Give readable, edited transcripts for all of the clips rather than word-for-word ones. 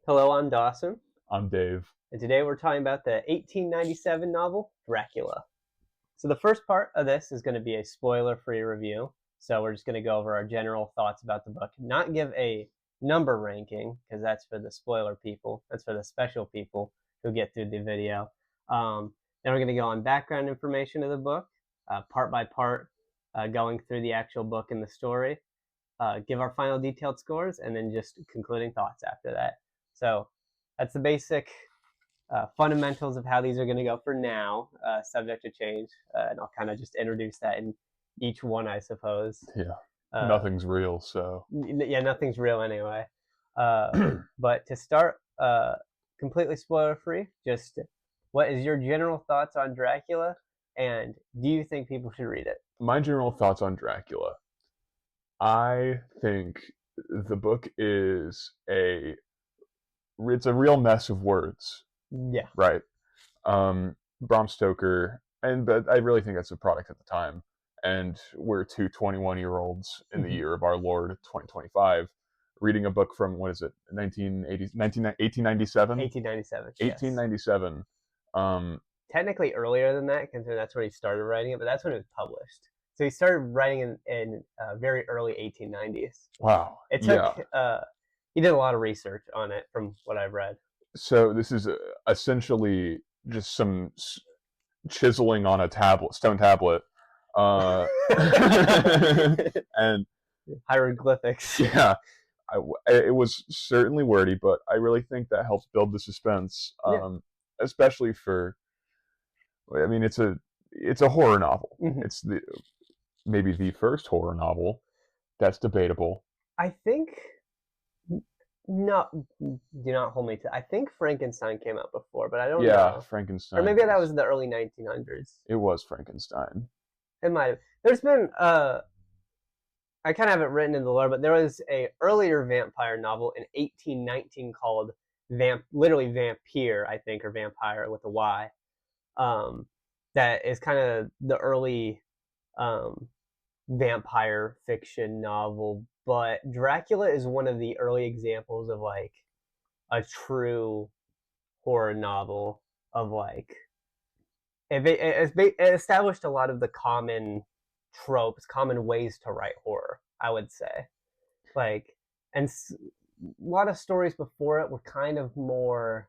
Hello, I'm Dawson, I'm Dave. and today we're talking about the 1897 novel Dracula. So, the first part of this is going to be a spoiler free review. So, we're just going to go over our general thoughts about the book, not give a number ranking, because that's for the spoiler people, that's for the special people who get through the video. Then we're going to go on background information of the book, part by part, going through the actual book and the story, give our final detailed scores, and then just concluding thoughts after that. So, that's the basic fundamentals of how these are going to go for now, subject to change. And I'll kind of just introduce that in each one, I suppose. Yeah, Uh, nothing's real, so yeah, nothing's real anyway. But to start, completely spoiler free, just what is your general thoughts on Dracula, and do you think people should read it? my general thoughts on Dracula. I think the book is it's a real mess of words, Yeah. right? Bram Stoker, but I really think that's a product at the time. And we're two 21-year-olds in the Mm-hmm. year of our Lord 2025 reading a book from, what is it, 1897? 1897. Yes. 1897. Um, Technically earlier than that, considering that's when he started writing it, but that's when it was published. So he started writing in very early 1890s. wow. It took Yeah. he did a lot of research on it from what I've read. So this is essentially just some chiseling on a stone tablet, uh, and Hieroglyphics. yeah, it was certainly wordy, but I really think that helps build the suspense, Yeah. especially for. I mean, it's a horror novel. Mm-hmm. It's maybe the first horror novel. That's debatable. I think not. Do not hold me to. I think Frankenstein came out before, but I don't Yeah, know. Or Frankenstein maybe that was. was the early 1900s. It was Frankenstein. It might have. There's been I kind of have it written in the lore, but there was a earlier vampire novel in 1819 called literally Vampire, I think, or Vampire with a Y. Um, that is kind of the early um, vampire fiction novel. But Dracula is one of the early examples of like a true horror novel of like it established a lot of the common tropes, common ways to write horror. I would say, like, and a lot of stories before it were kind of more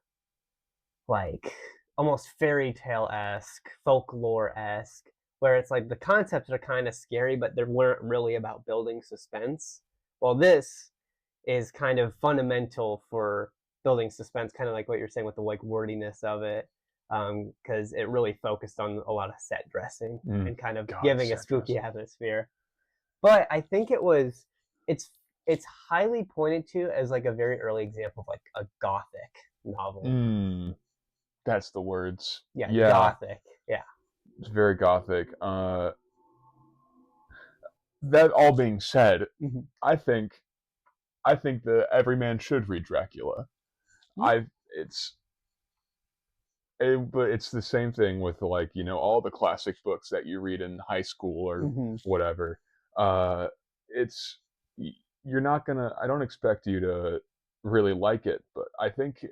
like almost fairy tale esque, folklore esque, where it's like the concepts are kind of scary, but they weren't really about building suspense. Well, this is kind of fundamental for building suspense, kind of like what you're saying with the like wordiness of it, because it really focused on a lot of set dressing Mm, and kind of God, giving a set spooky dressing. atmosphere. But I think it's it's highly pointed to as like a very early example of like a gothic novel. Mm, that's the words. Yeah, Yeah, gothic. Yeah. it's very gothic. That all being said, Mm-hmm. I think I think that every man should read Dracula. Yeah. I it's but it's the same thing with, like, all the classic books that you read in high school or Mm-hmm. whatever. It's you're not gonna. I don't expect you to really like it, but I think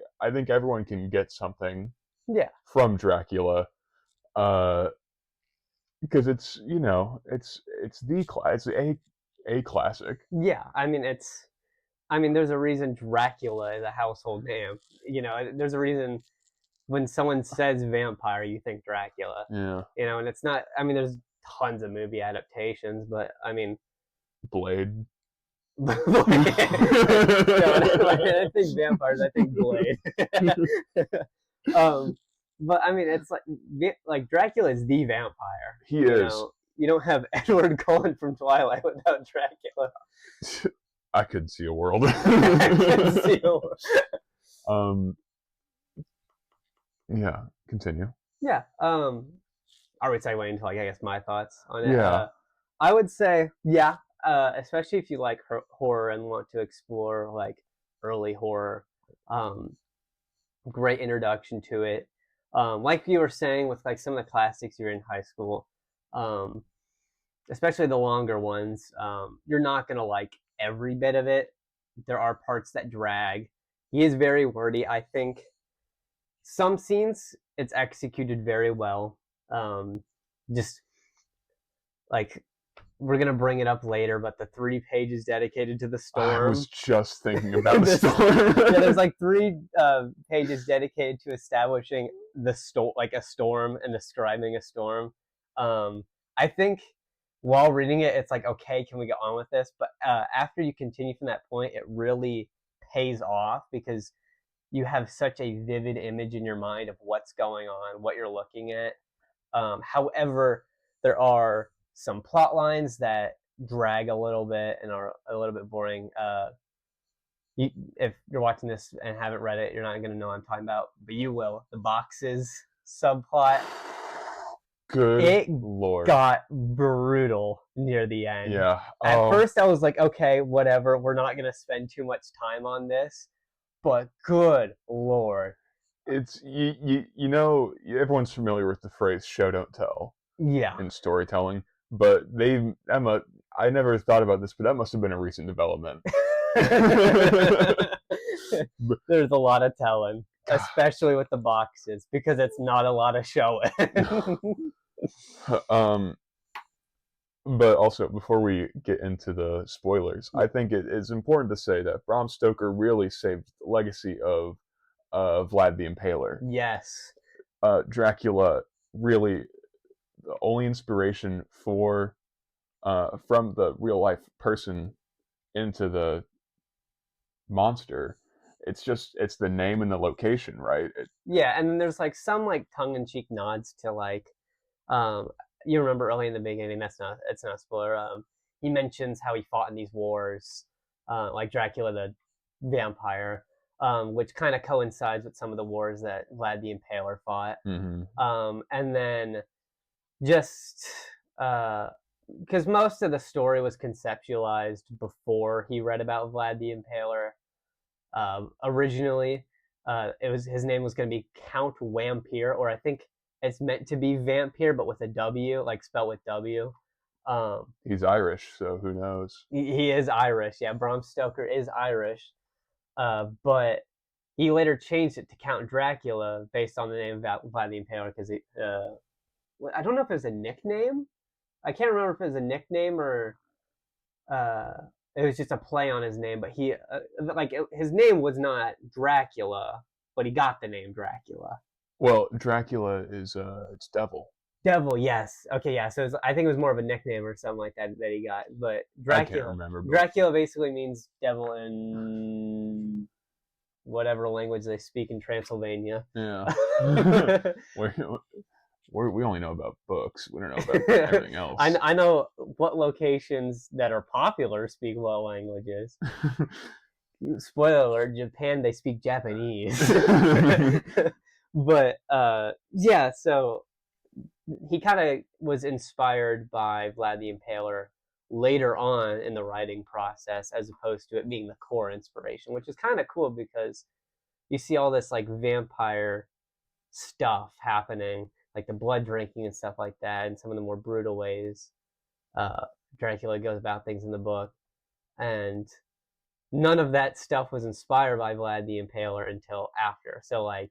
everyone can get something Yeah. from Dracula. Uh, because it's a classic. Yeah. I mean there's a reason Dracula is a household name. There's a reason when someone says vampire you think Dracula. Yeah, And it's not I mean there's tons of movie adaptations, but I mean Blade. yeah, when He I think vampires, I think Blade. um, but I mean, it's like Dracula is the vampire. is. You don't have Edward Cullen from Twilight without Dracula. I could see a world. I can see. um, yeah, continue. Yeah. Are we segueing into like I guess my thoughts on it? Yeah. I would say yeah. Especially if you like horror and want to explore like early horror. Um, Great introduction to it. Like you were saying with like some of the classics you're in high school, um, especially the longer ones, you're not gonna like every bit of it. There are parts that drag, He is very wordy. I think some scenes it's executed very well. Just like we're gonna bring it up later, but the 3 pages dedicated to the I was storm. just thinking about the this, yeah, there's storm. like 3 pages dedicated to establishing the storm, like a storm, and describing a storm. I think while reading it, it's like, okay, can we get on with this? But after you continue from that point, it really pays off because you have such a vivid image in your mind of what's going on, what you're looking at. However, there are some plot lines that drag a little bit and are a little bit boring. If you're watching this and haven't read it, you're not going to know what I'm talking about, but you will. The boxes subplot, Good it lord. got brutal near the end. Yeah. At Oh, first, I was like, okay, whatever. We're not going to spend too much time on this, but good lord. it's you know everyone's familiar with the phrase "show don't tell" Yeah. in storytelling, but they Emma. I never thought about this, but that must have been a recent development. There's a lot of telling, especially with the boxes, because it's not a lot of showing. um, but also before we get into the spoilers, I think it is important to say that Bram Stoker really saved the legacy of Vlad the Impaler. Yes. Dracula really the only inspiration for from the real life person into the monster. It's the name and the location, right? Yeah, and then there's like some like tongue-in-cheek nods to like um you remember early in the beginning, it's not a spoiler. He mentions how he fought in these wars, like Dracula the vampire, which kind of coincides with some of the wars that Vlad the Impaler fought. Mm-hmm. And then just because most of the story was conceptualized before he read about Vlad the Impaler. Originally, it was his name was going to be Count Wampir, or I think it's meant to be Vampire, but with a W, like spelled with W. He's Irish, so who knows? He is Irish. Yeah, Bram Stoker is Irish, but he later changed it to Count Dracula based on the name of Vlad the Impaler because I don't know if it was a nickname. I can't remember if it was a nickname or uh, it was just a play on his name. But his name was not Dracula, but he got the name Dracula. Well, Dracula is it's devil. Devil, yes. Okay, yeah. So I think it was more of a nickname or something like that that he got. But I can't remember, but Dracula basically means devil in whatever language they speak in Transylvania. yeah. We only know about books. We don't know about everything else. I know what locations that are popular speak what languages. Spoiler alert: Japan, they speak Japanese. But yeah, so he kind of was inspired by Vlad the Impaler later on in the writing process, as opposed to it being the core inspiration, which is kind of cool because you see all this like vampire stuff happening, like the blood drinking and stuff like that, and some of the more brutal ways uh, Dracula goes about things in the book. And none of that stuff was inspired by Vlad the Impaler until after. So like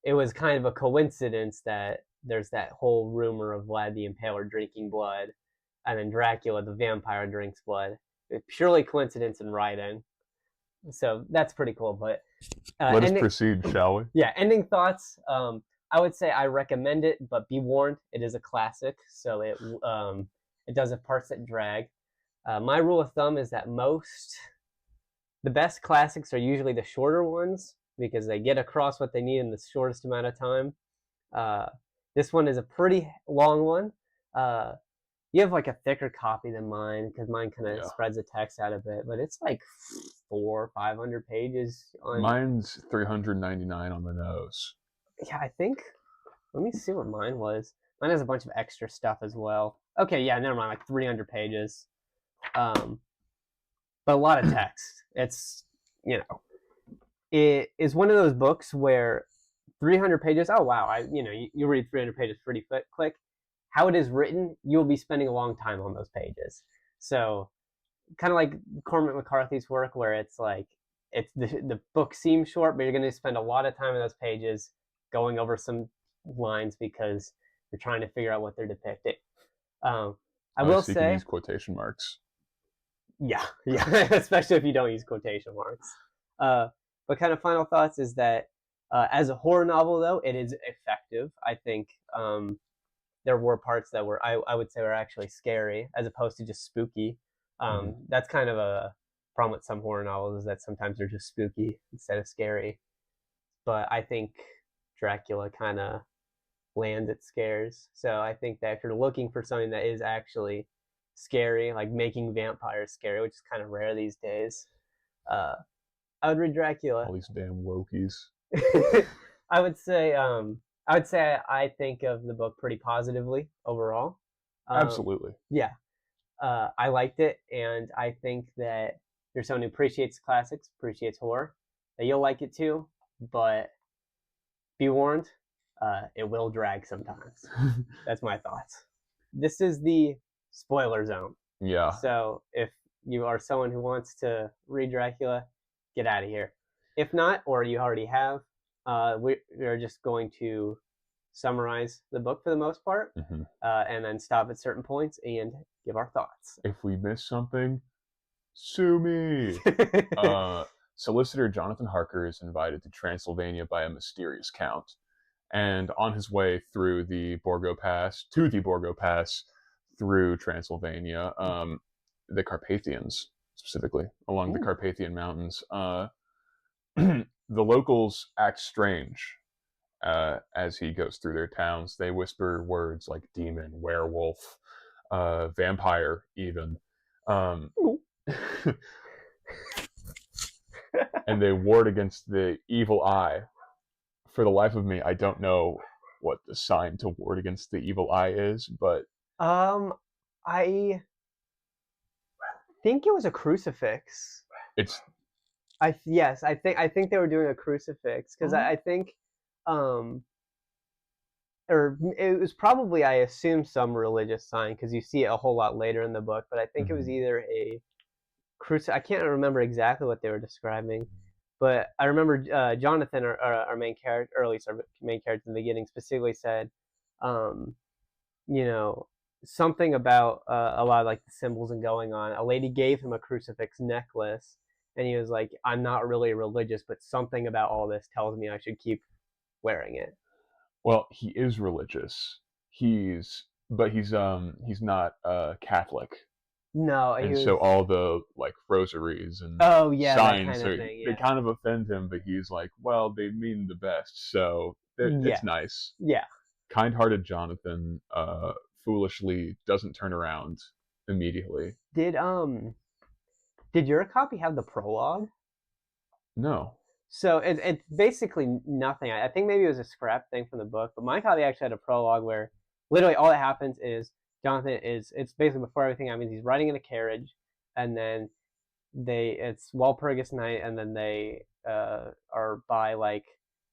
it was kind of a coincidence that there's that whole rumor of Vlad the Impaler drinking blood, and then Dracula the vampire drinks blood. It's purely coincidence in writing. So that's pretty cool. But Let us ending, proceed, shall we? yeah, ending thoughts. I would say I recommend it, but be warned, it is a classic, so it does have parts that drag. My rule of thumb is that the best classics are usually the shorter ones because they get across what they need in the shortest amount of time. Uh, this one is a pretty long one. Uh, you have like a thicker copy than mine because mine kind of Yeah. spreads the text out a bit, but it's like 400 or 500 pages on. Mine's 399 on the nose. Yeah, I think. Let me see what mine was. Mine has a bunch of extra stuff as well. Okay, yeah, never mind. Like 300 pages. Um, but a lot of text. It's it is one of those books where 300 pages. Oh wow, you read 300 pages pretty quick. How it is written, you'll be spending a long time on those pages. So kind of like Cormac McCarthy's work, where it's like it's the book seems short, but you're going to spend a lot of time in those pages going over some lines because you're trying to figure out what they're depicting. I I was will seeking say, these quotation marks. yeah, yeah, especially if you don't use quotation marks. But kind of final thoughts is that as a horror novel, though, it is effective. I think there were parts that were I would say were actually scary as opposed to just spooky. That's kind of a problem with some horror novels is that sometimes they're just spooky instead of scary. But I think Dracula kind of lands at scares. So I think that if you're looking for something that is actually scary, like making vampires scary, which is kind of rare these days, uh, I would read Dracula. All these damn wokies. I would say I think of the book pretty positively overall. Absolutely. Yeah, I liked it, and I think that you're someone who appreciates classics, appreciates horror, that you'll like it too. But be warned, it will drag sometimes. That's my thoughts. This is the spoiler zone. Yeah. So if you are someone who wants to read Dracula, get out of here. If not, or you already have, we're just going to summarize the book for the most part, and then stop at certain points and give our thoughts. If we miss something, sue me. Solicitor Jonathan Harker is invited to Transylvania by a mysterious count, and on his way through the Borgo Pass, through Transylvania, the Carpathians, specifically, along the Carpathian Mountains, the locals act strange as he goes through their towns. They whisper words like demon, werewolf, vampire, even. And they ward against the evil eye. For the life of me, I don't know what the sign to ward against the evil eye is, but I think it was a crucifix. it's I think they were doing a crucifix because I think, or it was probably I assume some religious sign because you see it a whole lot later in the book. But I think it was either a I can't remember exactly what they were describing, but I remember Jonathan, our main character, or at least our main character in the beginning, specifically said, um, you know, something about a lot of like the symbols and going on. A lady gave him a crucifix necklace, and he was like, "I'm not really religious, but something about all this tells me I should keep wearing it." well, he is religious. He's not Catholic. No, he And was. so all the like rosaries and Oh yeah, that signs kind of thing. they Yeah, kind of offend him, but he's like, well, they mean the best, so yeah, it's nice. yeah. Kind-hearted Jonathan foolishly doesn't turn around immediately. Did did your copy have the prologue? No. So it's basically nothing. I think maybe it was a scrap thing from the book, but my copy actually had a prologue where literally all that happens is Jonathan it's basically before everything happens. He's riding in a carriage, and then it's Walpurgis night, and then they are by like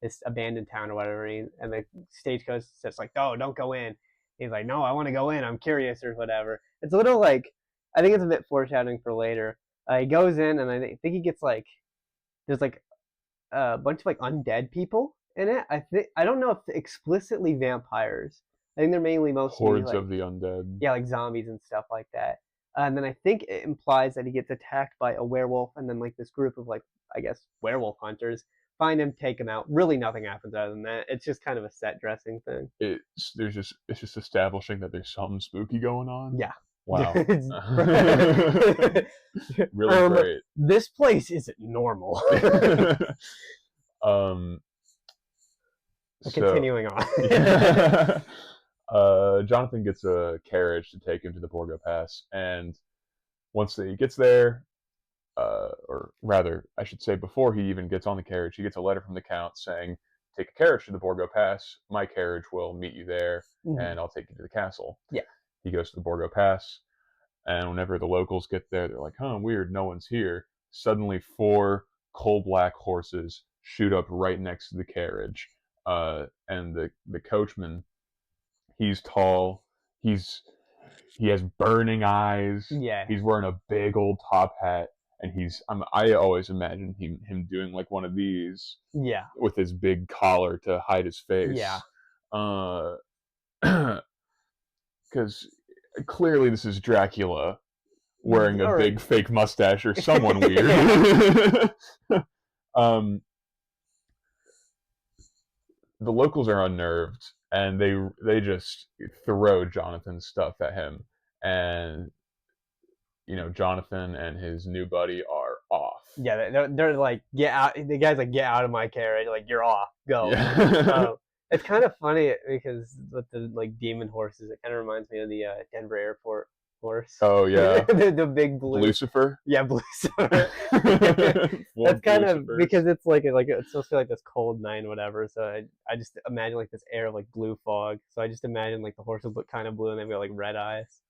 this abandoned town or whatever, and the stagecoach says like, "No, don't go in." He's like, "No, I want to go in. I'm curious," or whatever. It's a little like I think it's a bit foreshadowing for later. He goes in, and I think he gets like there's like a bunch of like undead people in it. I don't know if explicitly vampires. I think they're mainly mostly Hordes like of the undead. yeah, like zombies and stuff like that. And then I think it implies that he gets attacked by a werewolf, and then like this group of like I guess werewolf hunters find him, take him out. Really, nothing happens other than that. It's just kind of a set dressing thing. It's just establishing that there's something spooky going on. Yeah. Wow. Really great. This place isn't normal. Continuing on. Yeah. Jonathan gets a carriage to take him to the Borgo Pass, and once he gets there, or rather, I should say, before he even gets on the carriage, he gets a letter from the Count saying, "Take a carriage to the Borgo Pass. My carriage will meet you there, and I'll take you to the castle." Yeah. He goes to the Borgo Pass, and whenever the locals get there, they're like, "Huh, weird, no one's here." Suddenly, 4 coal-black horses shoot up right next to the carriage, and the coachman, he's tall, he has burning eyes, Yeah. he's wearing a big old top hat, and I always imagine him doing like one of these Yeah. with his big collar to hide his Yeah. face, because clearly this is Dracula wearing a Or big fake mustache or someone yeah. weird. um, the locals are unnerved, and they just throw Jonathan's stuff at him, and Jonathan and his new buddy are off. Yeah, they're like, get out. The guy's like, get out of my carriage. Like, you're off. Go. Yeah. It's kind of funny because with the like demon horses, it kind of reminds me of the Denver airport horse. Oh yeah, the big blue. Lucifer. Yeah, blue summer. Four That's kind of Lucifers. because it's like it's supposed to be like this cold night, or whatever. So I just imagine like this air of like blue fog. So I just imagine like the horses look kind of blue and they've got like red eyes.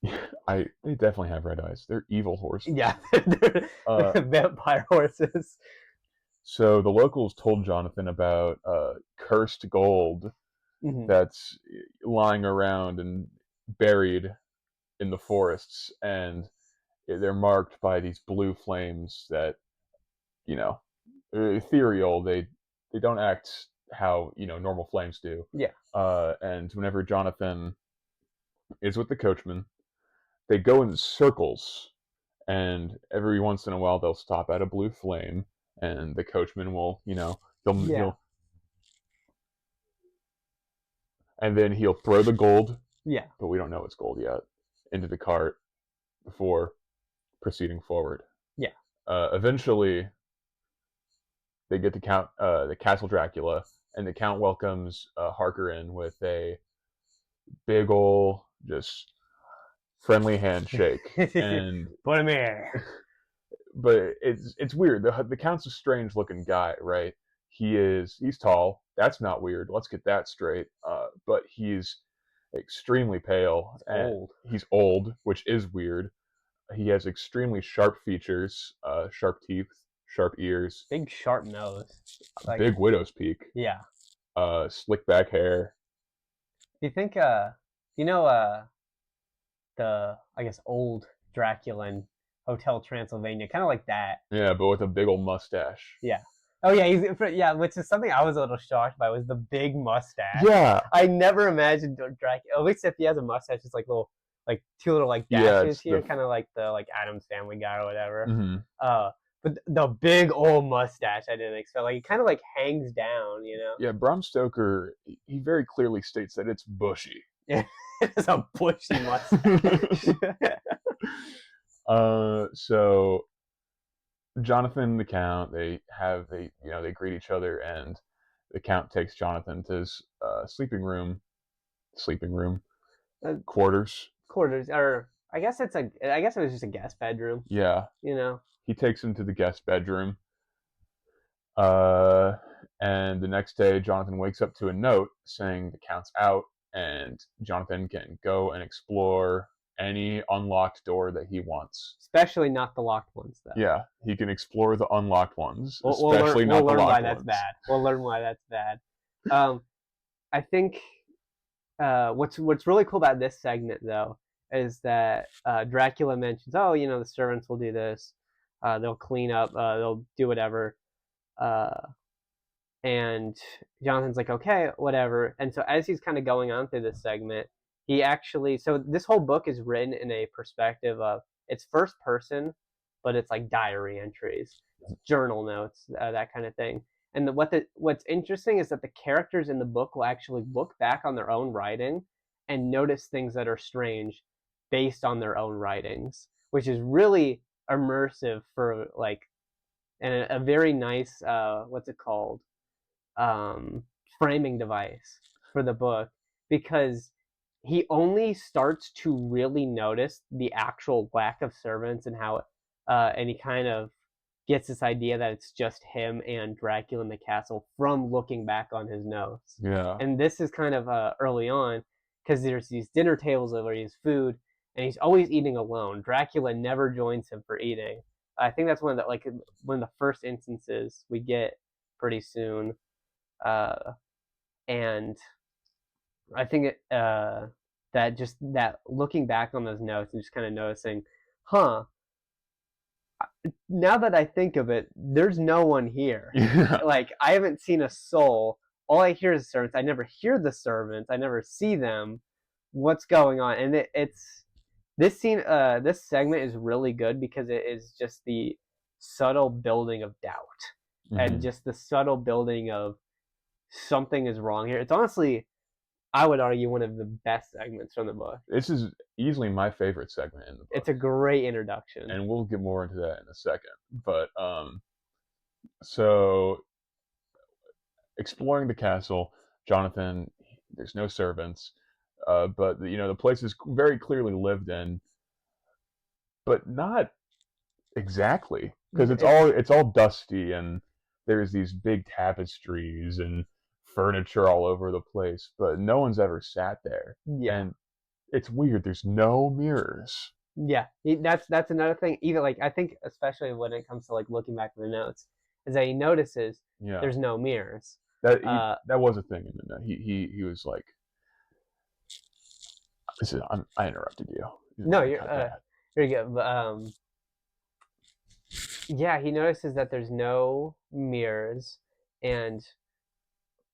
They definitely have red eyes. They're evil horses. Yeah, they're vampire horses. So the locals told Jonathan about cursed gold Mm-hmm. that's lying around and buried in the forests, and they're marked by these blue flames that, you know, ethereal. They don't act how normal flames do. Yeah. And whenever Jonathan is with the coachman, they go in circles, and every once in a while they'll stop at a blue flame, and the coachman will, Yeah. and then he'll throw the gold, Yeah. but we don't know it's gold yet, into the cart before proceeding forward. Yeah. Eventually, they get to the Castle Dracula, and the Count welcomes Harker in with a big ol' just friendly handshake, and Put him here. but it's weird. The Count's a strange looking guy, right? He's tall. That's not weird. Let's get that straight. But he's extremely pale. It's and old. He's old, which is weird. He has extremely sharp features, sharp teeth, sharp ears, Big sharp nose. Like, big widow's peak, yeah. slick back hair. Do you think the I guess old Dracula in Hotel Transylvania, kind of like that. Yeah, but with a big old mustache. Yeah. Oh yeah, yeah, which is something I was a little shocked by was the big mustache. Yeah. I never imagined Dracula. At least if he has a mustache, it's like little, like two little like dashes here, kind of like the like Addams Family guy or whatever. Mm-hmm. But the big old mustache, I didn't expect. Like, it kind of like hangs down, Yeah, Bram Stoker, he very clearly states that it's bushy. Yeah, it's a bushy mustache. So Jonathan and the Count, they greet each other, and the Count takes Jonathan to his sleeping room, quarters. Or I guess it was just a guest bedroom. Yeah. He takes him to the guest bedroom. And the next day, Jonathan wakes up to a note saying the Count's out, and Jonathan can go and explore any unlocked door that he wants. Especially not the locked ones, though. Yeah, he can explore the unlocked ones, we'll especially learn not the locked why ones. that's bad. We'll learn why that's bad. I think what's really cool about this segment, though, is that Dracula mentions, oh, the servants will do this. They'll clean up. They'll do whatever. And Jonathan's like, okay, whatever. And so as he's kind of going on through this segment, so this whole book is written in a perspective of, it's first person, but it's like diary entries, journal notes, that kind of thing. And what's interesting is that the characters in the book will actually look back on their own writing and notice things that are strange based on their own writings, which is really immersive for like, and a very nice what's it called, framing device for the book, because he only starts to really notice the actual lack of servants and how and he kind of gets this idea that it's just him and Dracula in the castle from looking back on his notes. Yeah. And this is kind of early on, because there's these dinner tables where he's food and he's always eating alone. Dracula never joins him for eating. I think that's one of the first instances we get pretty soon. And I think that looking back on those notes and just kind of noticing, Now that I think of it, there's no one here. Yeah. Like, I haven't seen a soul. All I hear is servants. I never hear the servants. I never see them. What's going on? And it's this scene. This segment is really good because it is just the subtle building of doubt and Hmm. just the subtle building of something is wrong here. It's honestly, I would argue, one of the best segments from the book. This is easily my favorite segment in the It's book, a great introduction. and we'll get more into that in a second. But so exploring the castle, Jonathan, there's no servants, but the place is very clearly lived in, but not exactly, because it's It's all dusty, and there's these big tapestries and furniture all over the place, but no one's ever sat there, yeah. and it's weird. There's no mirrors. Yeah, that's another thing. Even like I think, especially when it comes to like looking back at the notes, is that he notices Yeah, there's no mirrors. that Uh, that was a thing in the note. He was like, I interrupted you. You no, want to cut that? you're good. But, yeah, he notices that there's no mirrors, and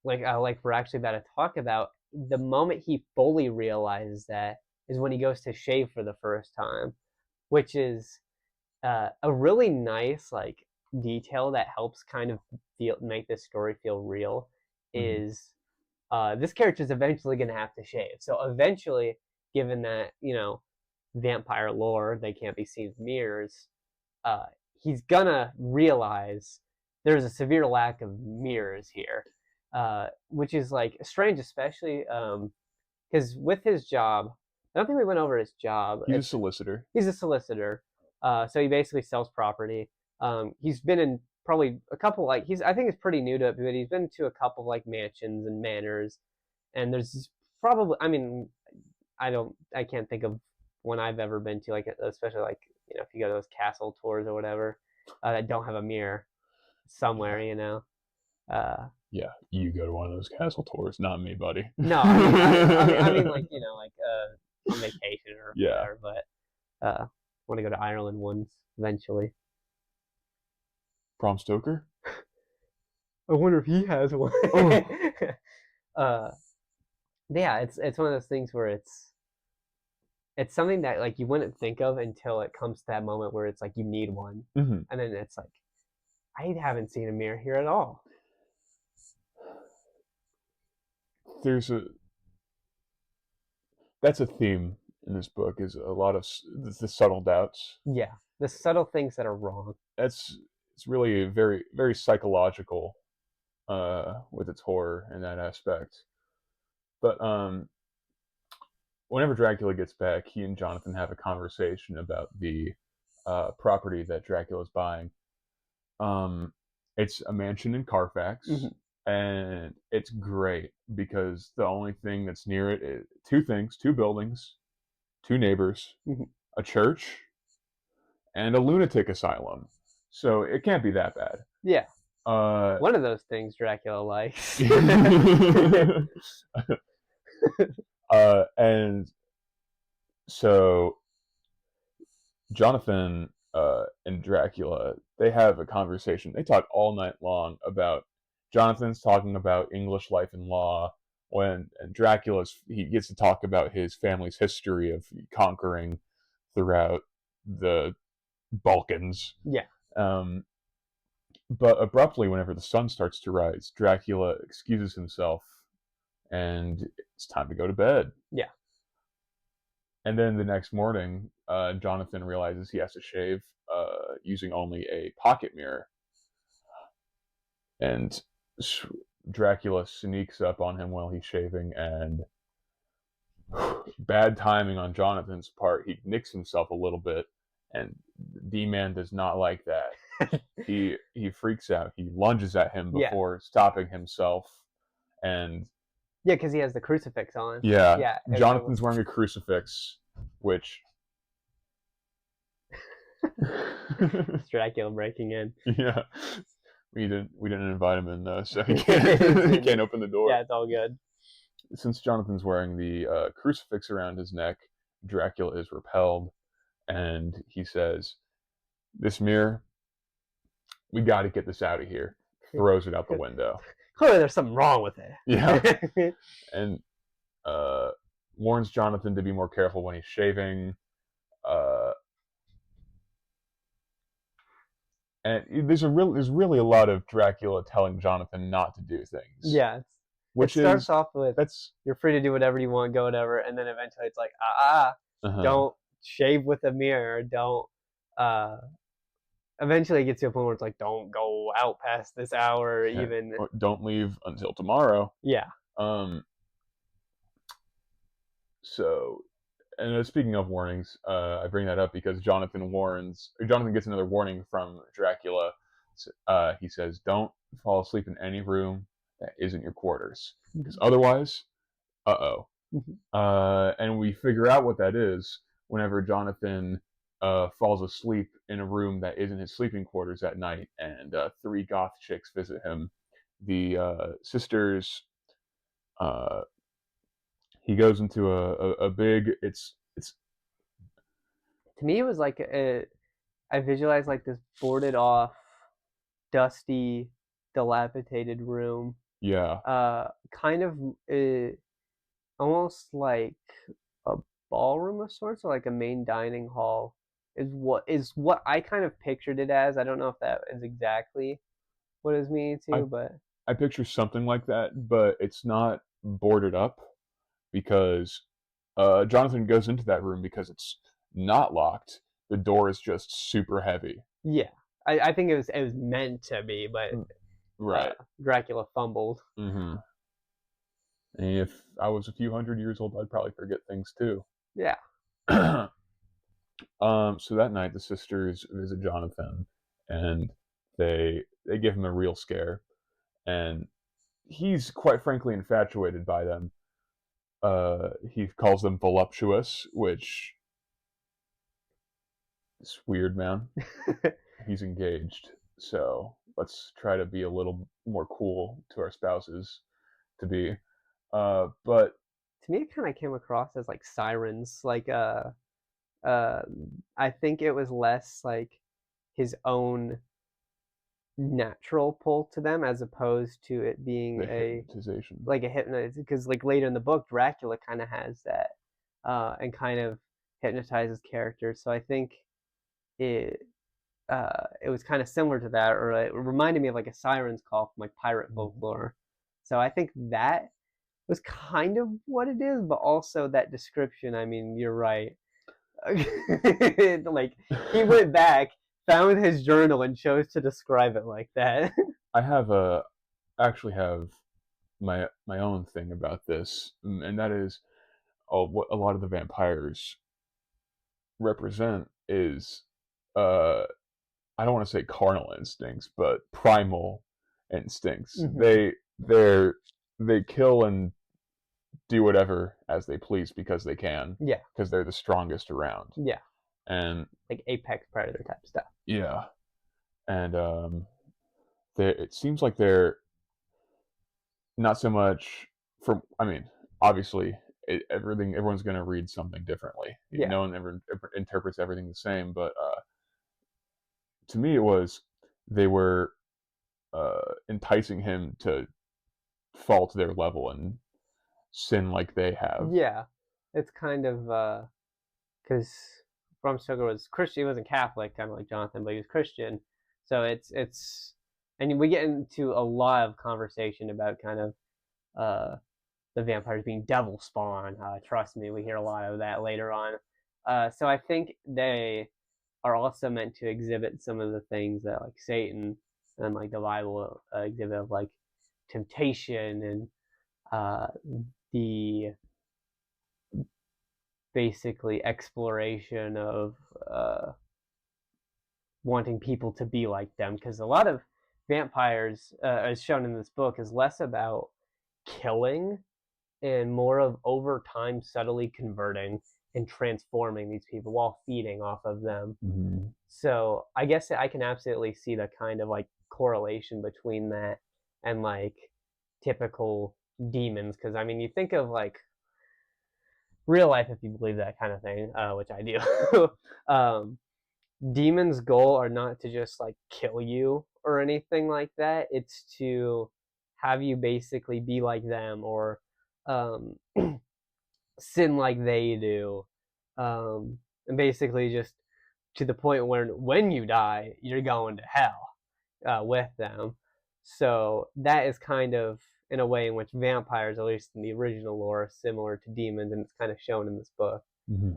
like we're actually about to talk about, the moment he fully realizes that is when he goes to shave for the first time, which is a really nice like detail that helps kind of feel make this story feel real. Hmm. Is this character is eventually going to have to shave. So eventually, given that vampire lore, they can't be seen with mirrors. Uh, he's gonna realize there's a severe lack of mirrors here, which is like strange, especially because with his job, I don't think we went over his job. He's a solicitor. He's a solicitor, so he basically sells property. He's been in probably a couple like I think he's pretty new to it, but he's been to a couple like mansions and manors, and there's probably I can't think of one I've ever been to, like especially like if you go to those castle tours or whatever that don't have a mirror Yeah, somewhere. Uh, yeah. You go to one of those castle tours, not me, buddy. no, I mean like on vacation or Yeah, whatever, but I want to go to Ireland once eventually. Bram Stoker. I wonder if he has one. Oh. uh, yeah, it's one of those things where it's something that like you wouldn't think of until it comes to that moment where it's like you need one, Hmm. and then it's like I haven't seen a mirror here at all. There's a That's a theme in this book, is a lot of the subtle doubts. Yeah, the subtle things that are wrong. That's It's really very very psychological with its horror in that aspect. But whenever Dracula gets back, he and Jonathan have a conversation about the property that Dracula's buying. Um, it's a mansion in Carfax, Hmm. and it's great because the only thing that's near it is two things: two buildings, two neighbors, Hmm. a church, and a lunatic asylum. So it can't be that bad. Yeah, Uh, one of those things Dracula likes. and so Jonathan and Dracula, they have a conversation. They talk all night long about Jonathan's talking about English life and law, and he gets to talk about his family's history of conquering throughout the Balkans. Yeah, Um, but abruptly, whenever the sun starts to rise, Dracula excuses himself, and it's time to go to bed. yeah, And then the next morning, Jonathan realizes he has to shave using only a pocket mirror. And Dracula sneaks up on him while he's shaving, and bad timing on Jonathan's part. He nicks himself a little bit, and D-Man does not like that. He freaks out. He lunges at him yeah, before stopping himself, and yeah, because he has the crucifix on. yeah, Yeah, Jonathan's wearing a crucifix, which it's Dracula breaking in. yeah, we didn't invite him in though, so he can't open the door. Yeah, it's all good. Since Jonathan's wearing the crucifix around his neck, Dracula is repelled, and he says, this mirror, we got to get this out of here. Throws it out the window. Clearly, there's something wrong with Yeah, it. and warns Jonathan to be more careful when he's shaving. Uh, and there's really a lot of Dracula telling Jonathan not to do things. Yeah, it which starts is off with that's you're free to do whatever you want, go whatever, and then eventually it's like uh-huh. don't shave with a mirror, don't. Eventually, it gets to a point where it's like, don't go out past this hour, or Yeah. even. Or don't leave until tomorrow. Yeah. Um. So, and speaking of warnings, I bring that up because Jonathan gets another warning from Dracula. He says, "Don't fall asleep in any room that isn't your quarters, because otherwise, uh-oh." And we figure out what that is whenever Jonathan falls asleep in a room that isn't his sleeping quarters at night, and three goth chicks visit him. The sisters. Uh, he goes into a big. It's To me, it was like I visualized like this boarded off, dusty, dilapidated room. yeah. Kind of almost like a ballroom of sorts, or like a main dining hall. Is what I kind of pictured it as. I don't know if that is exactly what it's meaning I to, but I picture something like that, but it's not boarded up because Jonathan goes into that room because it's not locked. The door is just super heavy. yeah, I think it was meant to be, but Right. Dracula fumbled. Mm-hmm. And if I was a few hundred years old, I'd probably forget things too. Yeah. So that night, the sisters visit Jonathan, and they give him a real scare, and he's quite frankly infatuated by them. He calls them voluptuous, which is weird, man. He's engaged, so let's try to be a little more cool to our spouses to be. But To me, it kind of came across as like sirens. Like uh, I think it was less like his own natural pull to them as opposed to it being the hypnotization. a hypnotize, because like later in the book Dracula kind of has that and kind of hypnotizes characters, so I think it it was kind of similar to that, or it reminded me of like a siren's call from like pirate folklore, so I think that was kind of what it is, but also that description, I mean, you're right. Like he went back, found his journal, and chose to describe it like that. I actually have my own thing about this, and that is what a lot of the vampires represent is uh I don't want to say carnal instincts, but primal instincts. They're they kill and do whatever as they please because they can, Yeah, because they're the strongest around. yeah, And like apex predator type stuff. yeah, and it seems like they're not so much from. I mean, obviously, everyone's going to read something differently. Yeah, No one ever interprets everything the same, but to me, it was they were enticing him to fall to their level and sin like they have. yeah. It's kind of because Bram Stoker was Christian. He wasn't Catholic, kind of like Jonathan, but he was Christian. So and we get into a lot of conversation about kind of uh the vampires being devil spawn. Trust me, we hear a lot of that later on. So I think they are also meant to exhibit some of the things that like Satan and like the Bible exhibit of like temptation and uh, the basically exploration of wanting people to be like them. Because a lot of vampires, as shown in this book, is less about killing and more of over time subtly converting and transforming these people while feeding off of them. Mm-hmm. So I guess I can absolutely see the kind of like correlation between that and like typical demons. Because I mean, you think of like real life, if you believe that kind of thing, which I do. um, demons' goal are not to just like kill you or anything like that. It's to have you basically be like them or um, sin like they do, and basically just to the point where when you die, you're going to hell with them. So that is kind of in a way in which vampires, at least in the original lore, are similar to demons, and it's kind of shown in this book. Mm-hmm.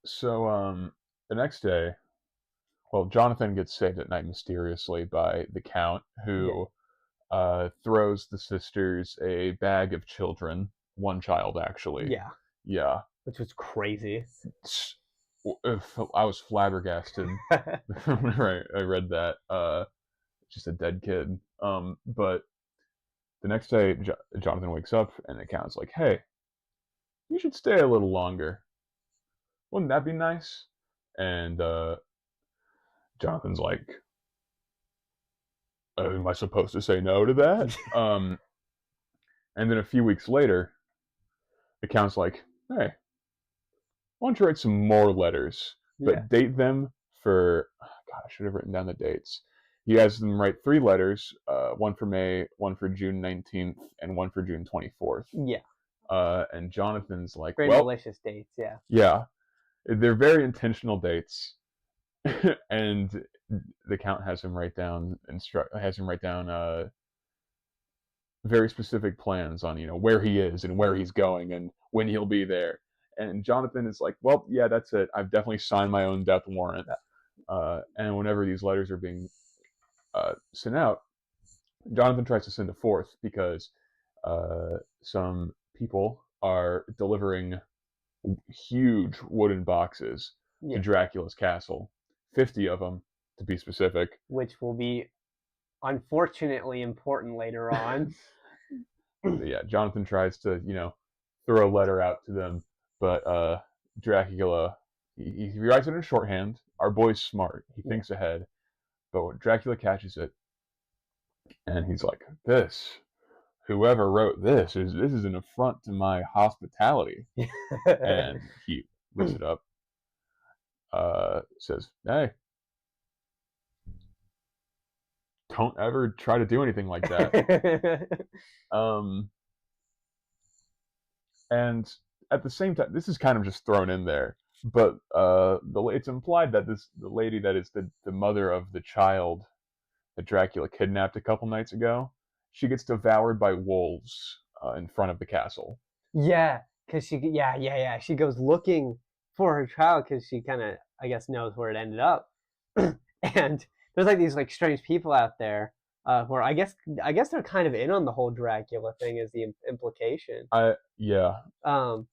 So the next day, well, Jonathan gets saved at night mysteriously by the Count, Yeah, who throws the sisters a bag of children. One child, actually. yeah, Yeah. which was crazy. I was flabbergasted. Right, I read that. Just a dead kid. But the next day, Jonathan wakes up and the Count's like, "Hey, you should stay a little longer. Wouldn't that be nice?" And Jonathan's like, "Am I supposed to say no to that?" And then a few weeks later, the Count's like, "Hey, why don't you write some more letters, Yeah, but date them for, God, I should have written down the dates." He has them write 3 letters, one for May, one for June 19th, and one for June 24th. yeah, And Jonathan's like, very well, malicious dates. Yeah, yeah, they're very intentional dates. And the Count has him write down very specific plans on where he is and where he's going and when he'll be there. And Jonathan is like, well, yeah, that's it. I've definitely signed my own death warrant. And whenever these letters are being sent out, Jonathan tries to send a fourth because some people are delivering huge wooden boxes to yeah, Dracula's castle, 50 of them to be specific. which will be unfortunately important later on. Yeah, Jonathan tries to, throw a letter out to them, but Dracula, he writes it in shorthand. Our boy's smart. He Yeah. thinks ahead. But when Dracula catches it, and he's like, whoever wrote this is an affront to my hospitality. And he lifts it up, says, hey, don't ever try to do anything like that. Um, and at the same time, this is kind of just thrown in there, but it's implied that the lady that is the mother of the child that Dracula kidnapped a couple nights ago, she gets devoured by wolves in front of the castle. Yeah, because yeah. She goes looking for her child because she kind of, I guess, knows where it ended up. And there's like these like strange people out there who are, I guess they're kind of in on the whole Dracula thing is the implication. Yeah. Um,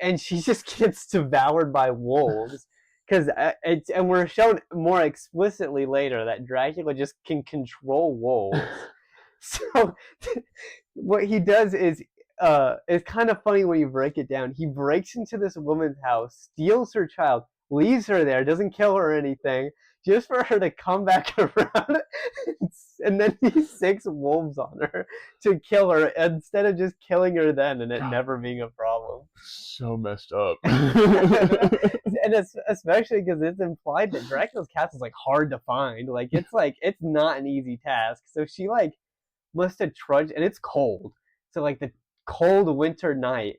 and she just gets devoured by wolves because and we're shown more explicitly later that Dracula just can control wolves. So what he does is it's kind of funny when you break it down. He breaks into this woman's house, steals her child, leaves her there, doesn't kill her or anything, just for her to come back around, and then he sicks wolves on her to kill her instead of just killing her then and it never being a problem. So messed up. And it's especially because it's implied that Dracula's castle is like hard to find. Like it's not an easy task. So she like must have trudged, and it's cold. So like the cold winter night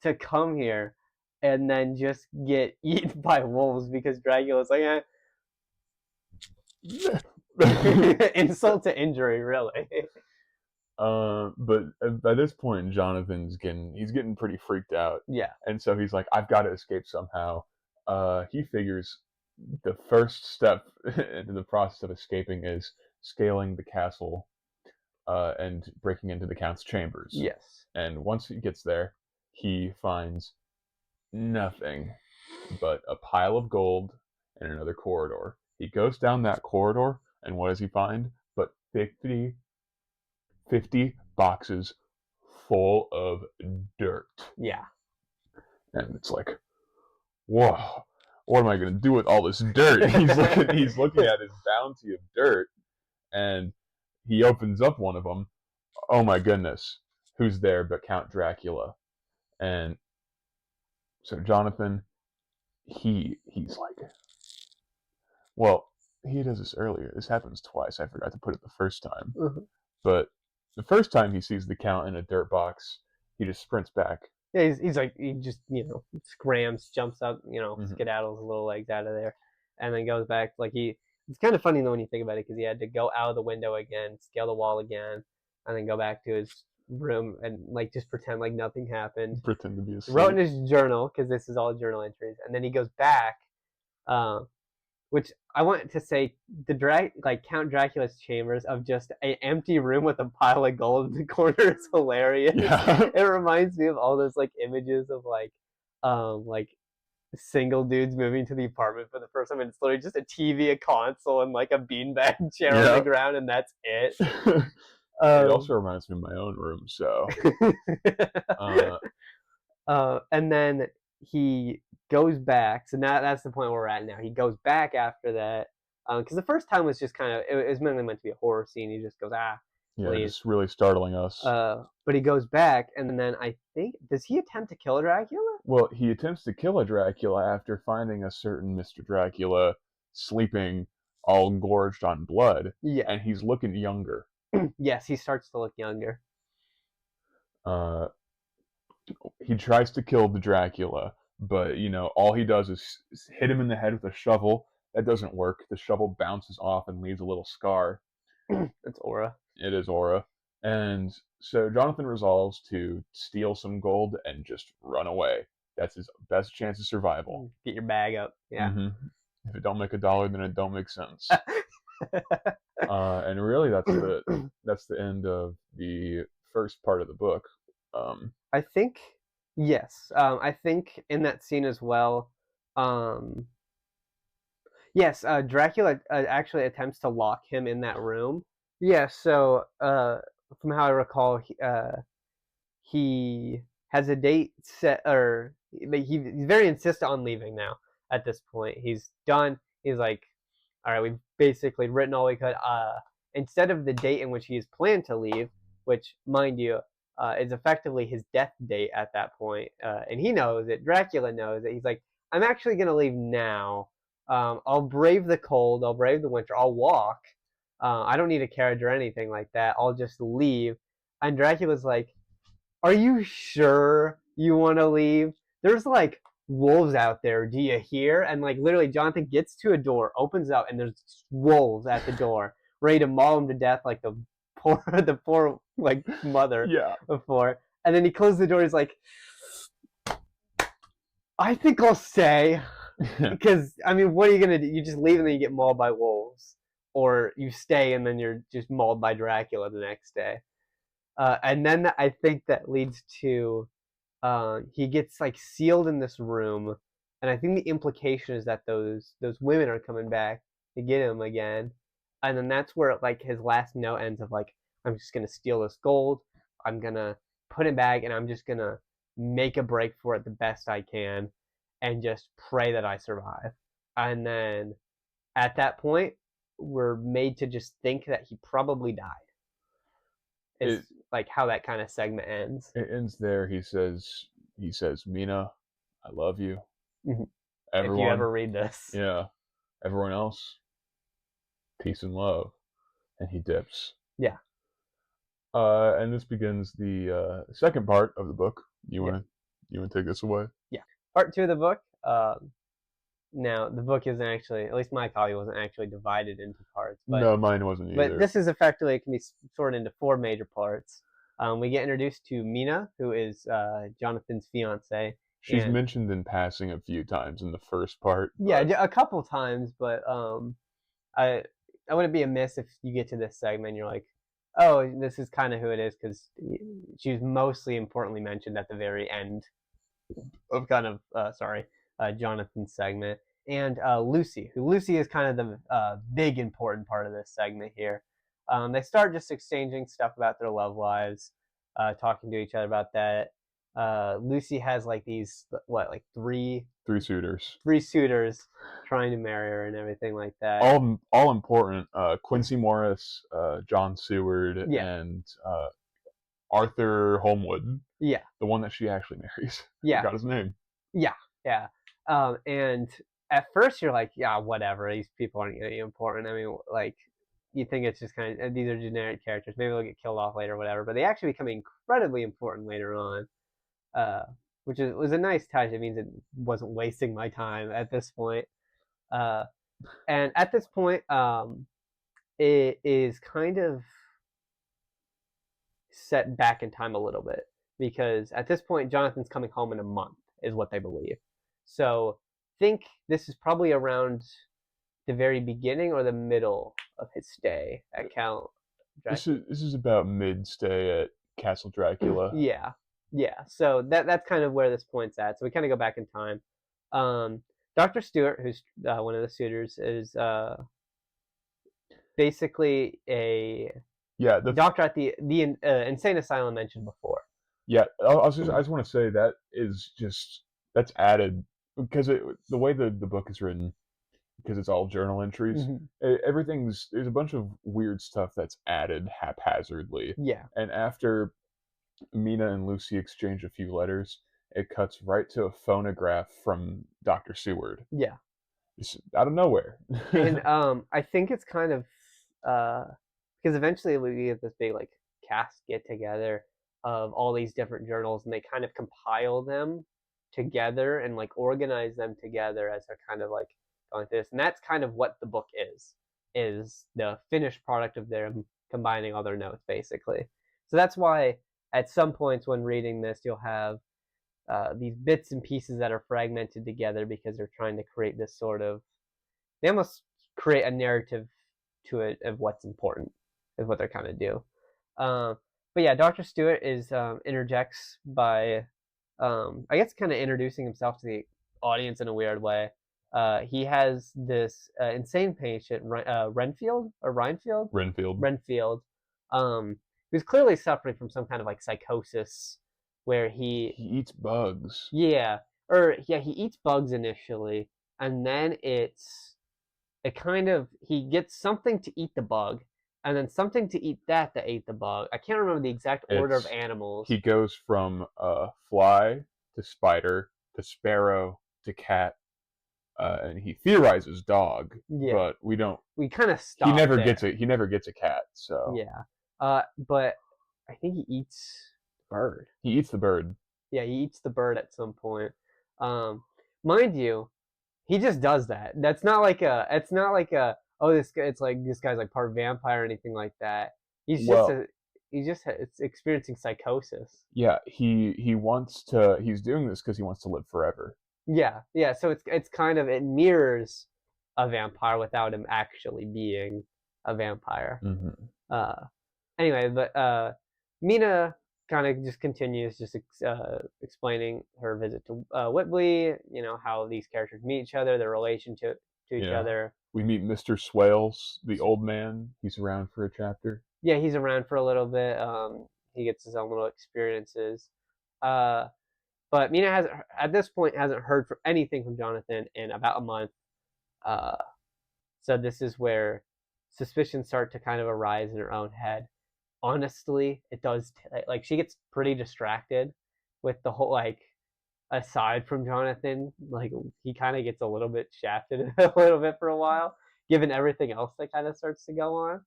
to come here and then just get eaten by wolves because Dracula's like, insult to injury, really. But by this point, he's getting pretty freaked out, Yeah, and so he's like, "I've got to escape somehow." He figures the first step in the process of escaping is scaling the castle and breaking into the Count's chambers. yes. And once he gets there, he finds nothing but a pile of gold and another corridor. He goes down that corridor, and what does he find? But 50 boxes full of dirt. Yeah. And it's like, whoa, what am I going to do with all this dirt? He's looking at his bounty of dirt, and he opens up one of them. Oh my goodness, who's there but Count Dracula? And so Jonathan, he's like, Well, he does this earlier. This happens twice. I forgot to put it the first time. Uh-huh. But the first time he sees the Count in a dirt box, he just sprints back. Yeah, he's like he just scrams, jumps up, Hmm. skedaddles his little legs out of there, and then goes back. Like it's kind of funny though when you think about it because he had to go out of the window again, scale the wall again, and then go back to his room and like just pretend like nothing happened. Pretend to be He wrote in asleep. his journal because this is all journal entries, and then he goes back, um, which I want to say like Count Dracula's chambers of just an empty room with a pile of gold in the corner is hilarious. Yeah. It reminds me of all those like images of like single dudes moving to the apartment for the first time, and it's literally just a TV, a console, and like a beanbag chair on the Yeah. ground, and that's it. It Um, also reminds me of my own room. So, uh, and then he goes back. So now that's the point where we're at now. He goes back after that because the first time was just kind of it was mainly meant to be a horror scene. He just goes yeah, leaves. just really startling us. But he goes back, and then I think does he attempt to kill Dracula? Well, he attempts to kill a Dracula after finding a certain Mr. Dracula sleeping, all gorged on blood, Yeah. and he's looking younger. Yes, he starts to look younger. Uh, he tries to kill the Dracula, but all he does is hit him in the head with a shovel. That doesn't work. The shovel bounces off and leaves a little scar. That's Aura. It is aura. And so Jonathan resolves to steal some gold and just run away. That's his best chance of survival. Get your bag up. Yeah. If it don't make $1, then it don't make sense. And really, that's the end of the first part of the book. I think yes. I think in that scene as well. Um, yes, Dracula actually attempts to lock him in that room. Yeah. So from how I recall, he has a date set, or he's very insistent on leaving now. At this point, he's done. He's like, all right, we've basically written all we could. Instead of the date in which he's planned to leave, which, mind you, is effectively his death date at that point, and he knows it. Dracula knows it. He's like, I'm actually going to leave now. I'll brave the cold. I'll brave the winter. I'll walk. I don't need a carriage or anything like that. I'll just leave. And Dracula's like, are you sure you want to leave? There's like wolves out there. Do you hear? And like literally, Jonathan gets to a door, opens up, and there's wolves at the door, ready to maul him to death, like the poor like mother yeah. before. And then he closes the door. He's like, I think I'll stay because I mean, what are you gonna do? You just leave and then you get mauled by wolves, or you stay and then you're just mauled by Dracula the next day. And then I think that leads to he gets like sealed in this room, and I think the implication is that those women are coming back to get him again, and then that's where like his last note ends of like I'm just gonna steal this gold, I'm gonna put it back, and I'm just gonna make a break for it the best I can, and just pray that I survive. And then at that point, we're made to just think that he probably died. It Is like how that kind of segment ends. it ends there. He says, Mina, I love you. If you Everyone, ever read this. yeah. Everyone else, peace and love. And he dips. Yeah. And this begins the second part of the book. You Yeah. wanna you wanna take this away? Yeah. Part two of the book. Now the book isn't actually, at least my copy wasn't actually divided into parts, No, mine wasn't but either. this is effectively, it can be sorted into four major parts. We get introduced to Mina, who is Jonathan's fiance. She's And mentioned in passing a few times in the first part. yeah, But a couple times, but I I wouldn't be amiss if you get to this segment and you're like, oh, this is kind of who it is because she was mostly importantly mentioned at the very end of kind of Jonathan's segment, and Lucy, who Lucy is kind of the big important part of this segment here. They start just exchanging stuff about their love lives, talking to each other about that. Lucy has like these like three suitors. three suitors trying to marry her and everything like that. All important. Quincy Morris, John Seward, Yeah. and Arthur Holmwood. Yeah. The one that she actually marries. Yeah. Got his name. Yeah. Yeah. And at first you're like, yeah, whatever. These people aren't really important. I mean, like, you think it's just kind of these are generic characters. Maybe they'll get killed off later, or whatever. But they actually become incredibly important later on, uh, which was a nice touch. It means it wasn't wasting my time at this point. Uh, and at this point, it is kind of set back in time a little bit because at this point, Jonathan's coming home in a month, is what they believe. So think this is probably around the very beginning or the middle of his stay at Count Dracula. This is about mid stay at Castle Dracula. Yeah, yeah. So that's kind of where this point's at. So we kind of go back in time. Um, Dr. Stewart, who's one of the suitors, is basically a The doctor at the insane asylum mentioned before. I just want to say that is just that's added because the way the book is written, because it's all journal entries. Mm-hmm. There's a bunch of weird stuff that's added haphazardly. Yeah. And after Mina and Lucy exchange a few letters, it cuts right to a phonograph from Dr. Seward. Yeah. It's out of nowhere. And I think it's kind of because eventually we get this big like cast get together of all these different journals, and they kind of compile them together and like organize them together as they're kind of like going through this. And that's kind of what the book is the finished product of them combining all their notes basically. So that's why at some points when reading this you'll have these bits and pieces that are fragmented together because they're trying to create this sort of they almost create a narrative to it of what's important is what they're kind of do. But yeah, Dr. Stewart is interjects by I guess kind of introducing himself to the audience in a weird way. He has this insane patient, Renfield or Reinfield, Renfield, who's clearly suffering from some kind of like psychosis, where he eats bugs. Yeah, he eats bugs initially, and then it kind of he gets something to eat the bug, and then something to eat that ate the bug. I can't remember the exact order of animals. He goes from fly to spider to sparrow to cat. And he theorizes dog, but we don't. We kind of stop. He never gets a cat. So yeah, but I think he eats the bird. He eats the bird. Yeah, he eats the bird at some point. Mind you, he just does that. That's not like a. It's not like a. Oh, this guy. It's like this guy's like part vampire or anything like that. He's just experiencing psychosis. Yeah, he wants to. He's doing this because he wants to live forever. Yeah. So it's kind of it mirrors a vampire without him actually being a vampire. Mm-hmm. Anyway, but Mina kind of just continues explaining her visit to Whitley. You know how these characters meet each other, their relationship to each other. We meet Mr. Swales, the old man. He's around for a chapter. Yeah, he's around for a little bit. He gets his own little experiences. But Mina at this point hasn't heard from anything from Jonathan in about a month. So this is where suspicions start to kind of arise in her own head. Honestly, it does. Like she gets pretty distracted with the whole like. Aside from Jonathan, like he kind of gets a little bit shafted a little bit for a while, given everything else that kind of starts to go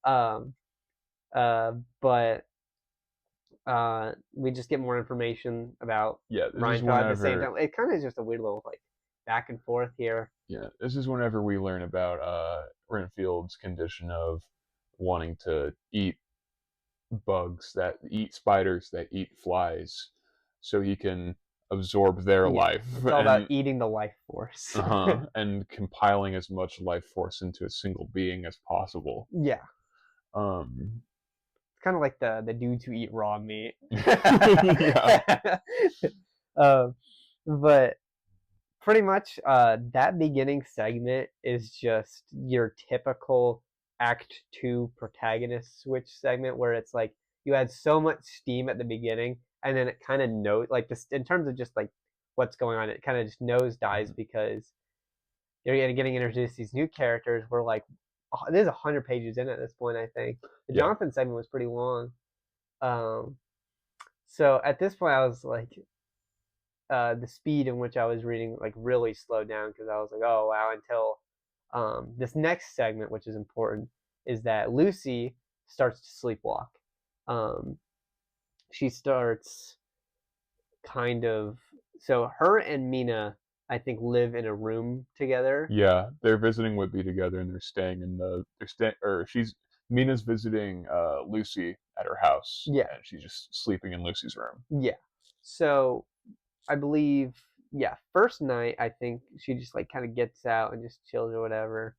on. But we just get more information about Ryan at the same time. It kind of is just a weird little like back and forth here. Yeah, this is whenever we learn about Renfield's condition of wanting to eat bugs that eat spiders that eat flies, so he can absorb their life. It's all about eating the life force. And compiling as much life force into a single being as possible. Yeah. It's kind of like the dudes who eat raw meat. But pretty much that beginning segment is just your typical Act 2 protagonist switch segment where it's like you had so much steam at the beginning and then it kind of knows like this in terms of just like what's going on, it kind of just nosedives because you're getting introduced to these new characters. We're like there's 100 pages in at this point. I think the Jonathan segment was pretty long. So at this point I was like the speed in which I was reading like really slowed down because I was like, oh wow, until this next segment, which is important, is that Lucy starts to sleepwalk. Um, she starts kind of so her and Mina, I think, live in a room together. Yeah, they're visiting Whitby together, and they're staying in the they're staying or she's Mina's visiting Lucy at her house, Yeah, and she's just sleeping in Lucy's room. yeah. So I believe, yeah, first night I think she just like kind of gets out and just chills or whatever,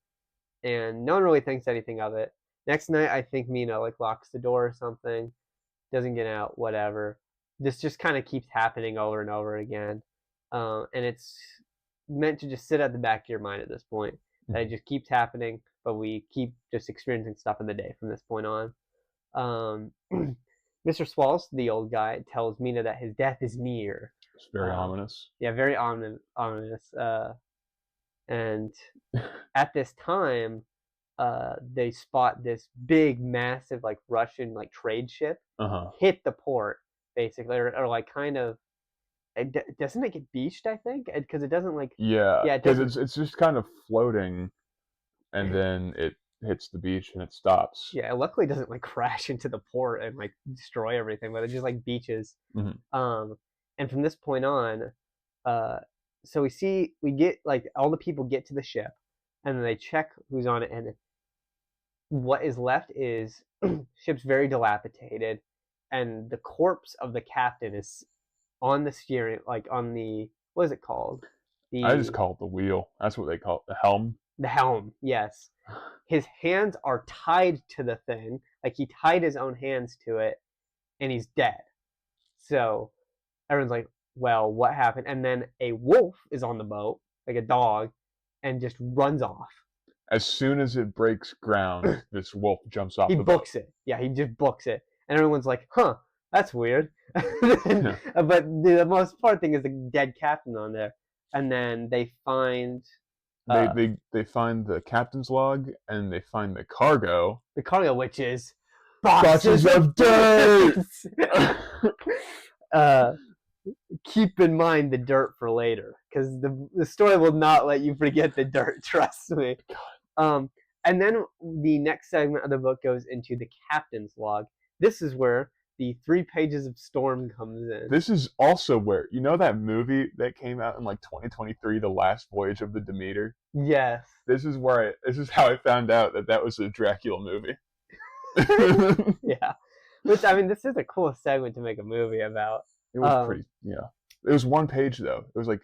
and no one really thinks anything of it. Next night I think Mina like locks the door or something, doesn't get out, whatever. This just kind of keeps happening over and over again, and it's meant to just sit at the back of your mind at this point. That it just keeps happening, but we keep just experiencing stuff in the day from this point on. Mr. Swallows, the old guy, tells Mina that his death is near. It's very ominous. Yeah, very ominous. And at this time, they spot this big, massive, like Russian, like trade ship hit the port, basically, or like kind of. Doesn't it get beached? I think because it doesn't like. Yeah, Yeah, it because doesn't. it's just kind of floating, and then it hits the beach and it stops. Yeah, it luckily doesn't like crash into the port and like destroy everything, but it just like beaches. Um, and from this point on, uh, so we get like all the people get to the ship, and then they check who's on it, and what is left is ship's very dilapidated, and the corpse of the captain is on the steering, like on the what is it called? I just The call it the wheel. That's what they call it, the helm. the helm. Yes, his hands are tied to the thing, like he tied his own hands to it, and he's dead. So everyone's like, well, what happened? And then a wolf is on the boat, like a dog, and just runs off. As soon as it breaks ground, this wolf jumps off He the boat. books it. Yeah, he just books it. And everyone's like, huh, that's weird. Yeah. But the most important thing is the dead captain on there. And then they find They find the captain's log, and they find the cargo. the cargo, which is Boxes of dirt! Keep in mind the dirt for later, because the story will not let you forget the dirt. Trust me. And then the next segment of the book goes into the captain's log. This is where the 3 pages of Storm comes in. This is also where, you know that movie that came out in like 2023, The Last Voyage of the Demeter? Yes. This is how I found out that was a Dracula movie. Yeah. Which, I mean, this is a cool segment to make a movie about. It was pretty, yeah. It was 1 page though. It was like,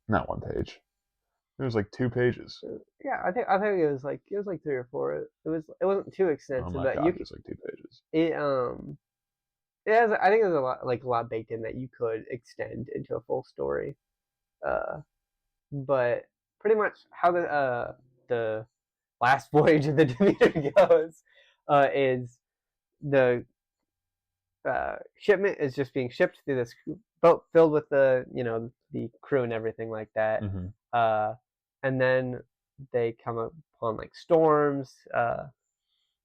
not 1 page. It was like 2 pages. Yeah, I think it was like 3 or 4. It wasn't too extensive, Oh my but god, it was like 2 pages. It has, I think there's a lot baked in that you could extend into a full story. But pretty much how the last voyage of the Demeter goes is the shipment is just being shipped through this boat filled with the crew and everything like that. And then they come upon like storms.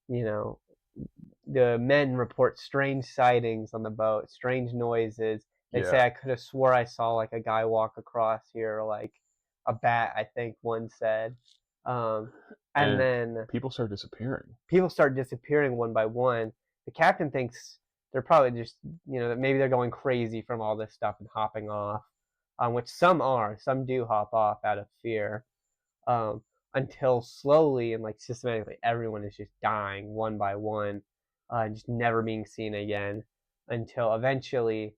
The men report strange sightings on the boat, strange noises. They say, I could have swore I saw like a guy walk across here, or like a bat, I think one said. And then people start disappearing. People start disappearing one by one. The captain thinks they're probably just, that maybe they're going crazy from all this stuff and hopping off, which some are. Some do hop off out of fear, until slowly and like systematically everyone is just dying one by one, just never being seen again, until eventually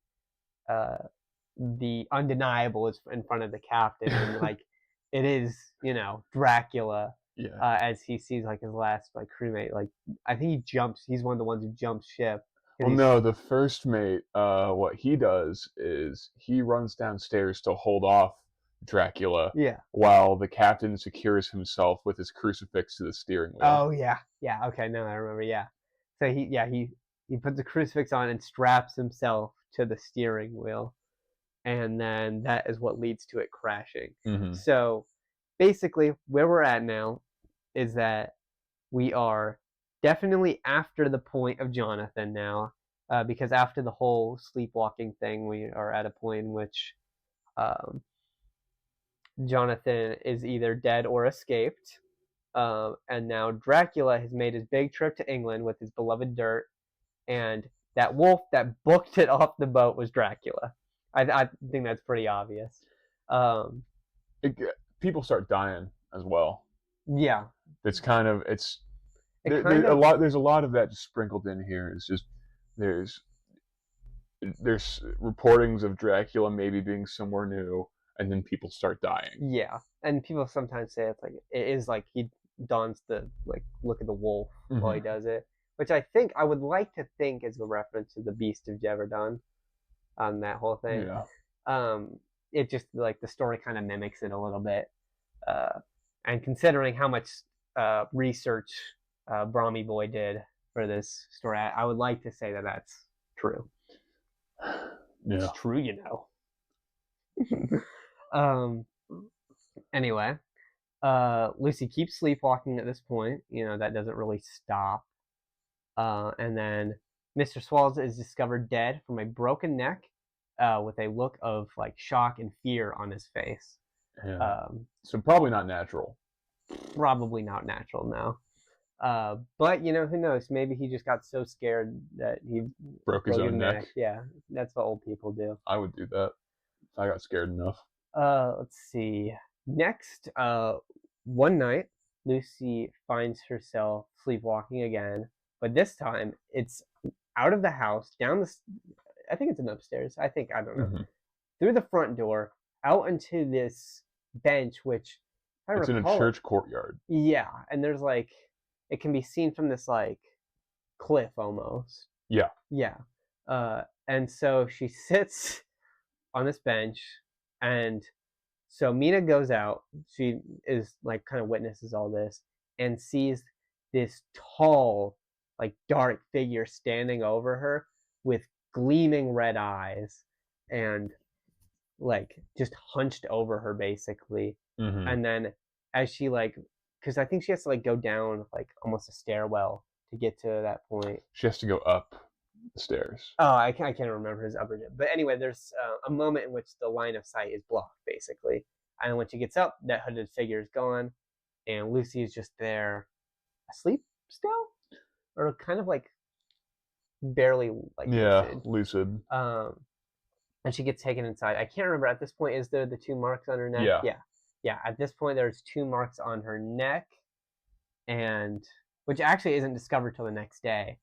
the undeniable is in front of the captain, and like it is, Dracula. Yeah. As he sees like his last like crewmate, like I think he's one of the ones who jumps ship. Well, no, the first mate, what he does is he runs downstairs to hold off Dracula. Yeah. While the captain secures himself with his crucifix to the steering wheel. Oh yeah, yeah. Okay, now I remember. Yeah. So he puts the crucifix on and straps himself to the steering wheel, and then that is what leads to it crashing. So basically, where we're at now is that we are definitely after the point of Jonathan now, because after the whole sleepwalking thing, we are at a point in which um, Jonathan is either dead or escaped. And now Dracula has made his big trip to England with his beloved dirt, and that wolf that booked it off the boat was Dracula. I think that's pretty obvious. Um, It, people start dying as well. yeah, It's kind of it kind of there's a lot of that just sprinkled in here. It's just there's there's reportings of Dracula maybe being somewhere new, and then people start dying. yeah, and people sometimes say it's like it is like he dons the like look at the wolf while he Mm-hmm. does it, which I think I would like to think is a reference to the Beast of Jeverdon on that whole thing. Yeah. Um, it just like the story kind of mimics it a little bit, uh, and considering how much research Brahmy Boy did for this story, I would like to say that that's true. It's Yeah. true, um. Anyway, Lucy keeps sleepwalking at this point. That doesn't really stop. And then Mr. Swallows is discovered dead from a broken neck, with a look of like shock and fear on his face. Yeah. Um, So probably not natural. Probably not natural now. But who knows? Maybe he just got so scared that he Broke his own neck. Yeah, that's what old people do. I would do that. I got scared enough. Let's see. Next, one night, Lucy finds herself sleepwalking again, but this time it's out of the house, down the. I think it's an upstairs. I don't know. Mm-hmm. Through the front door, out into this bench, which I It's in a recall. church courtyard. Yeah, and there's like, it can be seen from this like cliff almost. Yeah. Yeah. And so she sits on this bench, and so Mina goes out. She is like kind of witnesses all this and sees this tall, like dark figure standing over her with gleaming red eyes and like just hunched over her basically. Mm-hmm. And then as she like, because I think she has to like go down like almost a stairwell to get to that point. She has to go up the stairs. Oh, I can't remember his upper dip. But anyway, there's a moment in which the line of sight is blocked, basically. And when she gets up, that hooded figure is gone, and Lucy is just there, asleep still, or kind of like barely like lucid. And she gets taken inside. I can't remember at this point. Is there the 2 marks on her neck? Yeah. At this point, there's 2 marks on her neck, and which actually isn't discovered till the next day.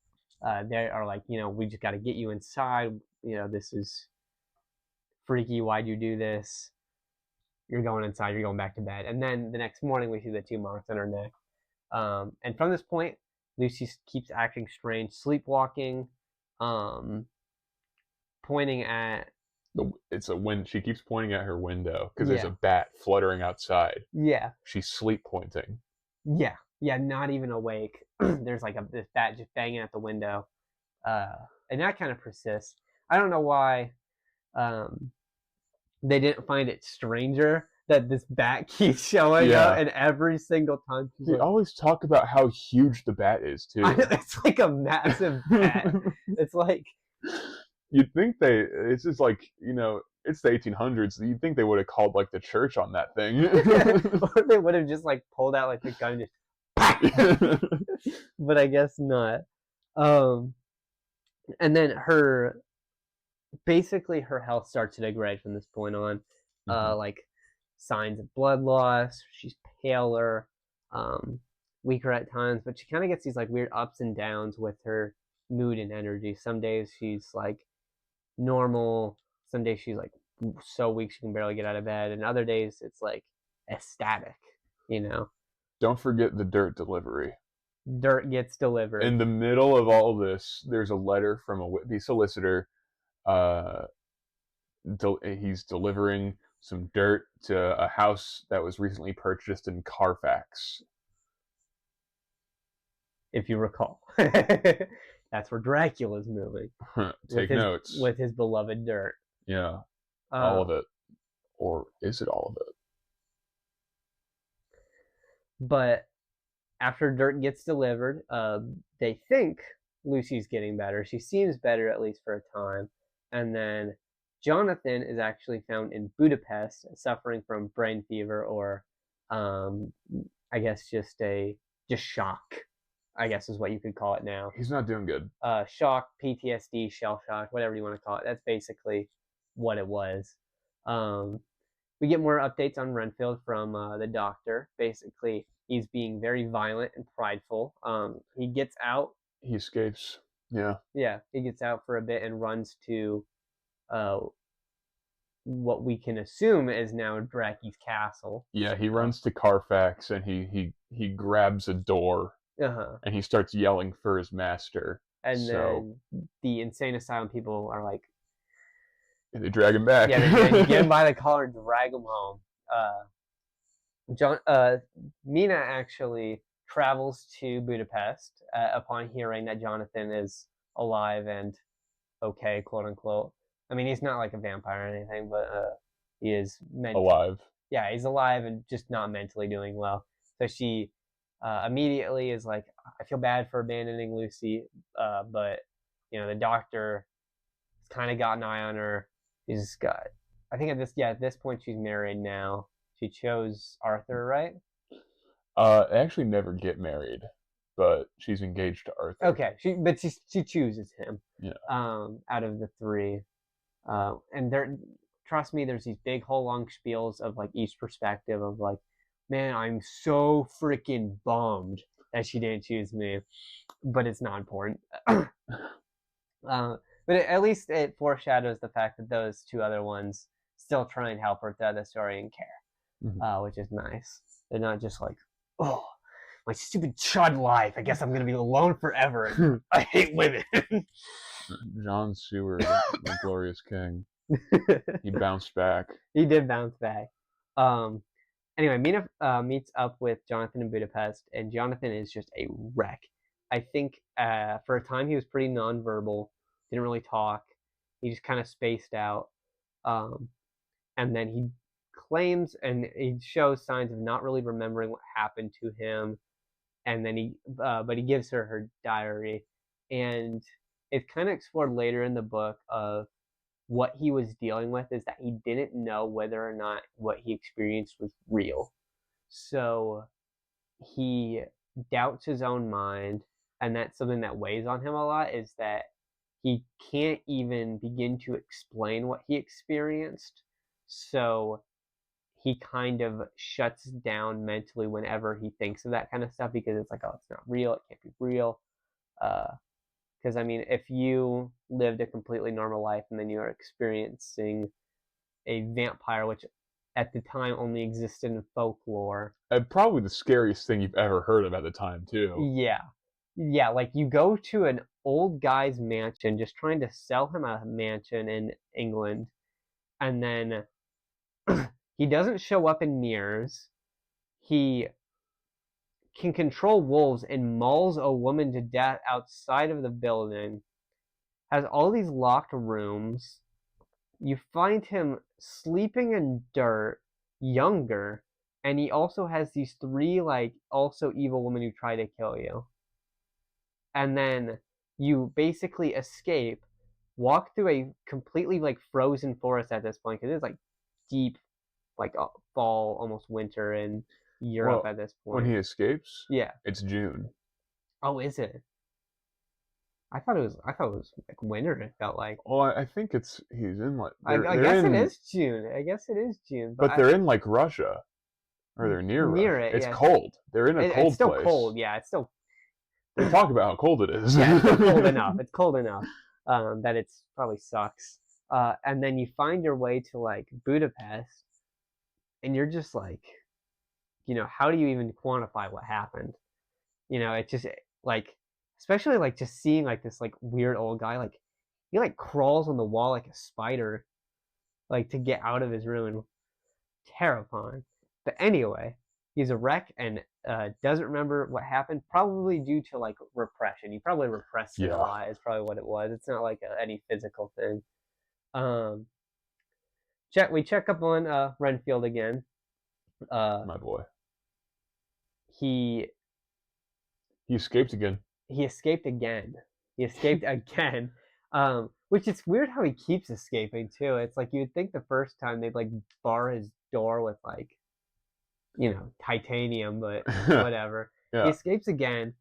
They are like, we just got to get you inside. This is freaky. Why'd you do this? You're going inside. You're going back to bed. And then the next morning, we see the 2 marks on her neck. And from this point, Lucy keeps acting strange, sleepwalking, pointing at. She keeps pointing at her window because there's Yeah. a bat fluttering outside. Yeah. She's sleep pointing. Yeah. Not even awake. There's like this bat just banging at the window, and that kind of persists. I don't know why they didn't find it stranger that this bat keeps showing up, and every single time they always talk about how huge the bat is too. It's like a massive bat. It's like you'd think it's just like it's the 1800s. You'd think they would have called like the church on that thing. Or they would have just like pulled out like the gun and just but I guess not. And then basically her health starts to degrade from this point on. Like signs of blood loss. She's paler, weaker at times, but she kind of gets these like weird ups and downs with her mood and energy. Some days she's like normal. Some days she's like so weak she can barely get out of bed, and other days it's like ecstatic. Don't forget the dirt delivery. Dirt gets delivered. In the middle of all this, there's a letter from a Whitby solicitor. He's delivering some dirt to a house that was recently purchased in Carfax. If you recall. That's where Dracula's moving. Take notes. With his beloved dirt. Yeah. All of it. Or is it all of it? But after dirt gets delivered, they think Lucy's getting better. She seems better, at least for a time. And then Jonathan is actually found in Budapest, suffering from brain fever, or um, I guess just shock. I guess is what you could call it now. He's not doing good. Shock, PTSD, shell shock, whatever you want to call it. That's basically what it was. Um, we get more updates on Renfield from the doctor. Basically, he's being very violent and prideful. He gets out. He escapes. Yeah. Yeah, he gets out for a bit and runs to uh, what we can assume is now Draki's castle. Yeah, he runs to Carfax and he grabs a door Uh-huh. and he starts yelling for his master. And then the insane asylum people are like, they drag him back. yeah, they get him by the collar and drag him home. Mina actually travels to Budapest upon hearing that Jonathan is alive and okay, quote unquote. I mean, he's not like a vampire or anything, but he is alive. Yeah, he's alive and just not mentally doing well. So she immediately is like, I feel bad for abandoning Lucy, but the doctor has kind of got an eye on her. She's got, I think at this point she's married now. She chose Arthur, right? They actually never get married, but she's engaged to Arthur. Okay, she chooses him. Yeah. Out of the three, and trust me, there's these big whole long spiels of like each perspective of like, man, I'm so freaking bummed that she didn't choose me, but it's not important. But at least it foreshadows the fact that those two other ones still try and help her throughout the story and care, which is nice. They're not just like, oh, my stupid chud life. I guess I'm gonna be alone forever. I hate women. John Seward, the glorious king. He bounced back. He did bounce back. Anyway, Mina meets up with Jonathan in Budapest, and Jonathan is just a wreck. I think for a time he was pretty nonverbal, didn't really talk. He just kind of spaced out. And then he claims and he shows signs of not really remembering what happened to him. And then but he gives her diary. And it's kind of explored later in the book of what he was dealing with is that he didn't know whether or not what he experienced was real. So he doubts his own mind, and that's something that weighs on him a lot, is that he can't even begin to explain what he experienced. So he kind of shuts down mentally whenever he thinks of that kind of stuff, because it's like, oh, it's not real, it can't be real. Because I mean, if you lived a completely normal life and then you are experiencing a vampire, which at the time only existed in folklore, and probably the scariest thing you've ever heard of at the time too. Yeah, like you go to an old guy's mansion just trying to sell him a mansion in England, and then he doesn't show up in mirrors. He can control wolves and mauls a woman to death outside of the building, has all these locked rooms. You find him sleeping in dirt, younger, and he also has these three like also evil women who try to kill you. And then you basically escape, walk through a completely like frozen forest at this point, because it's like deep, like fall, almost winter in Europe at this point. When he escapes, yeah, it's June. Oh, is it? I thought it was like winter. It felt like. Well, I think he's in like. I guess it is June. I guess it is June. But they're in like Russia, or they're near Russia. It. It's yeah. cold. They're in a cold place. It's still cold. Yeah, it's still. They talk about how cold it is. Yeah, it's cold enough. It's cold enough that it's probably sucks. And then you find your way to like Budapest, and you're just like, how do you even quantify what happened? It's just like, especially like just seeing like this like weird old guy, like he like crawls on the wall like a spider, like to get out of his room. Terrifying. But anyway, he's a wreck and doesn't remember what happened, probably due to like repression. He probably repressed it a lot, is probably what it was. It's not like any physical thing. We check up on Renfield again. My boy. He escaped again. He escaped again. He escaped again. Which it's weird how he keeps escaping too. It's like you'd think the first time they'd like bar his door with like, titanium, but whatever. He Yeah. escapes again.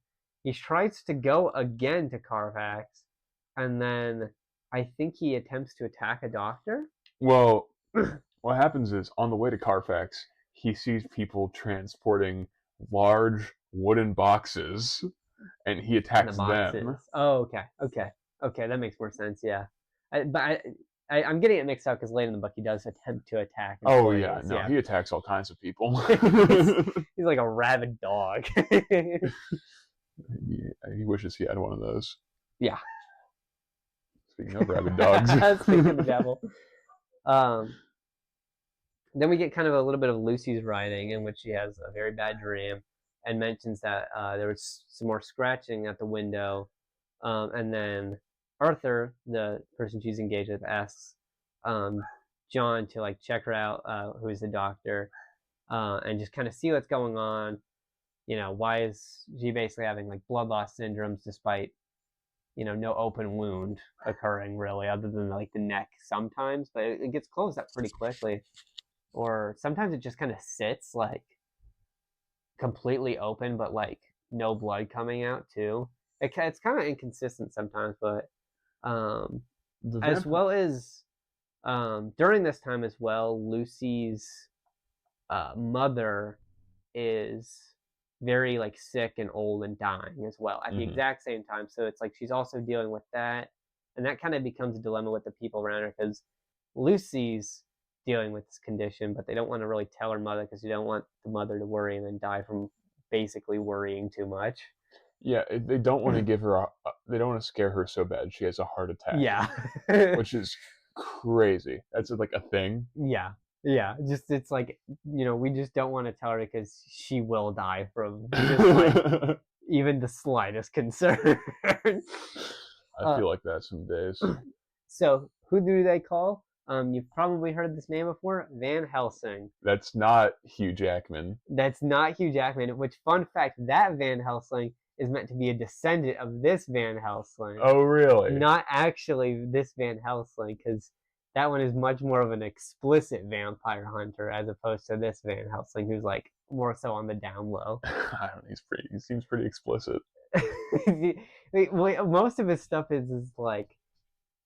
He tries to go again to Carfax, and then I think he attempts to attack a doctor. Well, what happens is on the way to Carfax, he sees people transporting large wooden boxes, and he In the attacks them. boxes. Oh, okay. That makes more sense. Yeah, I'm getting it mixed up because later in the book he does attempt to attack Oh employees. yeah, no, Yeah, he attacks all kinds of people. he's like a rabid dog. He wishes he had one of those. Yeah. Speaking of rabid dogs. Speaking of the devil. Then we get kind of a little bit of Lucy's writing, in which she has a very bad dream and mentions that there was some more scratching at the window. And then Arthur, the person she's engaged with, asks John to like check her out, who's the doctor, and just kind of see what's going on. Why is she basically having like blood loss syndromes despite no open wound occurring really, other than like the neck sometimes, but it gets closed up pretty quickly. Or sometimes it just kind of sits like completely open, but like no blood coming out too. It's kind of inconsistent sometimes, but as well as during this time as well, Lucy's mother is very like sick and old and dying as well at the exact same time. So it's like she's also dealing with that, and that kind of becomes a dilemma with the people around her because Lucy's dealing with this condition, but they don't want to really tell her mother because you don't want the mother to worry and then die from basically worrying too much. Yeah, they don't want to give her they don't want to scare her so bad she has a heart attack. Yeah. Which is crazy. That's like a thing. Yeah, just it's like, we just don't want to tell her because she will die from just like even the slightest concern. I feel like that some days. So who do they call? You've probably heard this name before, Van Helsing. That's not Hugh Jackman. That's not Hugh Jackman, which, fun fact, that Van Helsing is meant to be a descendant of this Van Helsing. Oh, really? Not actually this Van Helsing, because that one is much more of an explicit vampire hunter as opposed to this Van Helsing, who's like more so on the down low. I don't know, he seems pretty explicit. Most of his stuff is like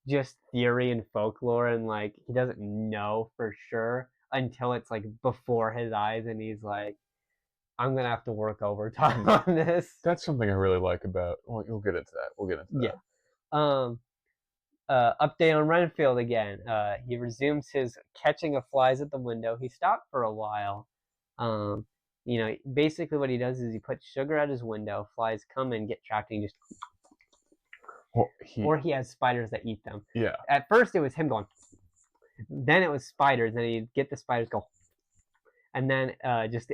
just theory and folklore, and like he doesn't know for sure until it's like before his eyes, and he's like, I'm gonna have to work overtime on this. That's something I really like about. Well, we'll get into that. Yeah. Update on Renfield again. He resumes his catching of flies at the window. He stopped for a while. Basically what he does is he puts sugar at his window. Flies come and get trapped, and he just. Or he has spiders that eat them. Yeah. At first it was him going. Then it was spiders, and he'd get the spiders go. And then just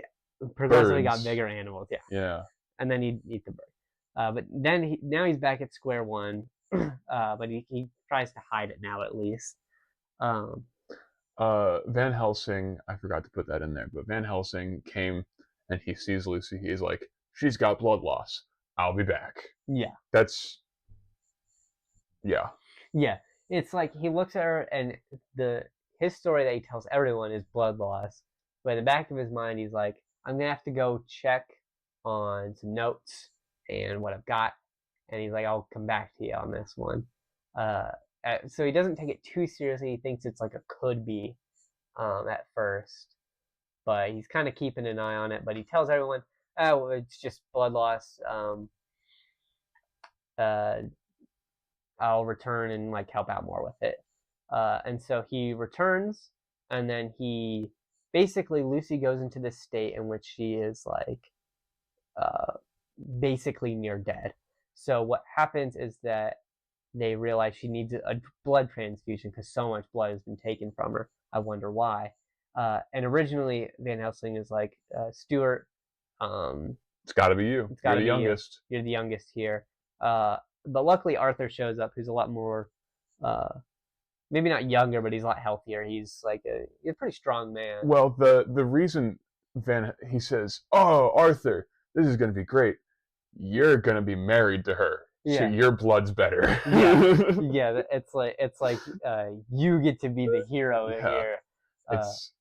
progressively got bigger animals. Yeah. Yeah. And then he'd eat the bird. But then now he's back at square one. But he tries to hide it now at least. Van Helsing, I forgot to put that in there, but Van Helsing came and he sees Lucy. He's like, she's got blood loss. I'll be back. Yeah. Yeah. It's like he looks at her, and his story that he tells everyone is blood loss. But in the back of his mind, he's like, I'm gonna have to go check on some notes and what I've got. And he's like, I'll come back to you on this one. So he doesn't take it too seriously. He thinks it's like a could be at first. But he's kind of keeping an eye on it. But he tells everyone, oh, it's just blood loss. I'll return and like help out more with it. And so he returns, and then Lucy goes into this state in which she is like basically near dead. So what happens is that they realize she needs a blood transfusion because so much blood has been taken from her. I wonder why. And originally Van Helsing is like, Stuart, it's got to be you. You're the youngest. You're the youngest here. But luckily Arthur shows up, who's a lot more, maybe not younger, but he's a lot healthier. He's like he's a pretty strong man. Well, the reason he says, "Oh, Arthur, this is going to be great. You're going to be married to her." So Yeah. your blood's better. Yeah, it's like you get to be the hero here. It's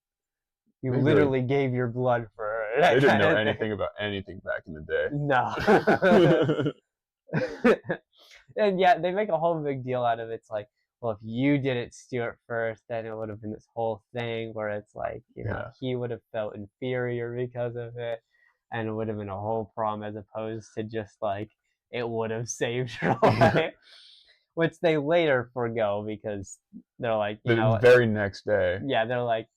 You they really literally gave your blood for her. they That didn't kind know of thing. anything about anything back in the No. day. And yeah, they make a whole big deal out of it. It's like, well, if you didn't steal it first, then it would have been this whole thing where it's like, Yeah. he would have felt inferior because of it, and it would have been a whole problem as opposed to just like it would have saved her life, which they later forgo because they're like, The very next day. yeah, they're like,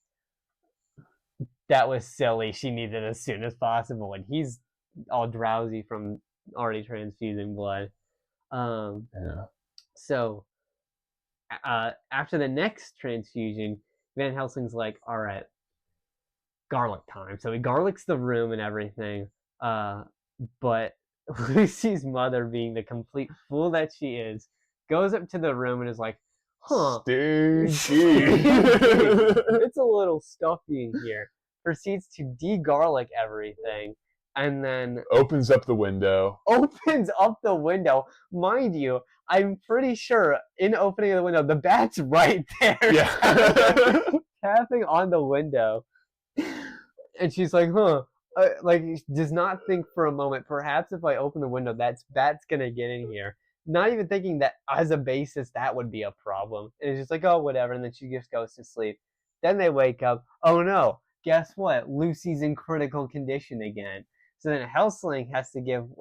that was silly. She needed it as soon as possible, and he's all drowsy from already transfusing blood. Yeah. So after the next transfusion, Van Helsing's like, all right, garlic time. So he garlics the room and everything. But Lucy's mother, being the complete fool that she is, goes up to the room and is like, huh. Stinky. It's a little stuffy in here. Proceeds to de-garlic everything. And then opens up the window. Mind you, I'm pretty sure in opening of the window, the bat's right there. Yeah. Tapping on the window. And she's like, huh. Like, does not think for a moment, perhaps if I open the window, bat's gonna get in here. Not even thinking that as a basis, that would be a problem. And it's just like, oh, whatever. And then she just goes to sleep. Then they wake up. Oh no, guess what? Lucy's in critical condition again. So then Helsing has to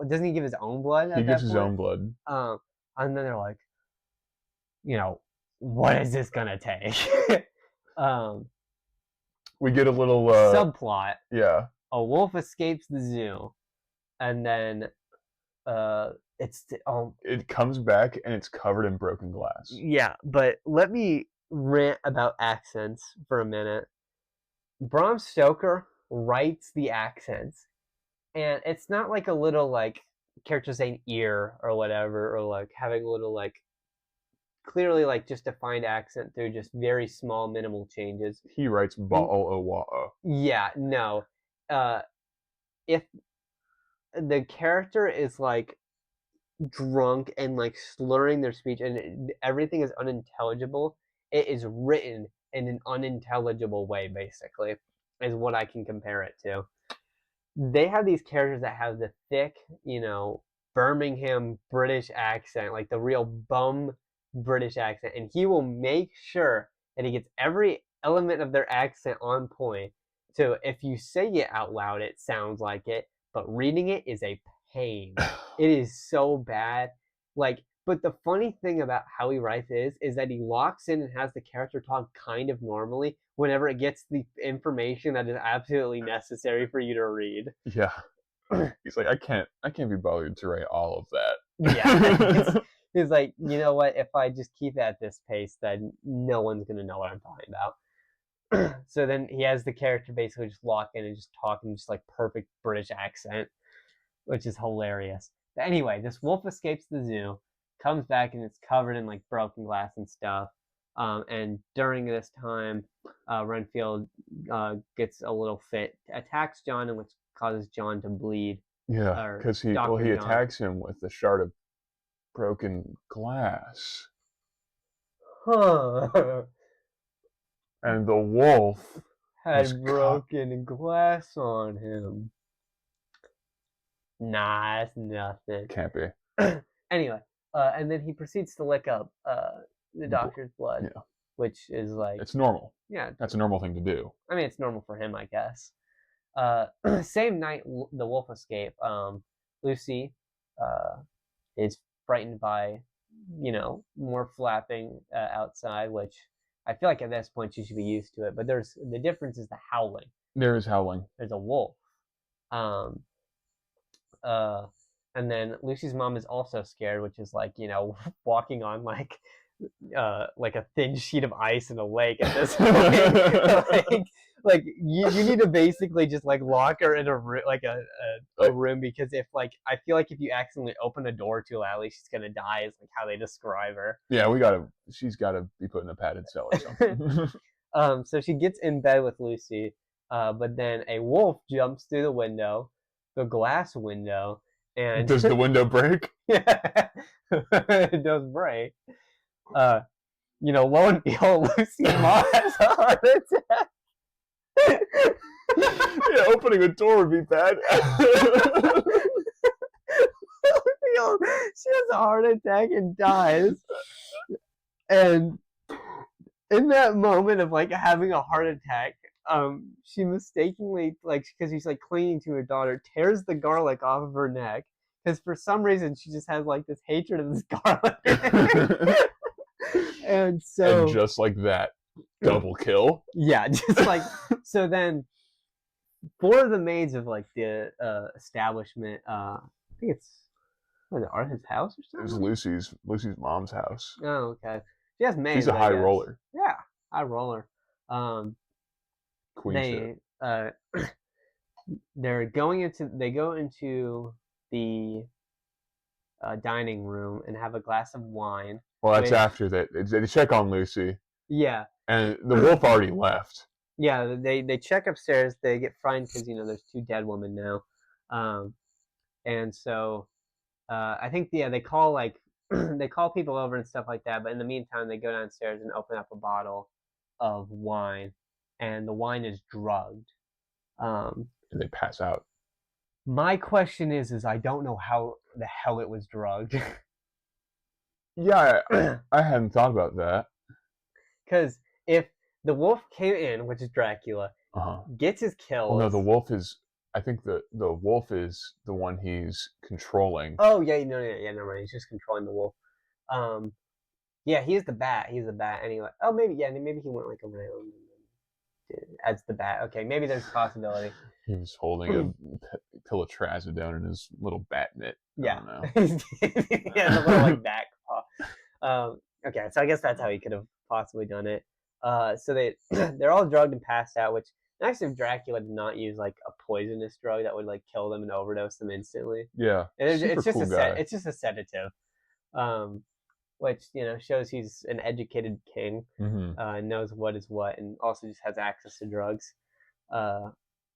doesn't he give his own blood? He gives his own blood. And then they're like, what is this gonna take? We get a little subplot. Yeah. A wolf escapes the zoo, and then it comes back and it's covered in broken glass. Yeah, but let me rant about accents for a minute. Bram Stoker writes the accents, and it's not like a little like character saying ear or whatever, or like having a little like clearly like just defined accent through just very small minimal changes. He writes ba'o-o-wa-o. Yeah, no. If the character is like drunk and like slurring their speech and everything is unintelligible, it is written in an unintelligible way, basically, is what I can compare it to. They have these characters that have the thick, Birmingham British accent, like the real bum British accent, and he will make sure that he gets every element of their accent on point. So if you say it out loud, it sounds like it, but reading it is a pain. It is so bad. But the funny thing about how he writes is that he locks in and has the character talk kind of normally whenever it gets the information that is absolutely necessary for you to read. Yeah. He's like, I can't be bothered to write all of that. Yeah. He's like, you know what? If I just keep at this pace, then no one's going to know what I'm talking about. So then he has the character basically just lock in and just talk in just like perfect British accent, which is hilarious. But anyway, this wolf escapes the zoo, comes back, and it's covered in like broken glass and stuff. And during this time, Renfield gets a little fit, attacks John, and which causes John to bleed. Yeah, because he attacks him with a shard of broken glass. Huh. And the wolf had broken glass on him. Nah, it's nothing. Can't be. Anyway, and then he proceeds to lick up the doctor's blood, which is like... It's normal. Yeah. That's a normal thing to do. I mean, it's normal for him, I guess. Same night the wolf escape, Lucy is frightened by, more flapping outside, which I feel like at this point she should be used to it. But the difference is the howling. There is howling. There's a wolf. And then Lucy's mom is also scared, which is like, walking on like a thin sheet of ice in a lake at this point. like you need to basically just like lock her in a room, because if like I feel like if you accidentally open a door too loudly, she's gonna die. Is like how they describe her. Yeah, she's gotta be put in a padded cell or something. So she gets in bed with Lucy, but then a wolf jumps through the glass window, and Does the window break? yeah, it does break. Uh, lo and behold, Lucy Ma has a heart attack. Yeah, opening a door would be bad. She has a heart attack and dies. And in that moment of like having a heart attack, she mistakenly, like, because she's like clinging to her daughter, tears the garlic off of her neck because for some reason she just has like this hatred of this garlic. And so, and just like that, double kill. yeah, just like so. Then four of the maids of like the establishment, I think it's what is it, Arthur's house or It was something. Lucy's mom's house. Oh, okay. She has maids. She's a I high guess. roller. Yeah, high roller. Um, Queen shit. they they go into the dining room and have a glass of wine. Well, that's Which, after that. They check on Lucy, yeah, and the wolf already left. yeah. They check upstairs. They get frightened because there's two dead women now, and so I think they call like they call people over and stuff like that. But in the meantime, they go downstairs and open up a bottle of wine, and the wine is drugged. And they pass out. My question is I don't know how the hell it was drugged. Yeah, I hadn't thought about that. Because if the wolf came in, which is Dracula, gets his kills. Well, no, the wolf is. I think the wolf is the one he's controlling. Oh yeah, never mind. He's just controlling the wolf. Yeah, he's the bat. He's the bat anyway. Oh, maybe he went like around as the bat. Okay, maybe there's a possibility. He was holding a pill of trazodone in his little bat mitt. Yeah, I don't know. yeah, the little like bat claw. Okay, so I guess that's how he could have possibly done it. So they're all drugged and passed out, which actually if Dracula did not use like a poisonous drug that would like kill them and overdose them instantly. Yeah, it's just cool guy. It's just a sedative, which shows he's an educated king, knows what is what, and also just has access to drugs.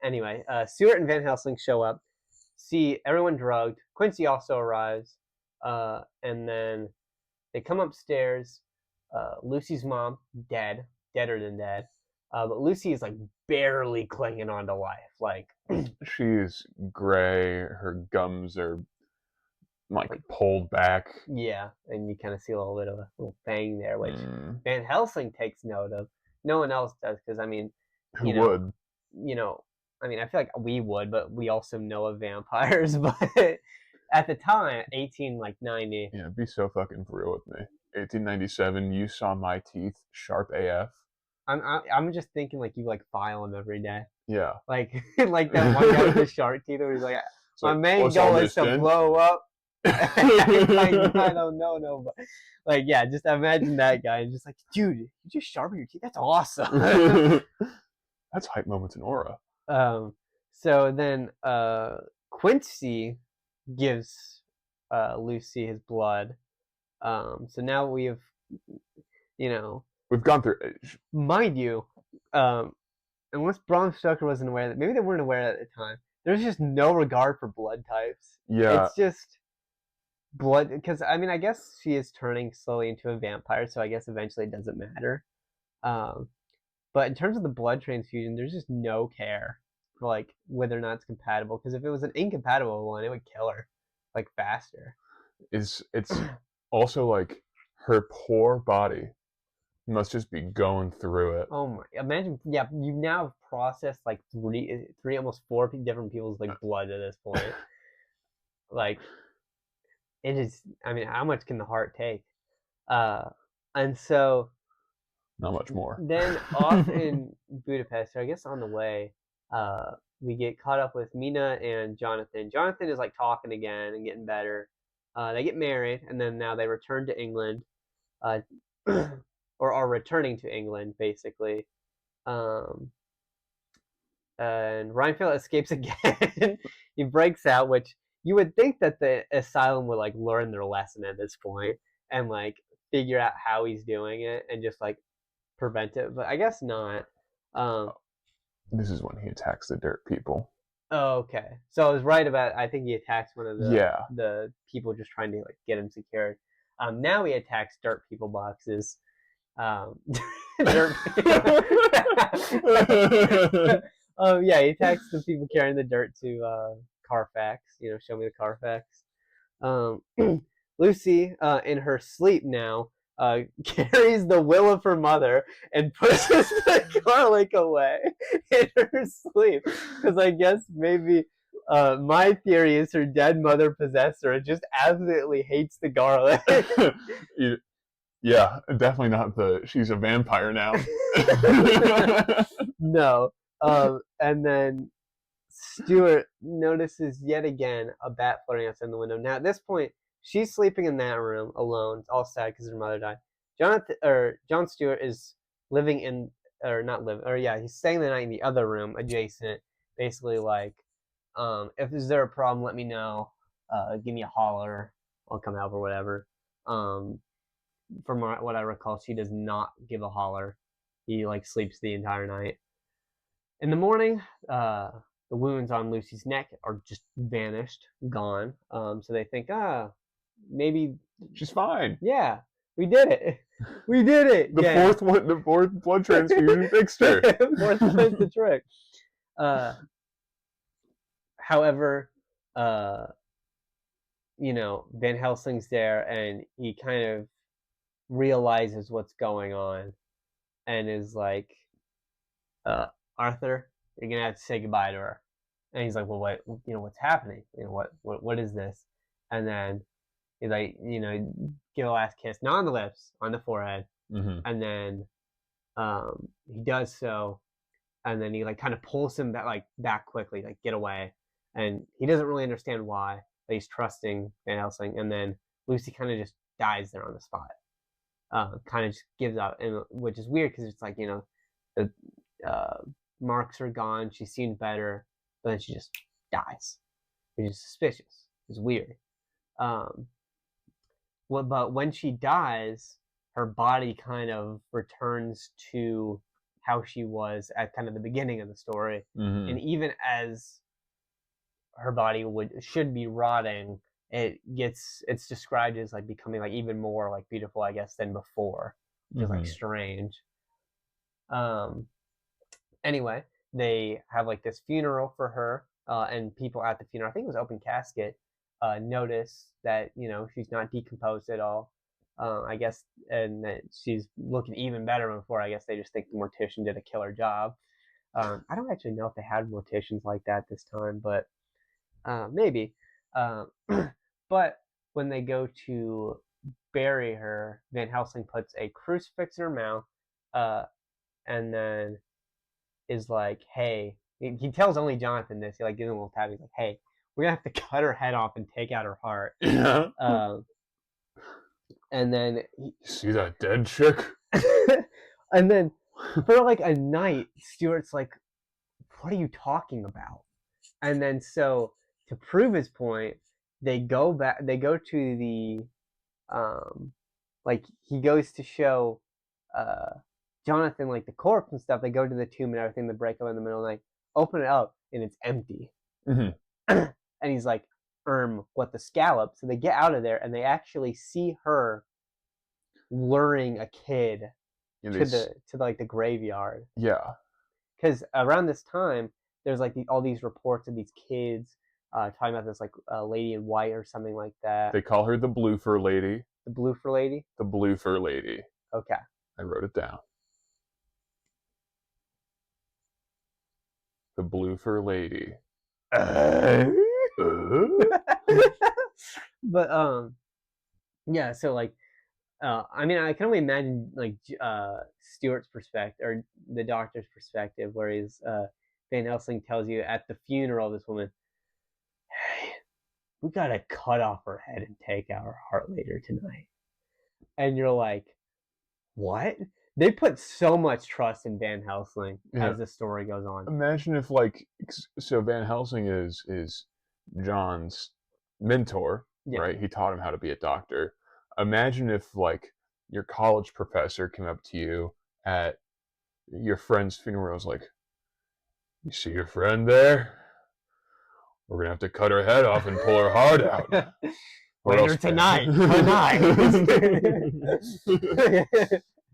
Anyway, Stewart and Van Helsing show up, see everyone drugged. Quincy also arrives, and then they come upstairs. Lucy's mom deader than dead, but Lucy is like barely clinging on to life. Like she's gray, her gums are like pulled back. Yeah, and you kind of see a little bit of a little fang there, which Van Helsing takes note of. No one else does, because I mean, who would? I mean, I feel like we would, but we also know of vampires. But at the time, 1890. Yeah, be so fucking for real with me. 1897. You saw my teeth, sharp AF. I'm just thinking like you like file them every day. Yeah. Like like that one guy with the shark teeth, where he's like, my main goal is to blow up. Like, I don't know, no, but like, yeah, just imagine that guy and just like, dude, you just sharpen your teeth. That's awesome. That's hype moments in aura. So then Quincy gives Lucy his blood. So now we have, we've gone through. Mind you, unless Bram Stoker wasn't aware that, maybe they weren't aware at the time. There's just no regard for blood types. Yeah, it's just blood, because I mean, I guess she is turning slowly into a vampire, so I guess eventually it doesn't matter. But in terms of the blood transfusion, there's just no care for like whether or not it's compatible. Because if it was an incompatible one, it would kill her like faster. It's also like her poor body must just be going through it. Oh my! Imagine, yeah, you now have processed like three, almost four different people's like blood at this point. Like, it is. I mean, how much can the heart take? And so. Not much more. Then off in Budapest, or I guess on the way, we get caught up with Mina and Jonathan. Jonathan is like talking again and getting better. They get married, and then now they return to England, or are returning to England, basically. And Reinfeldt escapes again. He breaks out, which you would think that the asylum would like learn their lesson at this point and like figure out how he's doing it and just like prevent it, but I guess not. This is when he attacks the dirt people. Oh, okay. So I was right about. I think he attacks one of Yeah. the people just trying to like get him secured. Now he attacks dirt people boxes. Dirt. Yeah, he attacks the people carrying the dirt to Carfax. Show me the Carfax. Um, Lucy, in her sleep now, carries the will of her mother and pushes the garlic away in her sleep. Because I guess maybe my theory is her dead mother possessed her and just absolutely hates the garlic. Yeah, definitely not she's a vampire now. No. And then Stuart notices yet again a bat floating outside the window. Now at this point, she's sleeping in that room alone. It's all sad because her mother died. John Stewart is living in, or not living, or yeah, he's staying the night in the other room adjacent. Basically, like, if is there a problem, let me know. Give me a holler. I'll come help or whatever. From what I recall, she does not give a holler. He like sleeps the entire night. In the morning, the wounds on Lucy's neck are just vanished, gone. So they think, maybe She's fine. yeah, we did it. We did it. The fourth blood transfusion fixed her. Fourth time's the trick. However, uh, Van Helsing's there, and he kind of realizes what's going on, and is like, Arthur, you're gonna have to say goodbye to her. And he's like, well, what's happening? What is this? And then he's like, give a last kiss, not on the lips, on the forehead. Mm-hmm. And then he does so, and then he like kind of pulls him back quickly, like get away. And he doesn't really understand why, but he's trusting Van Helsing. And then Lucy kind of just dies there on the spot. Kind of just gives up, and which is weird because it's like the marks are gone. She seemed better, but then she just dies, which is suspicious. It's weird. But when she dies, her body kind of returns to how she was at kind of the beginning of the story, and even as her body should be rotting, it's described as like becoming like even more like beautiful, I guess, than before, which is like strange. Anyway, they have like this funeral for her, and people at the funeral, I think it was open casket, notice that she's not decomposed at all. I guess, and that she's looking even better than before. I guess they just think the mortician did a killer job. I don't actually know if they had morticians like that this time, but maybe. But when they go to bury her, Van Helsing puts a crucifix in her mouth, and then is like, hey, he tells only Jonathan this. He like gives him a little tap. He's like, hey, we're gonna have to cut her head off and take out her heart. Yeah. And then you see that dead chick? And then for like a night, Stuart's like, what are you talking about? And then so to prove his point, they go to the like he goes to show Jonathan like the corpse and stuff. They go to the tomb and everything. They break up in the middle of the night, open it up, and it's empty. And he's like, what the scallop? So they get out of there and they actually see her luring a kid to the graveyard. Yeah. Because around this time, there's like all these reports of these kids talking about this like lady in white or something like that. They call her the Blue Fur Lady. The Blue Fur Lady? The Blue Fur Lady. Okay. I wrote it down. The Blue Fur Lady. But yeah, so like I mean, I can only imagine like Stuart's perspective or the doctor's perspective, where he's Van Helsing tells you at the funeral of this woman, hey, we gotta cut off her head and take out her heart later tonight. And you're like, what? They put so much trust in Van Helsing as the story goes on. Imagine if so Van Helsing is John's mentor, right? He taught him how to be a doctor. Imagine if like your college professor came up to you at your friend's funeral, was like, you see your friend there? We're gonna have to cut her head off and pull her heart out. Or Later else tonight.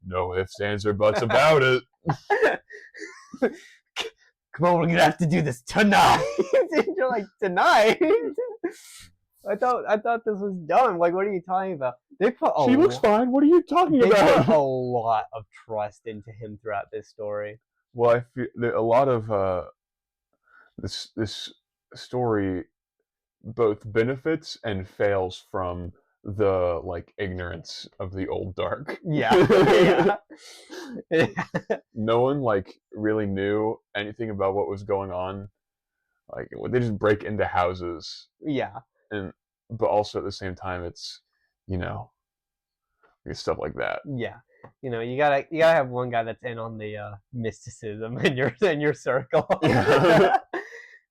no ifs, ands, or buts about it. Come on, we're gonna have to do this tonight. You're like, tonight? I thought this was done. Like, what are you talking about? She looks fine. What are you talking They about? put a lot of trust into him throughout this story. Well, I feel a lot of this story both benefits and fails from the like ignorance of the old dark. Yeah. No one like really knew anything about what was going on. Like they just break into houses. Yeah. But also at the same time, it's stuff like that. Yeah. You gotta have one guy that's in on the mysticism in your circle. Yeah.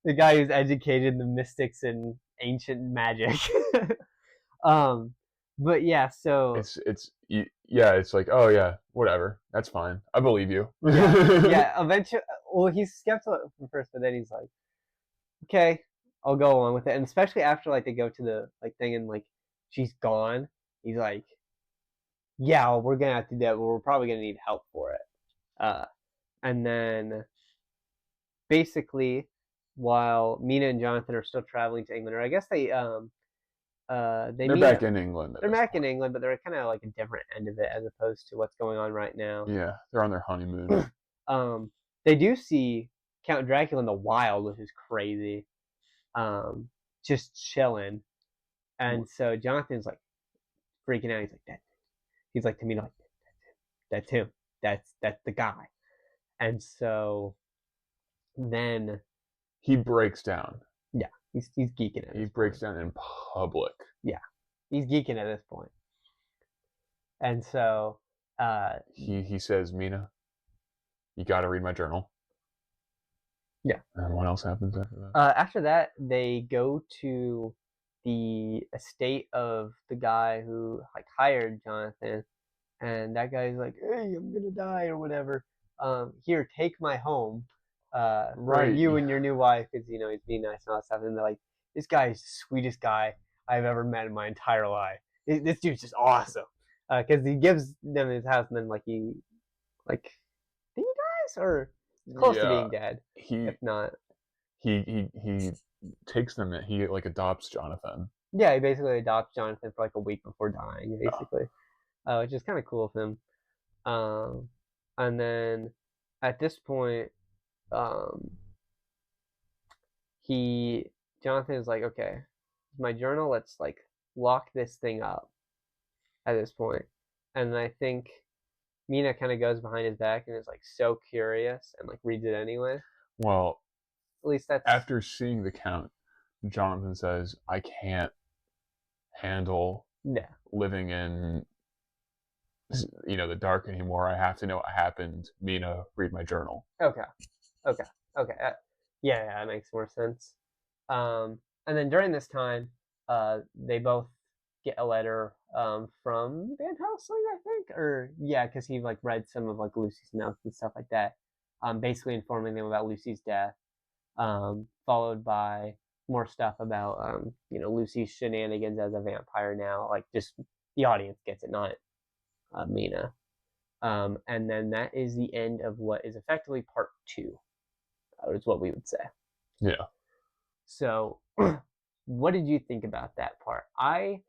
The guy who's educated in the mystics and ancient magic. But yeah, so it's like, oh yeah, whatever, that's fine, I believe you. yeah. Eventually, well, he's skeptical at first, but then he's like, okay, I'll go along with it. And especially after like they go to the like thing and like she's gone, he's like, yeah, well, we're gonna have to do that, but we're probably gonna need help for it. And then basically, while Mina and Jonathan are still traveling to England, or I guess they're back in England. They're back in England, but they're kind of like a different end of it as opposed to what's going on right now. Yeah, they're on their honeymoon. They do see Count Dracula in the wild, which is crazy. Just chilling, and so Jonathan's like freaking out. He's like, "That." He's like to me like, "That's him. That's the guy." And so then he breaks down. Yeah, he's geeking at. He breaks down in public. Yeah, he's geeking at this point. And so he says, Mina, you got to read my journal. Yeah. And what else happens after that? After that, they go to the estate of the guy who like hired Jonathan, and that guy's like, "Hey, I'm gonna die or whatever. Here, take my home, for Right. you and your new wife, because he's being nice and all that stuff." And they're like, "This guy's the sweetest guy I've ever met in my entire life. This dude's just awesome." Because he gives them his house, and then like he dies or he's close to being dead. If not, he takes them. He like adopts Jonathan. Yeah, he basically adopts Jonathan for like a week before dying, basically, which is kind of cool of him. And then at this point, Jonathan is like, okay, my journal. Let's like lock this thing up. At this point, and I think Mina kind of goes behind his back and is like so curious and like reads it anyway. Well, at least that's after seeing the count. Jonathan says, "I can't handle living in the dark anymore. I have to know what happened. Mina, read my journal." Okay. Yeah, that makes more sense. And then during this time, they both get a letter from Van Helsing, I think, or yeah, because he like read some of like Lucy's notes and stuff like that, basically informing them about Lucy's death, followed by more stuff about Lucy's shenanigans as a vampire now. Like just the audience gets it, not Mina. And then that is the end of what is effectively part 2. Is what we would say. Yeah. So, what did you think about that part? I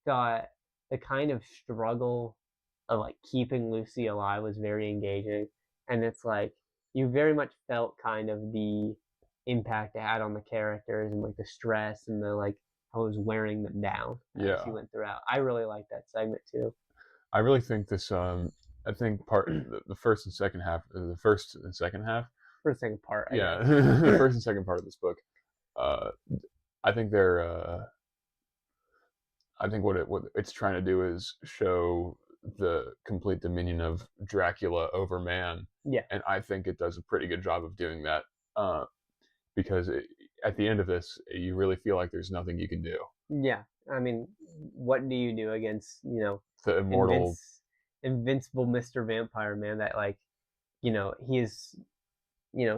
thought the kind of struggle of like keeping Lucy alive was very engaging, and it's like you very much felt kind of the impact it had on the characters and like the stress and the like how it was wearing them down as she went throughout. I really liked that segment too. I really think this. I think the first and second half. First and second part. Yeah, the first and second part of this book. I think they're. I think what it's trying to do is show the complete dominion of Dracula over man. Yeah. And I think it does a pretty good job of doing that. Because at the end of this, you really feel like there's nothing you can do. Yeah. I mean, what do you do against, the immortal, invincible Mr. Vampire Man that, like, he is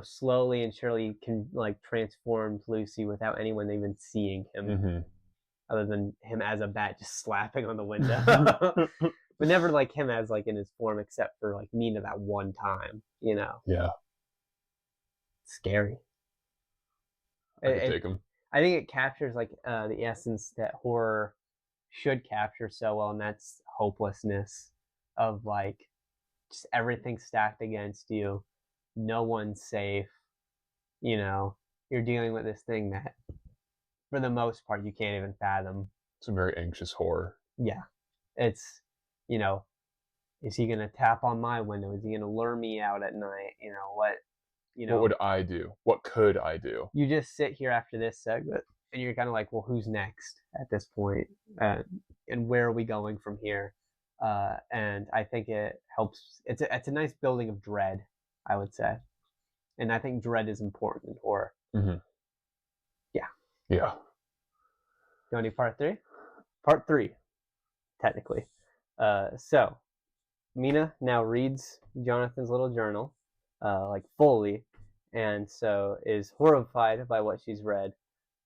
slowly and surely can like transformed Lucy without anyone even seeing him, other than him as a bat just slapping on the window. But never like him as like in his form, except for like Mina that one time. Yeah, Scary. I could take him. I think it captures like the essence that horror should capture so well, and that's hopelessness of like just everything stacked against you. No one's safe. You're dealing with this thing that, for the most part, you can't even fathom. It's a very anxious horror. Yeah, it's is he gonna tap on my window? Is he gonna lure me out at night? What would I do? What could I do? You just sit here after this segment and you're kind of like, well, who's next at this point? And where are we going from here? And I think it helps. It's a nice building of dread, I would say. And I think dread is important in horror. Mm-hmm. Yeah. Yeah. You want to do part 3? Part 3, technically. So, Mina now reads Jonathan's little journal, like fully, and so is horrified by what she's read.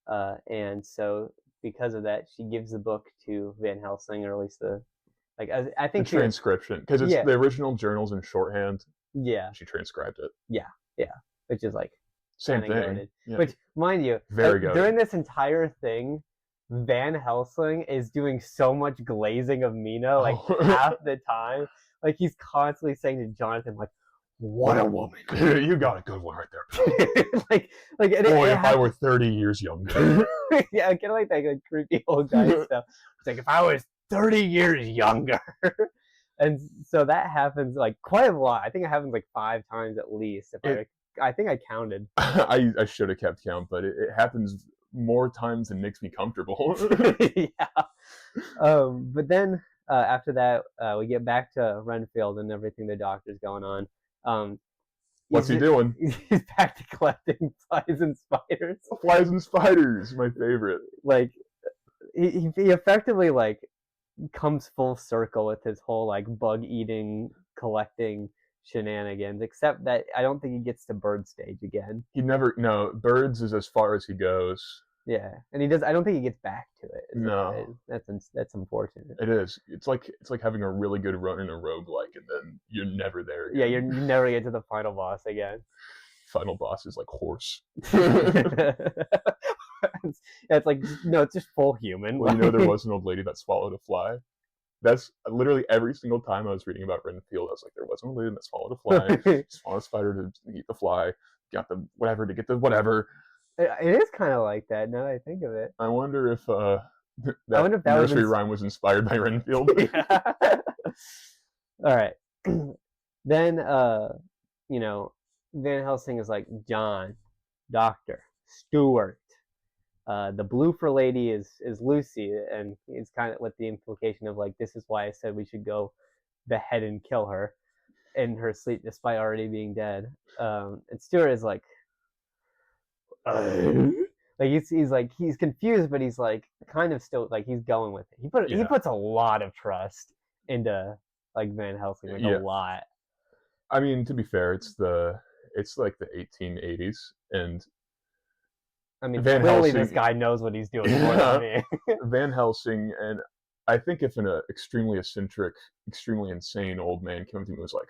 And so, because of that, she gives the book to Van Helsing, or at least I think the transcription, because it's the original journal's in shorthand. Yeah. She transcribed it. Yeah. Which is like same thing. Yeah. Which, mind you, very good. During this entire thing, Van Helsing is doing so much glazing of Mina, like half the time. Like he's constantly saying to Jonathan, like, "What a woman! You got a good one right there." like, boy, if I were 30 years younger. Yeah, kind of like that like, creepy old guy stuff. It's like if I was 30 years younger. And so that happens like quite a lot. I think it happens like 5 times at least. I think I counted. I should have kept count, but it happens more times than makes me comfortable. Yeah. But then after that, we get back to Renfield and everything the doctor's going on. What's he doing? He's back to collecting flies and spiders. Flies and spiders, my favorite. Like he effectively like comes full circle with his whole like bug eating, collecting shenanigans, except that I don't think he gets to bird stage again. Birds is as far as he goes. Yeah, and he does. I don't think he gets back to it. No, that's unfortunate. It is. It's like having a really good run in a roguelike, and then you're never there again. Yeah, you never get to the final boss again. Final boss is like horse. It's like no, it's just full human. Well, there was an old lady that swallowed a fly. That's literally every single time I was reading about Renfield, I was like, there was an old lady that swallowed a fly, swallowed a spider to eat the fly, got the whatever to get the whatever. It is kind of like that now that I think of it. I wonder if that nursery rhyme was inspired by Renfield. Yeah. All right. Then, Van Helsing is like, John, Doctor, Stewart. The blue for lady is Lucy, and it's kind of with the implication of like, this is why I said we should go behead and kill her in her sleep despite already being dead. And Stewart is like, like he's confused, but he's like kind of still like he's going with it. He puts a lot of trust into like Van Helsing, like a lot. I mean, to be fair, it's like the 1880s, and I mean, clearly this guy knows what he's doing more than me. Van Helsing, and I think if an extremely eccentric, extremely insane old man came to me and was like,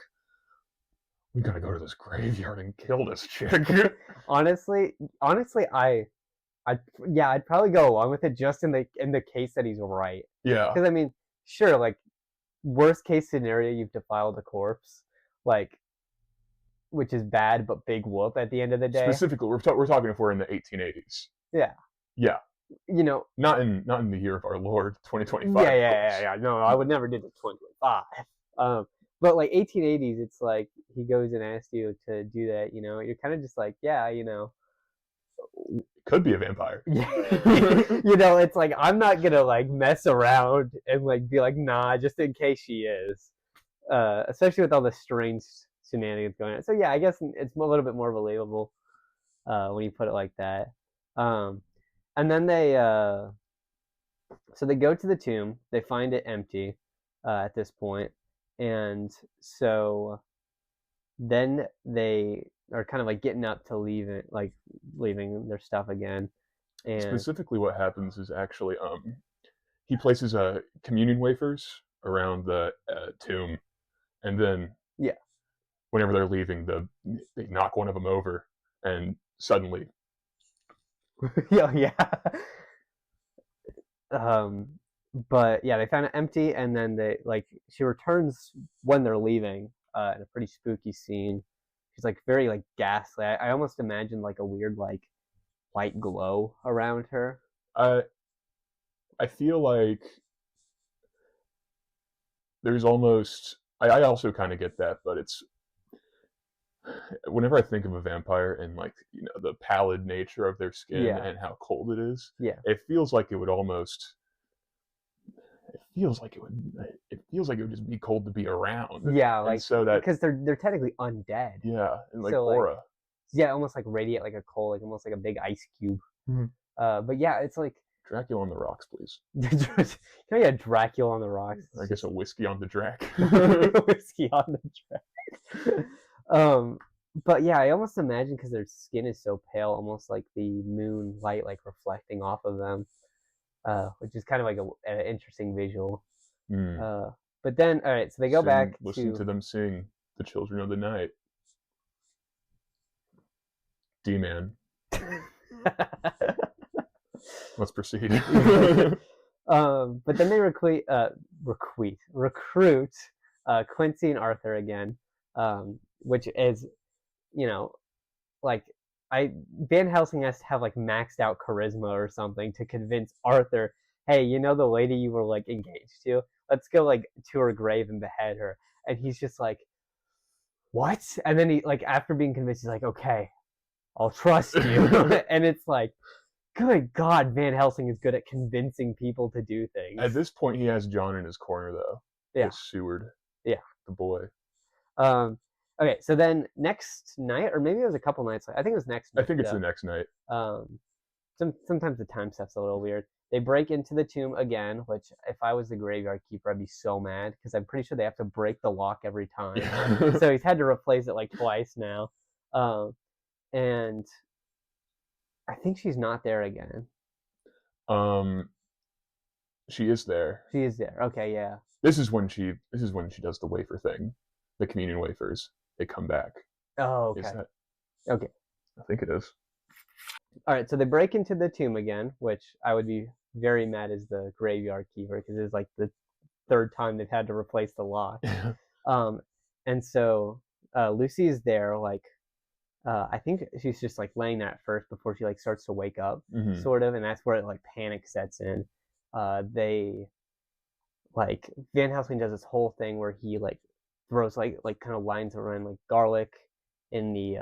we gotta go to this graveyard and kill this chick. Honestly, I'd probably go along with it just in the case that he's right. Yeah. Because I mean, sure, like worst case scenario, you've defiled a corpse, like, which is bad, but big whoop at the end of the day. Specifically, we're talking if we're in the 1880s. Yeah. Yeah. Not in the year of our Lord 2025. Yeah. No, I would never do the 2025. But like 1880s, it's like he goes and asks you to do that. You're kind of just like, yeah, could be a vampire. It's like I'm not gonna like mess around and like be like, nah, just in case she is. Especially with all the strange shenanigans going on. So yeah, I guess it's a little bit more believable when you put it like that. And then they go to the tomb. They find it empty at this point. And so then they are kind of like getting up to leave it, like leaving their stuff again. And Specifically, what happens is actually he places communion wafers around the tomb, and then yeah, whenever they're leaving, they knock one of them over, and suddenly, yeah, yeah. Um, but yeah, they found it empty, and then they like she returns when they're leaving, in a pretty spooky scene. She's like very like ghastly. I almost imagine like a weird like white glow around her. I I feel like there's almost I also kind of get that, but it's whenever I think of a vampire and like the pallid nature of their skin Yeah, and how cold it is, yeah, it feels like it would almost it feels like it would just be cold to be around, yeah. and Like so that because they're technically undead, yeah, and like so like aura. yeah, almost like radiate like a coal, like almost like a big ice cube. Mhm. But yeah, it's like Dracula on the rocks, please. you know, Dracula on the rocks. I guess a whiskey on the Drac. Whiskey on the track. um, but yeah, I almost imagine because their skin is so pale, almost like the moon light like reflecting off of them, which is kind of like an interesting visual. Mm. Uh, but then, all right, so they go back Listen to to them sing "The Children of the Night." D-man. Let's proceed. But then they recruit Quincy and Arthur again, which is, you know, like Van Helsing has to have like maxed out charisma or something to convince Arthur, hey, you know the lady you were like engaged to? Let's go like to her grave and behead her. And he's just like, what? And then he like after being convinced, he's like, okay, I'll trust you. And it's like, good God, Van Helsing is good at convincing people to do At things. this point, he has John in his corner, though. Yeah, With Seward, yeah. the boy. Um, okay, so then next night, or maybe it was a couple nights. I think it was next I night. think it's the Though. next night. Sometimes the time stuff's a little weird. They break into the tomb again, which if I was the graveyard keeper, I'd be so mad because I'm pretty sure they have to break the lock every time. So he's had to replace it like twice now. And I think she's not there again. um, she is there. She is there. Okay, yeah. This is when she does the wafer thing, the communion wafers. They come back. Oh, Is okay. that? Okay. I think it is. All right, so they break into the tomb again, which I would be very mad as the graveyard keeper because it's like the third time they've had to replace the lock. Um, and so Lucy is there, like I think she's just like laying there at first before she like starts to wake up, Mm-hmm. sort of, and that's where like panic sets in. They like Van Helsing does this whole thing where he like throws like kind of lines around like garlic in the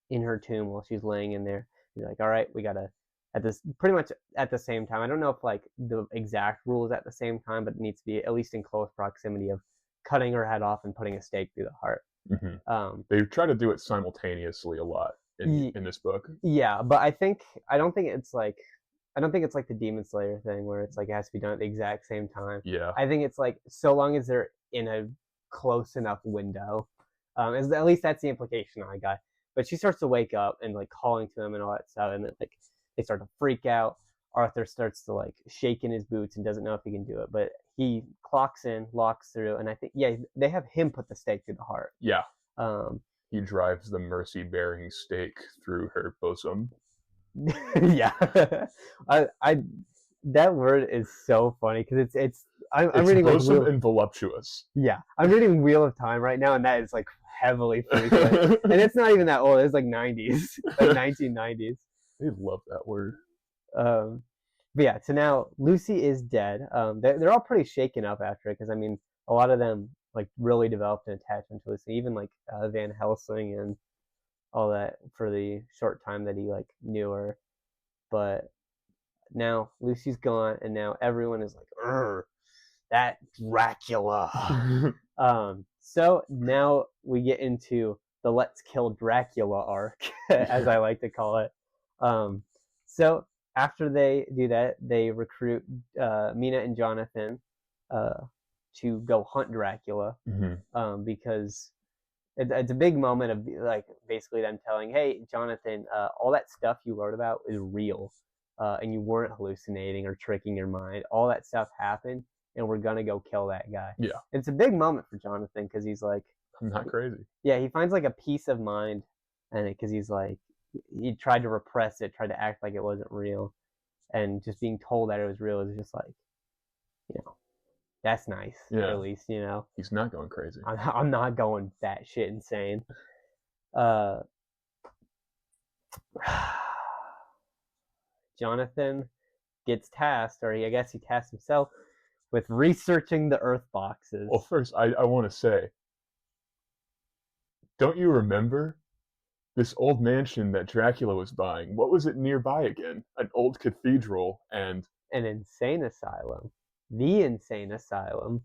in her tomb while she's laying in there. He's like, all right, we gotta at this pretty much at the same time. I don't know if like the exact rule is at the same time, but it needs to be at least in close proximity of cutting her head off and putting a stake through the heart. Mm-hmm. Um, They try to do it simultaneously a lot in this book. yeah, but I don't think it's like I don't think it's like the Demon Slayer thing where it's like it has to be done at the exact same time. Yeah. I think it's like so long as they're in a close enough window. At least that's the implication I got. But she starts to wake up and like calling to him and all that stuff, and then like they start to freak out. Arthur starts to like shake in his boots and doesn't know if he can do it, but he clocks in, locks through, and I think yeah they have him put the stake through the heart. Yeah. Um, He drives the mercy-bearing stake through her bosom. yeah, I that word is so funny because I'm reading bosom like and voluptuous. yeah, I'm reading Wheel of Time right now, and that is like heavily frequent, and it's not even that old. It's like 90s, like 1990s. They love that word. Um, but yeah, so now Lucy is dead. They're all pretty shaken up after it because I mean, a lot of them like really developed an attachment to Lucy, even like Van Helsing and all that for the short time that he like knew her. But now Lucy's gone, and now everyone is like, "Urgh, that Dracula." So now we get into the "Let's Kill Dracula" arc, as I like to call it. So after they do that, they recruit Mina and Jonathan uh, to go hunt Dracula Mm-hmm. because it's a big moment of like basically them telling, hey, Jonathan, all that stuff you wrote about is real, and you weren't hallucinating or tricking your mind. All that stuff happened, and we're gonna go kill that guy. Yeah, It's a big moment for Jonathan because he's like, I'm not crazy. yeah, he finds like a peace of mind, and because he's like, he tried to repress it, tried to act like it wasn't real, and just being told that it was real is just like, you know, that's nice. Yeah, At least you know he's not going crazy. I'm not going that shit insane. Uh, Jonathan gets tasked, or I guess he tasked himself with researching the Earth boxes. Well, first, I want to say, don't you remember this old mansion that Dracula was buying? What was it nearby again? An old cathedral and An insane asylum, the insane asylum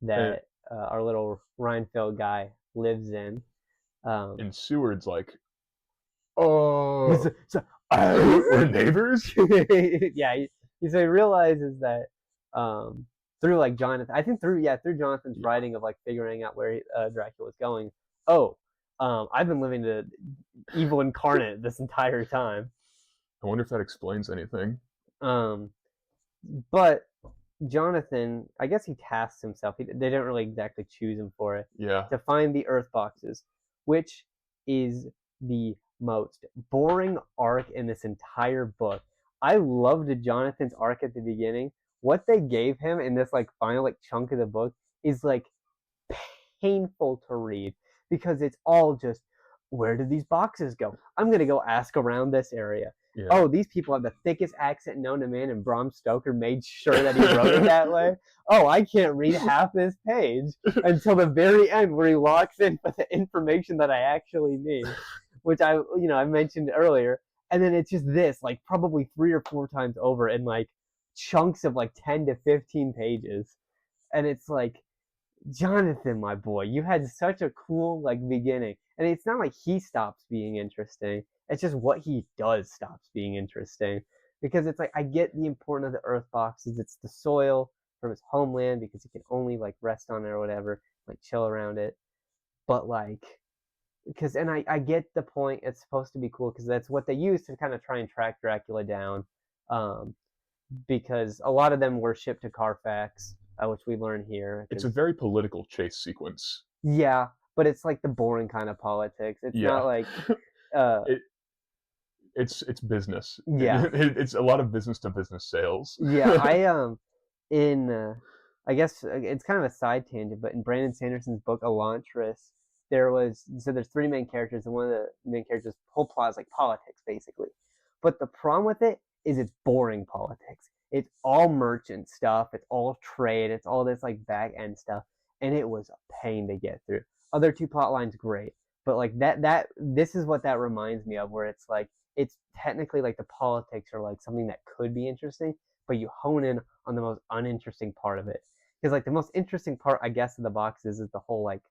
and, that our little Reinfeld guy lives in. and Seward's like, oh, So, we're neighbors? yeah, so he realizes that through like Jonathan, I think through Jonathan's Yeah. writing of like figuring out where Dracula's going. Oh, I've been living the evil incarnate this entire time. I wonder if that explains anything. Um, but Jonathan, I guess he tasks himself. They didn't really exactly choose him for it Yeah. to find the Earth boxes, which is the most boring arc in this entire book. I loved Jonathan's arc at the beginning. What they gave him in this like final like chunk of the book is like painful to read because it's all just where did these boxes go? I'm gonna go ask around this area. Yeah. Oh, these people have the thickest accent known to man, and Bram Stoker made sure that he wrote it that way. Oh, I can't read half this page until the very end where he locks in for the information that I actually need, which I mentioned earlier. And then it's just this, like probably 3 or 4 times over in like chunks of like 10 to 15 pages. And it's like, Jonathan, my boy, you had such a cool like beginning. And it's not like he stops being interesting. It's just what he does stops being interesting. Because it's like I get the importance of the earth boxes. It's the soil from his homeland because he can only like rest on it or whatever, like chill around it. But like because and I get the point. It's supposed to be cool because that's what they use to kind of try and track Dracula down. Um, because a lot of them were shipped to Carfax, which we learn here. It's a very political chase sequence. Yeah, but it's like the boring kind of politics. It's Yeah. not like uh it, it's business. yeah. It's a lot of business to business sales. Yeah, in I guess it's kind of a side tangent, but in Brandon Sanderson's book Elantris, there's 3 main characters, and one of the main characters' whole plot is like politics basically. But the problem with it is it's boring politics. It's all merchant stuff, it's all trade, it's all this like back end stuff, and it was a pain to get through. Other 2 plot lines great, but like that this is what that reminds me of, where it's like it's technically like the politics are like something that could be interesting, but you hone in on the most uninteresting part of it. Because like the most interesting part, I guess, of the boxes is the whole like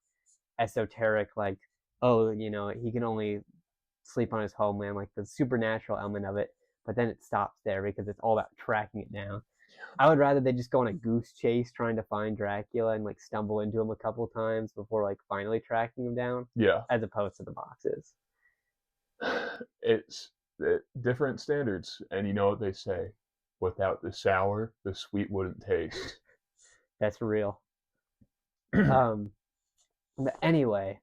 esoteric, like, oh, he can only sleep on his homeland, like the supernatural element of it. But then it stops there because it's all about tracking it down. I would rather they just go on a goose chase trying to find Dracula and like stumble into him a couple times before like finally tracking him down, Yeah. as opposed to the boxes. It's different standards, and you know what they say: without the sour, the sweet wouldn't taste. That's real. But anyway,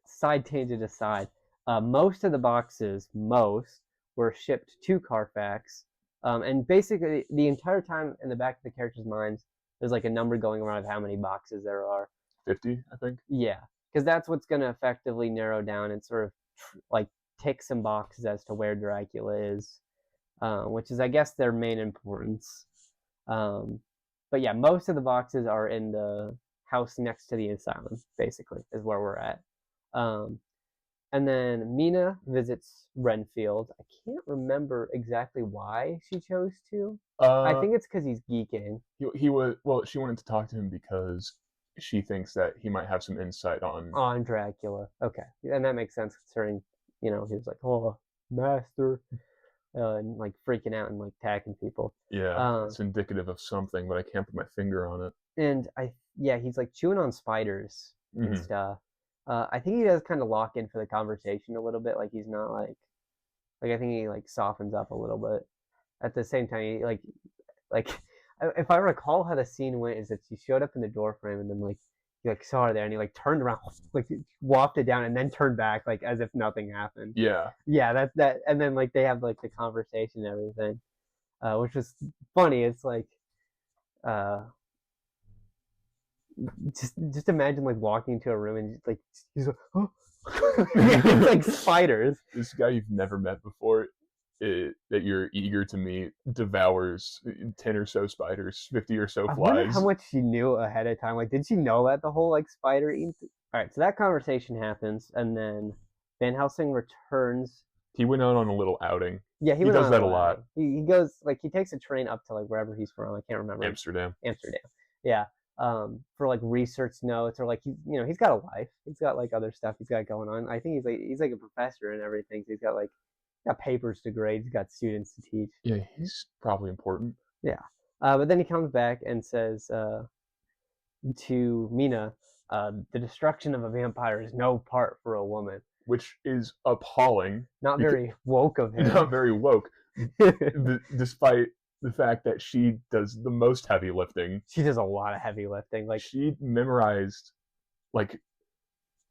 side tangent aside, most of the boxes, were shipped to Carfax, and basically the entire time in the back of the characters' minds, there's like a number going around of how many boxes there are. 50, I think. Yeah, because that's what's going to effectively narrow down and sort of like tick some boxes as to where Dracula is, which is, I guess, their main importance. But yeah, most of the boxes are in the house next to the asylum, basically, is where we're at. And then Mina visits Renfield. I can't remember exactly why she chose to. I think it's because he's geeking. He was, well, she wanted to talk to him because she thinks that he might have some insight on Dracula. Okay, and that makes sense considering he was like, oh, master, and like freaking out and like attacking people. Yeah, it's indicative of something, but I can't put my finger on it. And he's like chewing on spiders and stuff. I think he does kind of lock in for the conversation a little bit. Like he's not like I think he like softens up a little bit. At the same time, like if I recall how the scene went, is that she showed up in the door frame and then like he like saw her there and he like turned around, like wafted down and then turned back like as if nothing happened. Yeah. Yeah, that and then like they have like the conversation and everything, which was funny. It's like uh just imagine like walking into a room and just, like he's like, oh. It's like spiders. This guy you've never met before, that you're eager to meet, devours 10 or so spiders, 50 or so I wonder flies. how much she knew ahead of time. Like, did she know that the whole like spider eating? All right, so that conversation happens, and then Van Helsing returns. He went out on a little outing. Yeah, he He went does on that a outing. lot. He goes like he takes a train up to like wherever he's from. I can't remember. Amsterdam. Yeah. For like research notes or like he's got a life. He's got like other stuff he's got going on. I think he's like a professor and everything. So he's got papers to grade. He's got students to teach. Yeah, he's probably important. Yeah. But then he comes back and says to Mina, the destruction of a vampire is no part for a woman. Which is appalling. Not very woke of him. Not very woke, despite the fact that she does the most heavy lifting. She does a lot of heavy lifting. Like she memorized like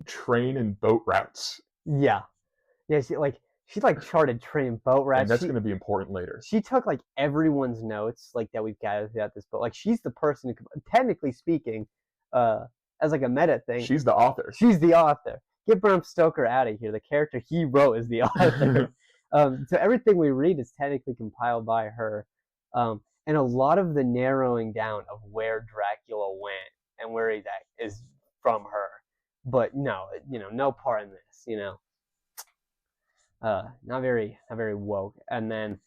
train and boat routes. Yeah, she charted train and boat routes. And that's going to be important later. She took like everyone's notes like that we've gathered throughout this book. Like she's the person who, technically speaking, as like a meta thing. She's the author. She's the author. Get Bram Stoker out of here. The character he wrote is the author. So everything we read is technically compiled by her. And a lot of the narrowing down of where Dracula went and where he's at is from her. But no, no part in this, not very woke. And then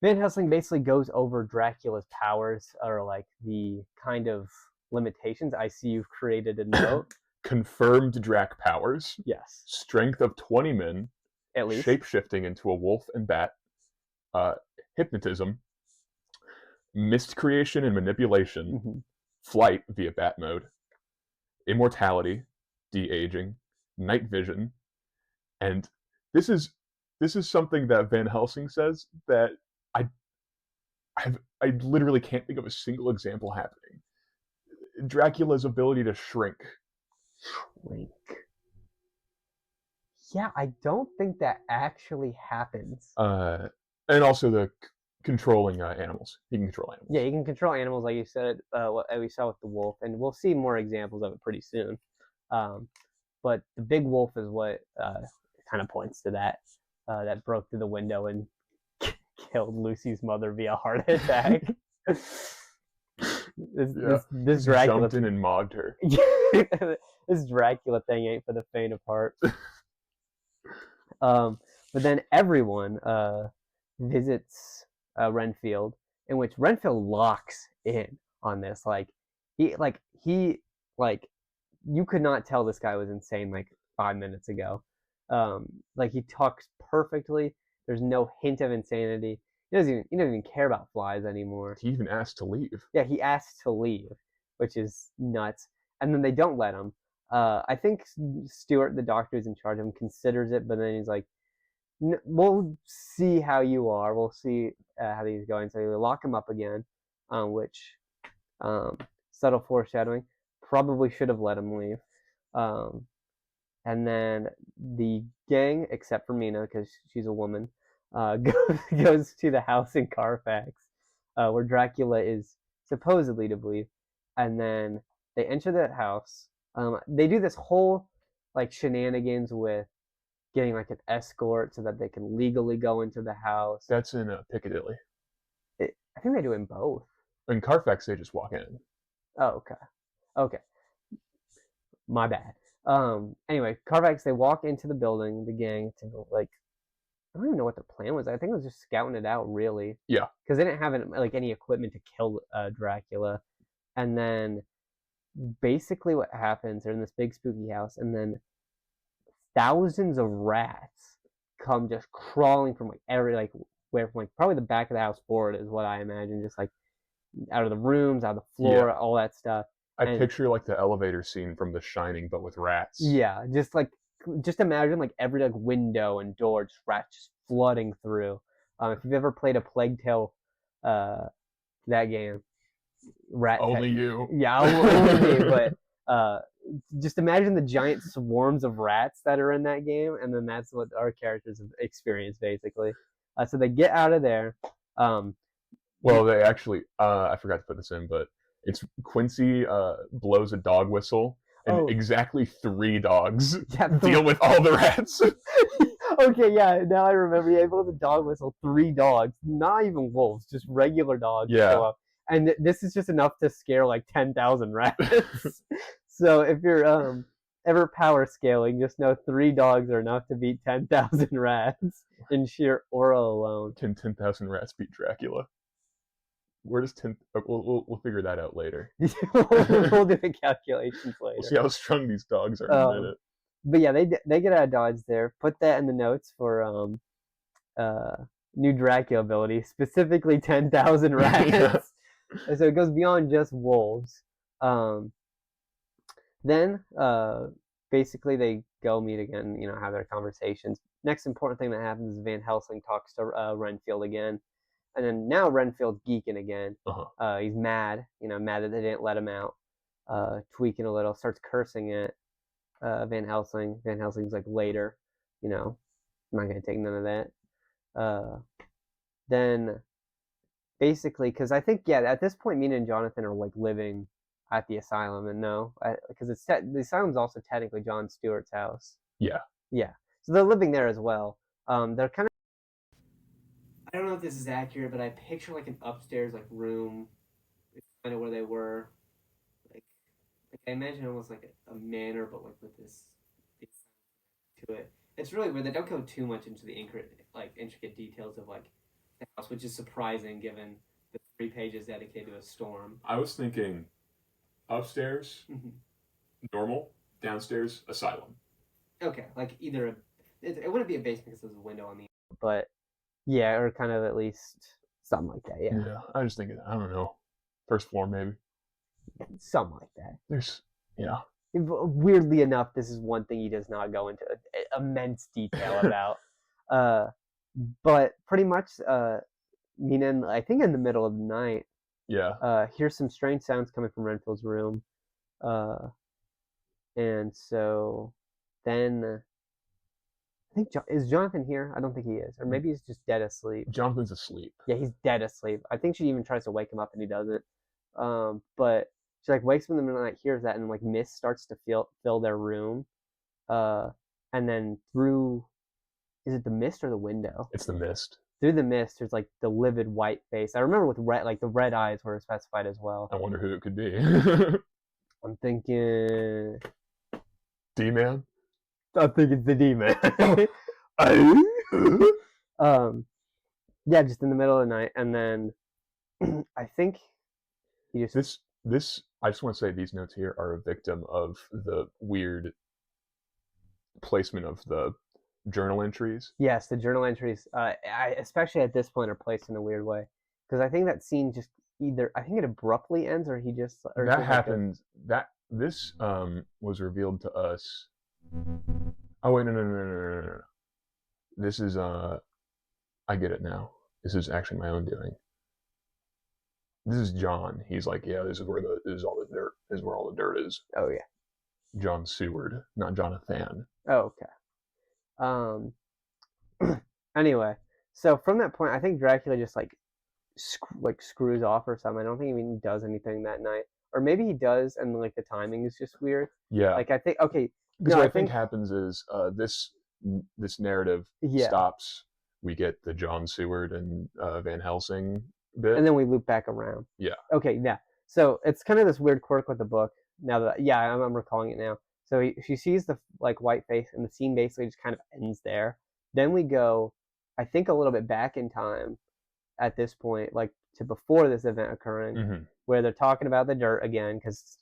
Van Helsing basically goes over Dracula's powers, or like the kind of limitations. I see you've created a note. Confirmed Drac powers. Yes. Strength of 20 men. At least. Shape-shifting into a wolf and bat. Hypnotism. Mist creation and manipulation. Mm-hmm. Flight via bat mode. Immortality. De-aging. Night vision. And this is something that Van Helsing says that I literally can't think of a single example happening. Dracula's ability to shrink. Yeah, I don't think that actually happens. And also the controlling animals. He can control animals. Yeah, he can control animals, like you said. What we saw with the wolf, and we'll see more examples of it pretty soon. But the big wolf is what kind of points to that. That broke through the window and killed Lucy's mother via heart attack. This Dracula jumped in and mogged her. This Dracula thing ain't for the faint of heart. But then everyone visits Renfield, in which Renfield locks in on this. He you could not tell this guy was insane like 5 minutes ago. He talks perfectly. There's no hint of insanity. He doesn't even care about flies anymore. He even asked to leave. Yeah, he asked to leave, which is nuts. And then they don't let him. I think Stuart, the doctor who's in charge of him, considers it, but then he's like, we'll see how you are. We'll see how these going. So they lock him up again, which subtle foreshadowing. Probably should have let him leave. And then the gang, except for Mina, because she's a woman, goes to the house in Carfax, where Dracula is supposedly to believe. And then they enter that house. They do this whole shenanigans with getting an escort so that they can legally go into the house. That's in Piccadilly. I think they do in both. In Carfax, they just walk in. Oh, okay. My bad. Anyway, Carfax, they walk into the building, the gang, to I don't even know what the plan was. I think it was just scouting it out, really. Yeah. Because they didn't have any equipment to kill Dracula. And then basically what happens, they're in this big spooky house, and then thousands of rats come just crawling from where from probably the back of the house forward is what I imagine, just out of the rooms, out of the floor, all that stuff. I And picture like the elevator scene from The Shining, but with rats. yeah, just imagine like every like window and door, just rats just flooding through. If you've ever played a Plague Tale, uh, that game, rat tech, Only you. yeah, only me, but uh, just imagine the giant swarms of rats that are in that game, and then that's what our characters have experienced basically. So they get out of there. Um, Well, they actually, I forgot to put this in, but it's Quincy blows a dog whistle, and oh exactly 3 dogs yeah, deal with all the rats. okay, yeah. Now I remember. Yeah, able to dog whistle 3 dogs, not even wolves, just regular dogs show Yeah. up, and this is just enough to scare like 10,000 rats. So if you're ever power scaling, just know 3 dogs are enough to beat 10,000 rats in sheer aura alone. Can 10,000 rats beat Dracula? Where does 10? We'll figure that out later. We'll do the calculations We'll later. see how strong these dogs are in a minute. But yeah, they get out of Dodge there. Put that in the notes for new Dracula ability, specifically 10,000 rats. Yeah. So it goes beyond just wolves. Then basically they go meet again, have their conversations. Next important thing that happens is Van Helsing talks to Renfield again. And then now Renfield's geeking again. Uh-huh. He's mad, mad that they didn't let him out. Tweaking a little, starts cursing at Van Helsing. Van Helsing's like, later, I'm not gonna take none of that. Then basically, because I think at this point, Mina and Jonathan are like living at the asylum, and no, because the asylum's also technically John Stewart's house. Yeah. Yeah, so they're living there as well. They're kind of, I don't know if this is accurate, but I picture like an upstairs like room, kind of where they were. Like I imagine almost like a manor, but like with this to it. It's really weird. They don't go too much into the intricate details of like the house, which is surprising given the 3 pages dedicated to a storm. I was thinking upstairs, normal, downstairs, asylum. Okay, like it wouldn't be a basement because there's a window on the but yeah, or kind of at least something like that. Yeah, Yeah. I was thinking, I don't know, first floor maybe. something like that. There's, yeah. Weirdly enough, this is one thing he does not go into immense detail about. But pretty much, Mina, I think in the middle of the night, Yeah. hears some strange sounds coming from Renfield's room. And so then I think is Jonathan here? I don't think he is, or maybe he's just dead asleep. Jonathan's asleep. Yeah, he's dead asleep. I think she even tries to wake him up and he doesn't. But she like wakes him in the middle of the night, hears that, and like mist starts to fill their room. And then through, is it the mist or the window? It's the mist. Through the mist, there's like the livid white face. I remember with red, like the red eyes were specified as well. I wonder who it could be. I'm thinking D-Man? I think it's the demon. Yeah, just in the middle of the night, and then I think he just This I just want to say these notes here are a victim of the weird placement of the journal entries. yes, the journal entries, especially at this point, are placed in a weird way because I think that scene just either I think it abruptly ends or he just or That like happened. That this was revealed to us. Oh wait, no. This is I get it now. This is actually my own doing. This is John. He's like, yeah, this is where all the dirt. This is where all the dirt is. oh yeah, John Seward, not Jonathan. oh okay. Anyway, so from that point, I think Dracula just like screws off or something. I don't think he even does anything that night, or maybe he does, and like the timing is just weird. Yeah, Like I think okay, because no, what I think happens is this narrative stops. We get the John Seward and Van Helsing bit, and then we loop back around. Yeah. Okay, yeah. So it's kind of this weird quirk with the book. Now that I'm recalling it now. So she sees the like white face, and the scene basically just kind of ends there. Then we go, I think, a little bit back in time at this point, like to before this event occurring, where they're talking about the dirt again, because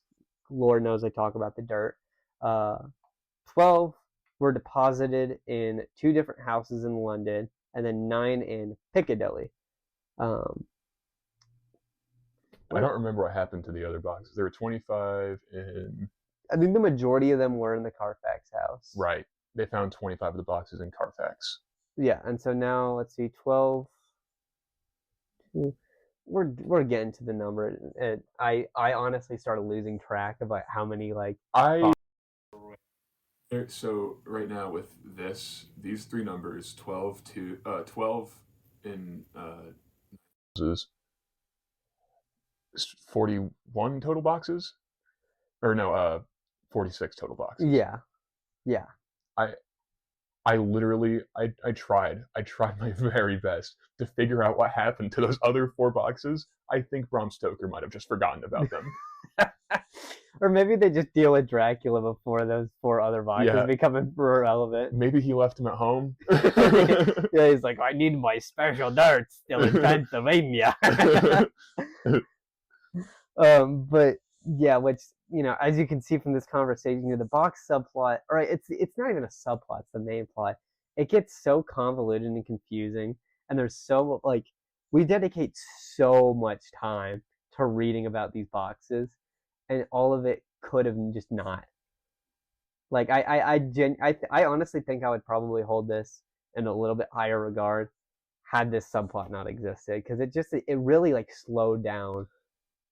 Lord knows they talk about the dirt. 12 were deposited in 2 different houses in London, and then 9 in Piccadilly. I don't remember what happened to the other boxes. There were 25 in... I think the majority of them were in the Carfax house. Right. They found 25 of the boxes in Carfax. Yeah, and so now, let's see, 12... We're getting to the number. I honestly started losing track of like how many like... So right now with these three numbers, 12 in 41 total boxes, or no, 46 total boxes. Yeah. I literally I tried my very best to figure out what happened to those other 4 boxes. I think Bram Stoker might have just forgotten about them. Or maybe they just deal with Dracula before those 4 other boxes become irrelevant. Maybe he left them at home. Yeah, he's like, I need my special dirt still in Pennsylvania. But yeah, which, as you can see from this conversation, the box subplot, all right, it's not even a subplot, it's the main plot. It gets so convoluted and confusing, and there's so, like, we dedicate so much time to reading about these boxes, and all of it could have just not. Like, I honestly think I would probably hold this in a little bit higher regard had this subplot not existed, because it really, like, slowed down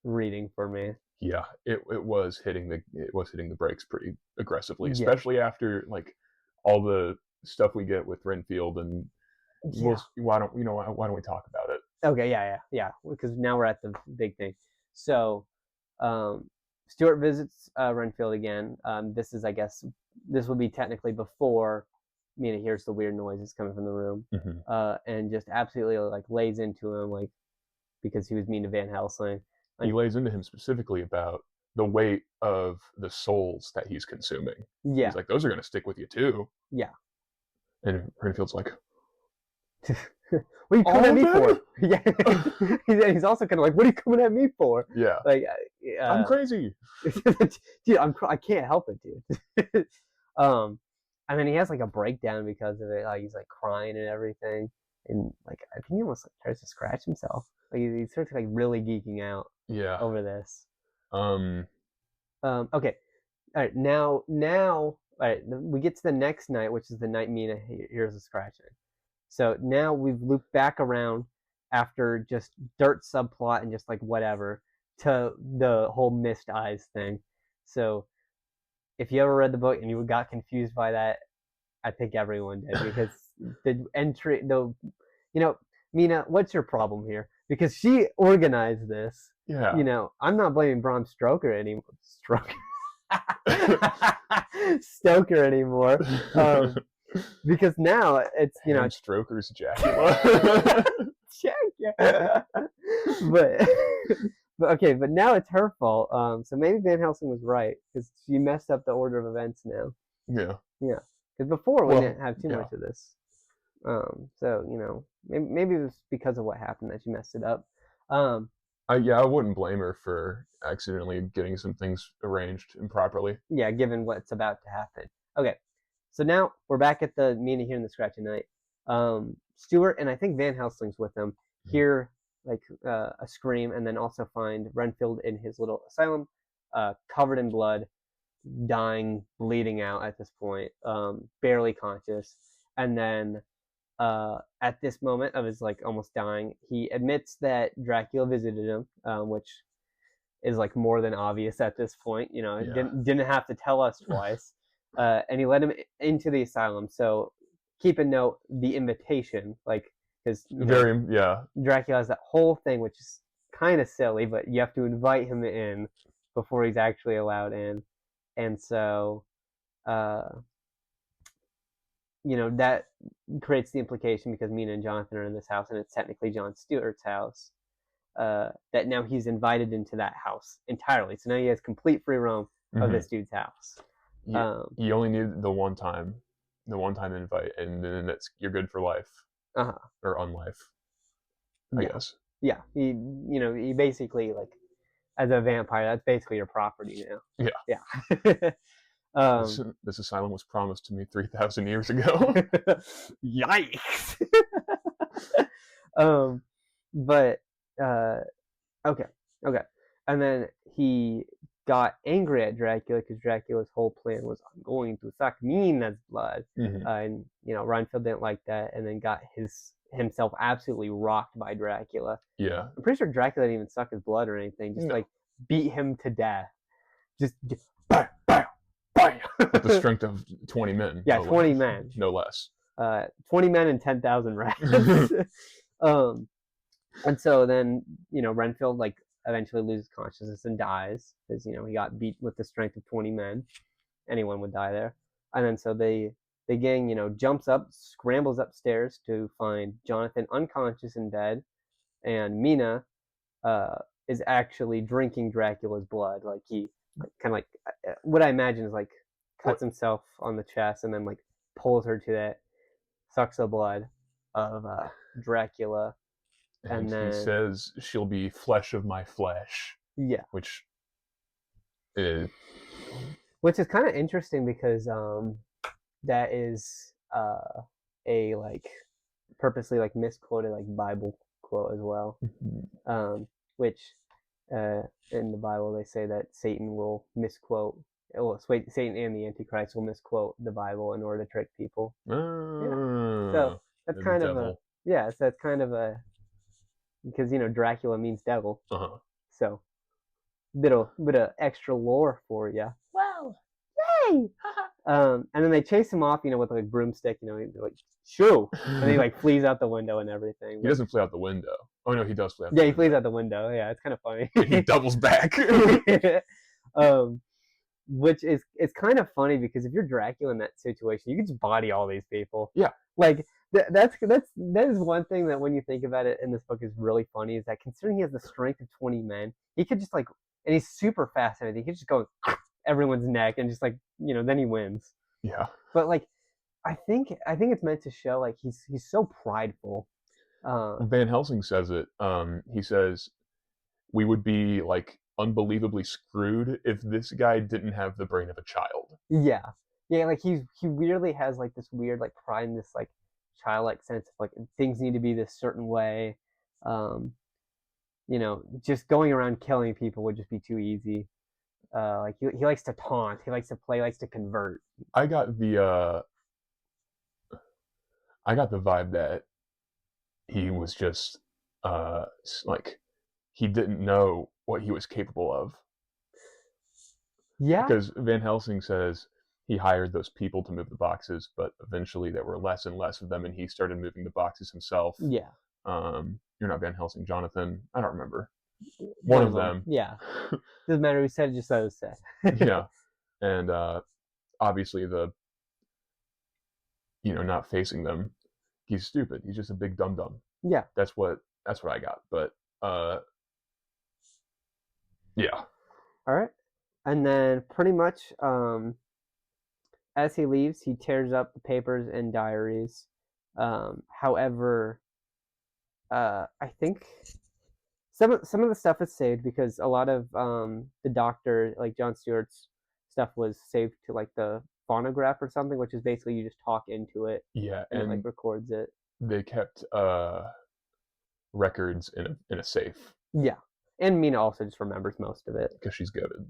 reading for me. Yeah, it was hitting the brakes pretty aggressively, especially after like all the stuff we get with Renfield, and why don't we talk about it? Okay, yeah, because now we're at the big thing. So, Stuart visits Renfield again. This is, I guess, this will be technically before Mina hears the weird noises coming from the room, and just absolutely like lays into him, like, because he was mean to Van Helsing. He lays into him specifically about the weight of the souls that he's consuming. Yeah. He's like, those are going to stick with you too. Yeah. And Renfield's like, what are you coming at me for? Yeah. He's also kind of like, what are you coming at me for? Yeah. Like, I'm crazy. Dude, I can't help it, dude. And then he has like a breakdown because of it. Like, he's like crying and everything. And like, I think he almost like tries to scratch himself. Like, he starts like really geeking out. Yeah. Over this. Okay. All right. Now, all right. We get to the next night, which is the night Mina hears the scratching. So now we've looped back around after just dirt subplot and just like whatever to the whole missed eyes thing. So if you ever read the book and you got confused by that, I think everyone did, because Mina, what's your problem here? Because she organized this. Yeah. I'm not blaming Bram Stoker anymore. Stoker anymore. Because now it's, Stoker's Dracula. but now it's her fault. So maybe Van Helsing was right, because she messed up the order of events now. Yeah. Yeah. Because before we didn't have too much of this. So, maybe it was because of what happened that she messed it up. I wouldn't blame her for accidentally getting some things arranged improperly. Yeah, given what's about to happen. Okay, so now we're back at the Mina hearing the scratch at night. Stuart and I think Van Helsing's with them hear like a scream, and then also find Renfield in his little asylum, covered in blood, dying, bleeding out at this point, barely conscious. And then at this moment of his like almost dying, he admits that Dracula visited him, which is like more than obvious at this point. Didn't have to tell us twice. And he let him into the asylum. So keep a note, the invitation, like, because Dracula has that whole thing, which is kind of silly, but you have to invite him in before he's actually allowed in. And so that creates the implication, because Mina and Jonathan are in this house, and it's technically John Stewart's house, that now he's invited into that house entirely. So now he has complete free roam of this dude's house. You only need the one time invite, and then you're good for life, or unlife, I guess. Yeah, he basically, like, as a vampire, that's basically your property now. Yeah. This asylum was promised to me 3,000 years ago. Yikes. But okay. Okay. And then he got angry at Dracula because Dracula's whole plan was, I'm going to suck Mina's blood. Mm-hmm. And, Renfield didn't like that and then got himself absolutely rocked by Dracula. Yeah. I'm pretty sure Dracula didn't even suck his blood or anything, just No. like beat him to death. Just bam, bam, bam. With the strength of 20 men. Yeah, no 20 less. men. No less. 20 men and 10,000 rats. And so then, Renfield like eventually loses consciousness and dies because, he got beat with the strength of 20 men. Anyone would die there. And then so the gang, jumps up, scrambles upstairs to find Jonathan unconscious in bed, and Mina is actually drinking Dracula's blood. Like he kind of like what I imagine is like cuts himself on the chest and then like pulls her to that, sucks the blood of Dracula. And then he says she'll be flesh of my flesh. Yeah, which is kind of interesting because that is a like purposely like misquoted like Bible quote as well. Which in the Bible they say that Satan will misquote. Well, Satan and the Antichrist will misquote the Bible in order to trick people. So that's kind of a so that's kind of a because Dracula means devil. So bit of extra lore for you. Wow. Yay! And then they chase him off, with like a broomstick, like shoo, and he like flees out the window and everything. He doesn't flee out the window. Oh no, he does flee out. Yeah, he flees out the window. Yeah, it's kind of funny. He doubles back. Which is it's kind of funny because if you're Dracula in that situation, you can just body all these people. Yeah. Like that is one thing that when you think about it in this book is really funny is that considering he has the strength of 20 men, he could just like, and he's super fast and everything, he could just go everyone's neck and just like then he wins. Yeah. But like I think it's meant to show like he's so prideful. Van Helsing says it. He says we would be like unbelievably screwed if this guy didn't have the brain of a child. Yeah, like he weirdly has like this weird like pride in this like childlike sense of like things need to be this certain way. Just going around killing people would just be too easy. Like he likes to taunt, he likes to play, likes to convert. I got the vibe that he was just like he didn't know what he was capable of. Yeah. Because Van Helsing says he hired those people to move the boxes, but eventually there were less and less of them, and he started moving the boxes himself. Yeah. You're not Van Helsing, Jonathan. I don't remember. One of them. Yeah. Doesn't matter who said it, just so said. Yeah. And obviously not facing them, he's stupid. He's just a big dum dum. Yeah. That's what I got. But yeah. All right. And then pretty much as he leaves, he tears up the papers and diaries. However, I think some of the stuff is saved because a lot of the Doctor, like Jon Stewart's stuff, was saved to like the phonograph or something, which is basically you just talk into it. Yeah, and it like records it. They kept records in a safe. Yeah, and Mina also just remembers most of it because she's goaded.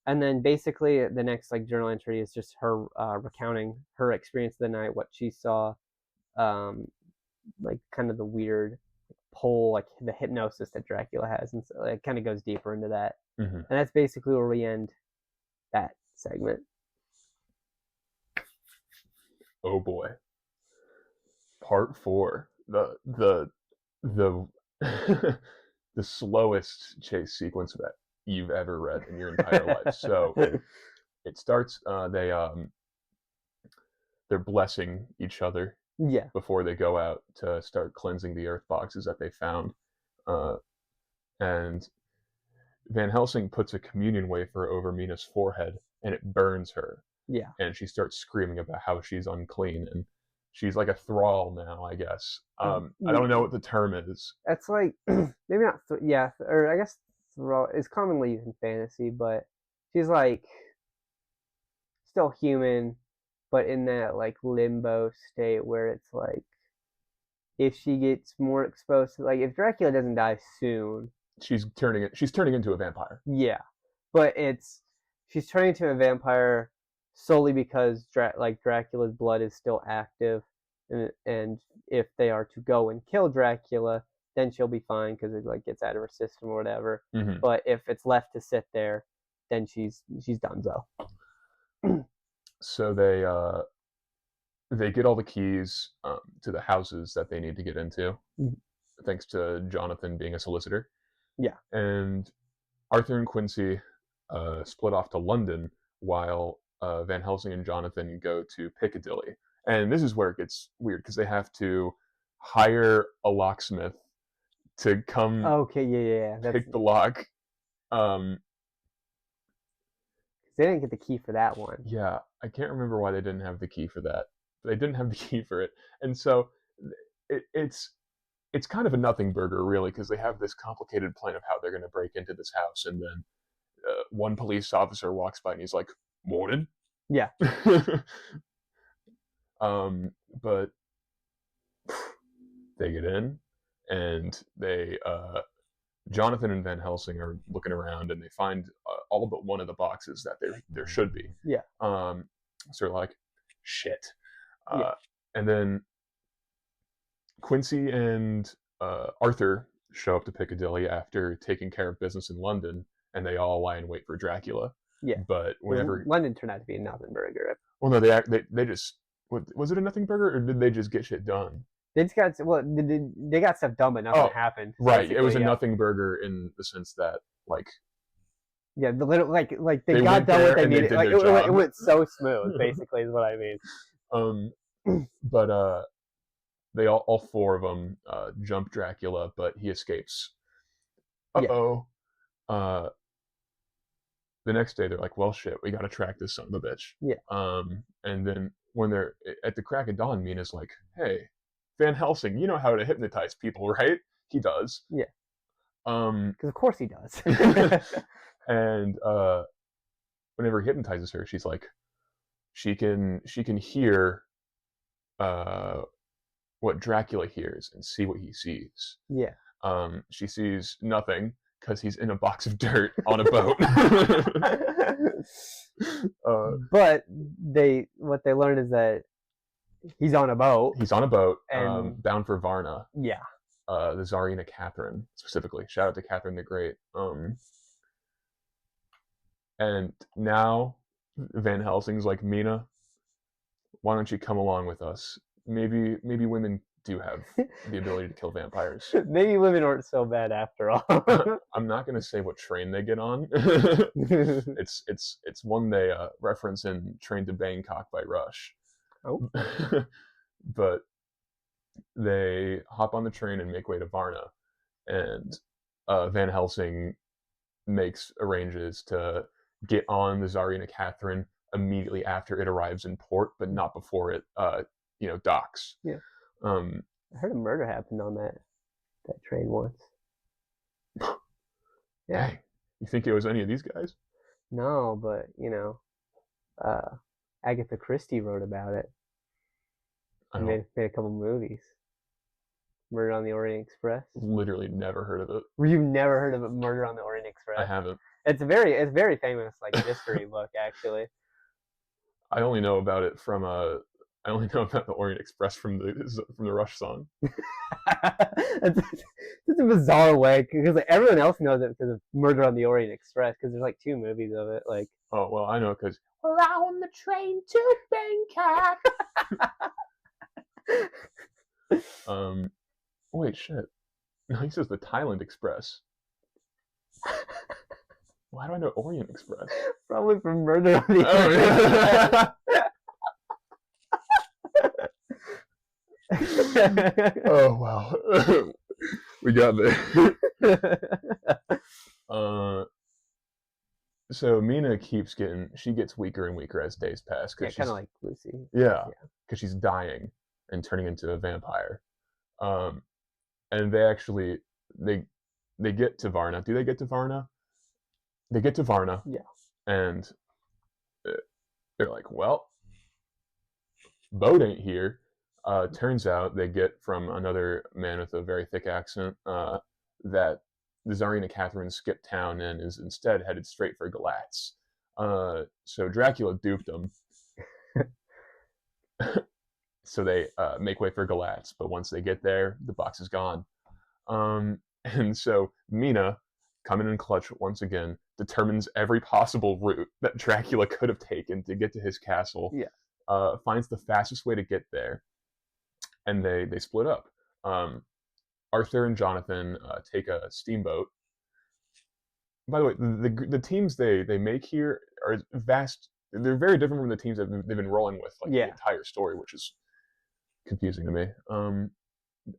And then basically the next like journal entry is just her recounting her experience of the night, what she saw, like kind of the weird pull, like the hypnosis that Dracula has, and so it kind of goes deeper into that. Mm-hmm. And that's basically where we end that segment. Oh boy, part 4, the the slowest chase sequence that you've ever read in your entire life. So it starts. They're blessing each other. Yeah. Before they go out to start cleansing the earth boxes that they found, and Van Helsing puts a communion wafer over Mina's forehead, and it burns her. Yeah. And she starts screaming about how she's unclean, and she's like a thrall now, I guess. I don't know what the term is. That's like maybe not. Or I guess thrall is commonly used in fantasy, but she's like still human, but in that like limbo state where it's like if she gets more exposed to, like if Dracula doesn't die soon, She's turning into a vampire. Yeah, but she's turning into a vampire solely because Dracula's blood is still active, and if they are to go and kill Dracula, then she'll be fine because it like gets out of her system or whatever. Mm-hmm. But if it's left to sit there, then she's donezo. So they get all the keys to the houses that they need to get into, thanks to Jonathan being a solicitor. Yeah. And Arthur and Quincy split off to London while Van Helsing and Jonathan go to Piccadilly. And this is where it gets weird because they have to hire a locksmith to come Okay, yeah. pick the lock. They didn't get the key for that one. Yeah, I can't remember why they didn't have the key for that. But they didn't have the key for it, and so it's kind of a nothing burger, really, because they have this complicated plan of how they're going to break into this house, and then one police officer walks by and he's like, "Morning." Yeah. But they get in, and Jonathan and Van Helsing are looking around, and they find all but one of the boxes that there should be. Yeah. So they're like, shit. Yeah. And then Quincy and Arthur show up to Piccadilly after taking care of business in London, and they all lie in wait for Dracula. Yeah. But whenever London turned out to be a nothing burger. Well, no, they just was it a nothing burger, or did they just get shit done? They just got they got stuff done, but nothing happened. Right, it was a nothing burger in the sense that like they got done what they needed. Like it went so smooth. Basically, is what I mean. But they all four of them jump Dracula, but he escapes. Uh-oh. Yeah. The next day they're like, well, shit, we gotta track this son of a bitch. Yeah. And then when they're at the crack of dawn, Mina's like, hey, Van Helsing, you know how to hypnotize people, right? He does. Yeah. Because of course he does. And whenever he hypnotizes her, she's like, she can hear what Dracula hears and see what he sees. Yeah. She sees nothing because he's in a box of dirt on a boat. But what they learned is that he's on a boat. He's on a boat, and bound for Varna. Yeah. The Tsarina Catherine, specifically. Shout out to Catherine the Great. And now Van Helsing's like, Mina, why don't you come along with us? Maybe women do have the ability to kill vampires. Maybe women aren't so bad after all. I'm not going to say what train they get on. It's one they reference in Train to Bangkok by Rush. Oh. But they hop on the train and make way to Varna, and Van Helsing arranges to get on the Tsarina Catherine immediately after it arrives in port, but not before it docks. Yeah. I heard a murder happened on that train once. Yeah. Dang. You think it was any of these guys? No, but Agatha Christie wrote about it. Made a couple movies. Murder on the Orient Express. Literally never heard of it. You've never heard of it, Murder on the Orient Express? I haven't. It's very famous, like mystery book, actually. I only know about it from I only know about the Orient Express from the Rush song. It's a bizarre way because everyone else knows it because of Murder on the Orient Express because there's like 2 movies of it. Like, oh well, I know because we're on the train to Bangkok. Wait, shit. No, he says the Thailand Express. Why do I know Orient Express? Probably from Murder on the Orient Express. Oh wow. We got there. So Mina gets weaker and weaker as days pass. Yeah, kind of like Lucy. Yeah, because she's dying and turning into a vampire. And they get to Varna. Do they get to Varna? They get to Varna. Yeah. And they're like, well, boat ain't here. Turns out they get from another man with a very thick accent that the Tsarina Catherine skipped town and is instead headed straight for Galatz. So Dracula duped them. So they make way for Galatz, but once they get there, the box is gone. And so Mina, coming in clutch once again, determines every possible route that Dracula could have taken to get to his castle. Yeah. Finds the fastest way to get there, and they split up. Arthur and Jonathan take a steamboat. By the way, the teams they make here are vast. They're very different from the teams that they've been rolling with like the entire story, which is confusing to me.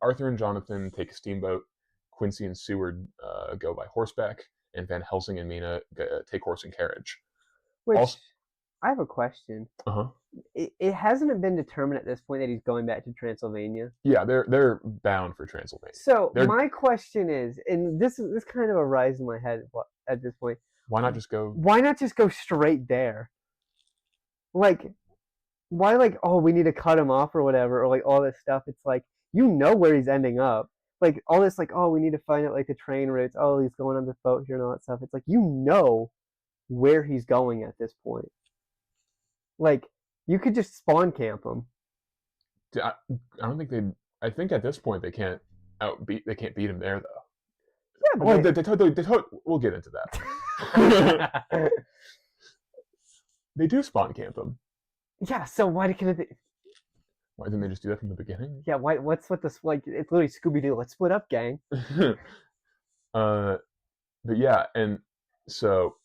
Arthur and Jonathan take a steamboat. Quincy and Seward go by horseback, and Van Helsing and Mina take horse and carriage. Which, also, I have a question. Uh-huh. It hasn't been determined at this point that he's going back to Transylvania. Yeah, they're bound for Transylvania. So my question is, and this kind of arises in my head at this point. Why not just go? Why not just go straight there? Like, why we need to cut him off or whatever, or all this stuff. It's like, you know where he's ending up. Like all this, we need to find out the train routes. Oh, he's going on this boat here and all that stuff. It's like, you know where he's going at this point. Like, you could just spawn camp him. I don't think they. I think at this point they can't beat him there though. Yeah, but we'll get into that. They do spawn camp him. Yeah, so why didn't they just do that from the beginning? Yeah, what's with this? Like, it's literally Scooby-Doo. Let's split up, gang. But yeah, and so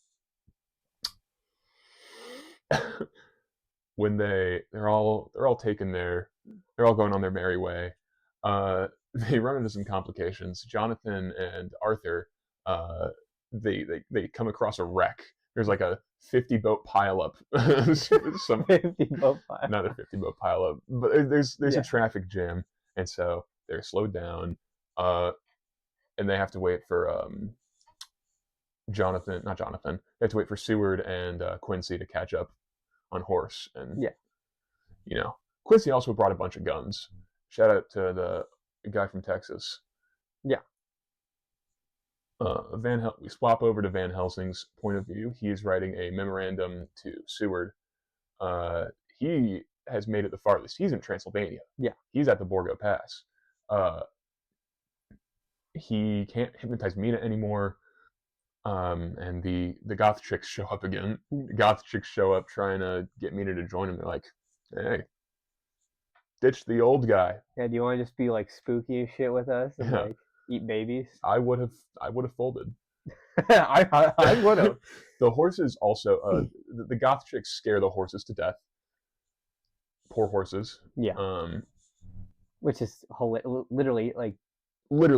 when they're all taken there, they're all going on their merry way. They run into some complications. Jonathan and Arthur, they come across a wreck. There's like a 50 boat pileup. Some 50 boat pileup. Not a 50 boat pileup, but there's a traffic jam, and so they're slowed down, and they have to wait for Jonathan. Not Jonathan. They have to wait for Seward and Quincy to catch up on horse, and Quincy also brought a bunch of guns. Shout out to the guy from Texas. Yeah. We swap over to Van Helsing's point of view. He is writing a memorandum to Seward. He has made it the farthest. He's in Transylvania. Yeah. He's at the Borgo Pass. He can't hypnotize Mina anymore. And the goth chicks show up again. The goth chicks show up trying to get Mina to join him. They're like, hey, ditch the old guy. Yeah, do you want to just be spooky and shit with us and eat babies? I would have folded. I would have. The horses also, the goth chicks scare the horses to death. Poor horses. Yeah. Which is literally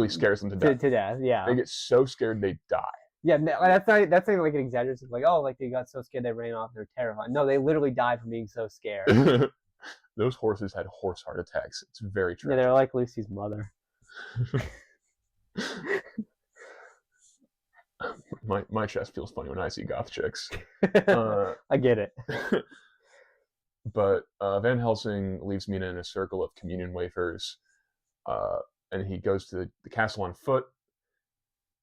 scares them to death. To death, yeah. They get so scared they die. Yeah, that's not even an exaggeration. It's they got so scared they ran off. They're terrified. No, they literally died from being so scared. Those horses had horse heart attacks. It's very tragic. Yeah, they're like Lucy's mother. My chest feels funny when I see goth chicks. I get it. But Van Helsing leaves Mina in a circle of communion wafers, and he goes to the castle on foot.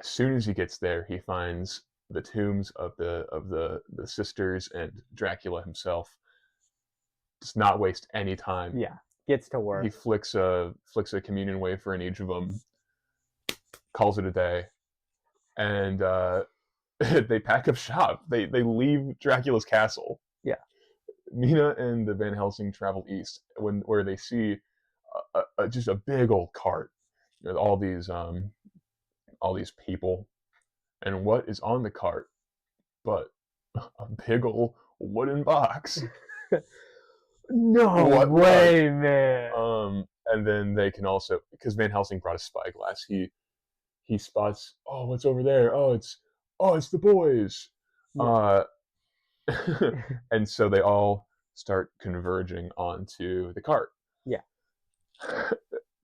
As soon as he gets there, he finds the tombs of the sisters and Dracula himself. Does not waste any time. Yeah, gets to work. He flicks a communion wafer in each of them, calls it a day, and they pack up shop. They leave Dracula's castle. Yeah. Mina and the Van Helsing travel east, where they see just a big old cart with all these people, and what is on the cart but a big old wooden box. No way, man. And then they can also, because Van Helsing brought a spyglass, he spots, oh, what's over there? Oh, it's the boys. Yeah. And so they all start converging onto the cart. Yeah.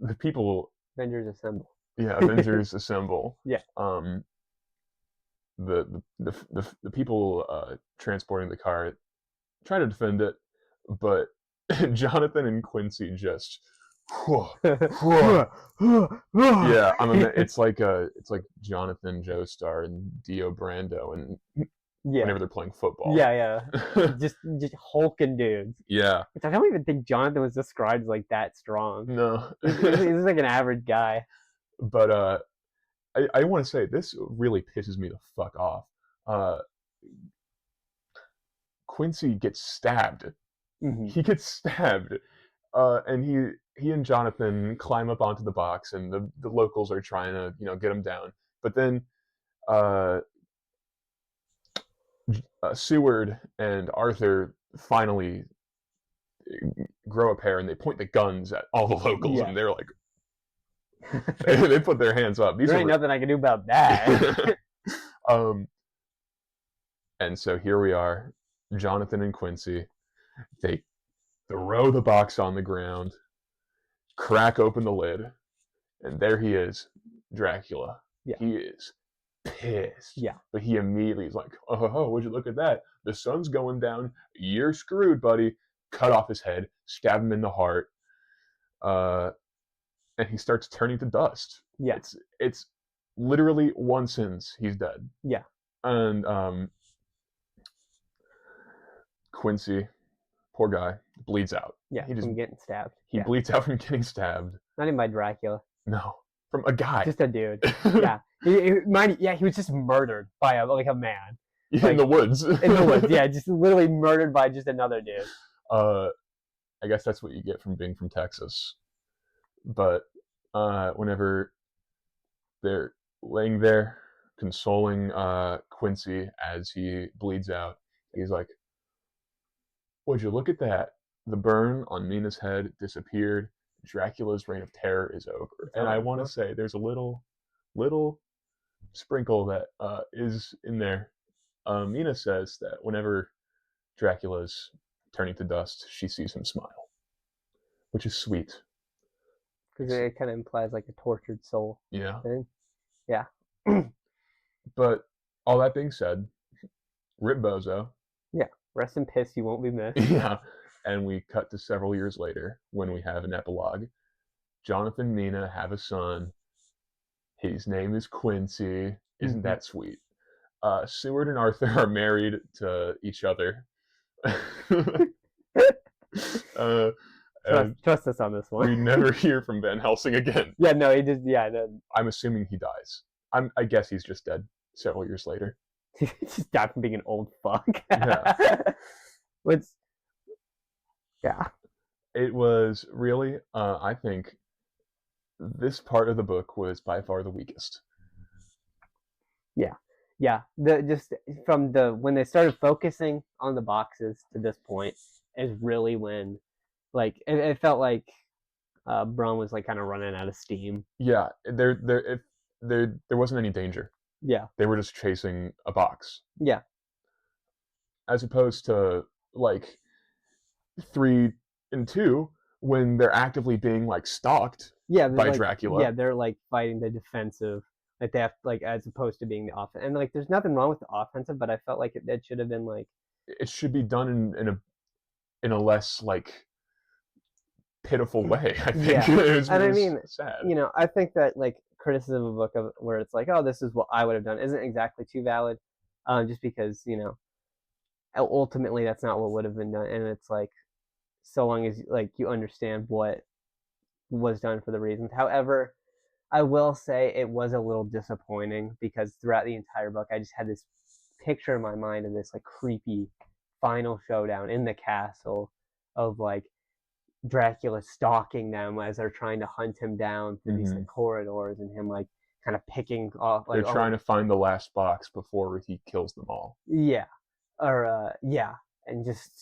The people. Avengers assemble. Yeah, Avengers assemble. Yeah. The people transporting the cart try to defend it, but Jonathan and Quincy just Yeah, it's like Jonathan Joestar and Dio Brando, and Yeah, whenever they're playing football. yeah. just hulking dudes. Yeah. Which I don't even think Jonathan was described as like that strong. No. He's like an average guy. But I want to say this really pisses me the fuck off. Quincy gets stabbed. Mm-hmm. He gets stabbed, and he and Jonathan climb up onto the box, and the locals are trying to get him down. But then uh, Seward and Arthur finally grow a pair, and they point the guns at all the locals, and they're like, they put their hands up. There ain't nothing I can do about that. And so here we are, Jonathan and Quincy. They throw the box on the ground, crack open the lid, and there he is, Dracula. Yeah. He is pissed. Yeah. But he immediately is like, oh, would you look at that? The sun's going down. You're screwed, buddy. Cut off his head, stab him in the heart, and he starts turning to dust. Yeah. It's literally one sentence, he's dead. Yeah. And Quincy, poor guy, bleeds out. Yeah, from getting stabbed. He bleeds out from getting stabbed. Not even by Dracula. No, from a guy. Just a dude. Yeah. He was just murdered by a man. In the woods. In the woods, yeah. Just literally murdered by just another dude. I guess that's what you get from being from Texas. But whenever they're laying there consoling Quincy as he bleeds out, he's like, would you look at that? The burn on Mina's head disappeared. Dracula's reign of terror is over. And I want to say there's a little sprinkle that is in there. Mina says that whenever Dracula's turning to dust, she sees him smile, which is sweet. Because it kind of implies like a tortured soul. Yeah. Thing. Yeah. But all that being said, Rip Bozo. Yeah. Rest in piss, you won't be missed. Yeah. And we cut to several years later when we have an epilogue. Jonathan and Mina have a son. His name is Quincy. Isn't that sweet? Seward and Arthur are married to each other. Trust us on this one. We never hear from Van Helsing again. Yeah, no, he just, yeah. No. I'm assuming he dies. I guess he's just dead several years later. He just died from being an old fuck. Yeah. Yeah. It was really, I think, this part of the book was by far the weakest. Yeah. Just from when they started focusing on the boxes to this point is really when, like, it felt like Bram was like kind of running out of steam. Yeah, there wasn't any danger. Yeah. They were just chasing a box. Yeah. As opposed to like 3 and 2 when they're actively being like stalked by Dracula. Yeah, they're like fighting the defensive. Like they have as opposed to being the offensive. And like there's nothing wrong with the offensive, but I felt like it should have been like it should be done in a less like pitiful way, I think. Yeah. And I mean, sad. I think that like criticism of a book where it's like, oh, this is what I would have done isn't exactly too valid, just because ultimately that's not what would have been done, and it's like so long as like you understand what was done for the reasons. However, I will say it was a little disappointing because throughout the entire book I just had this picture in my mind of this like creepy final showdown in the castle of like Dracula stalking them as they're trying to hunt him down through these like, corridors, and him like kind of picking off. Like, they're trying to find the last box before he kills them all. Yeah, or and just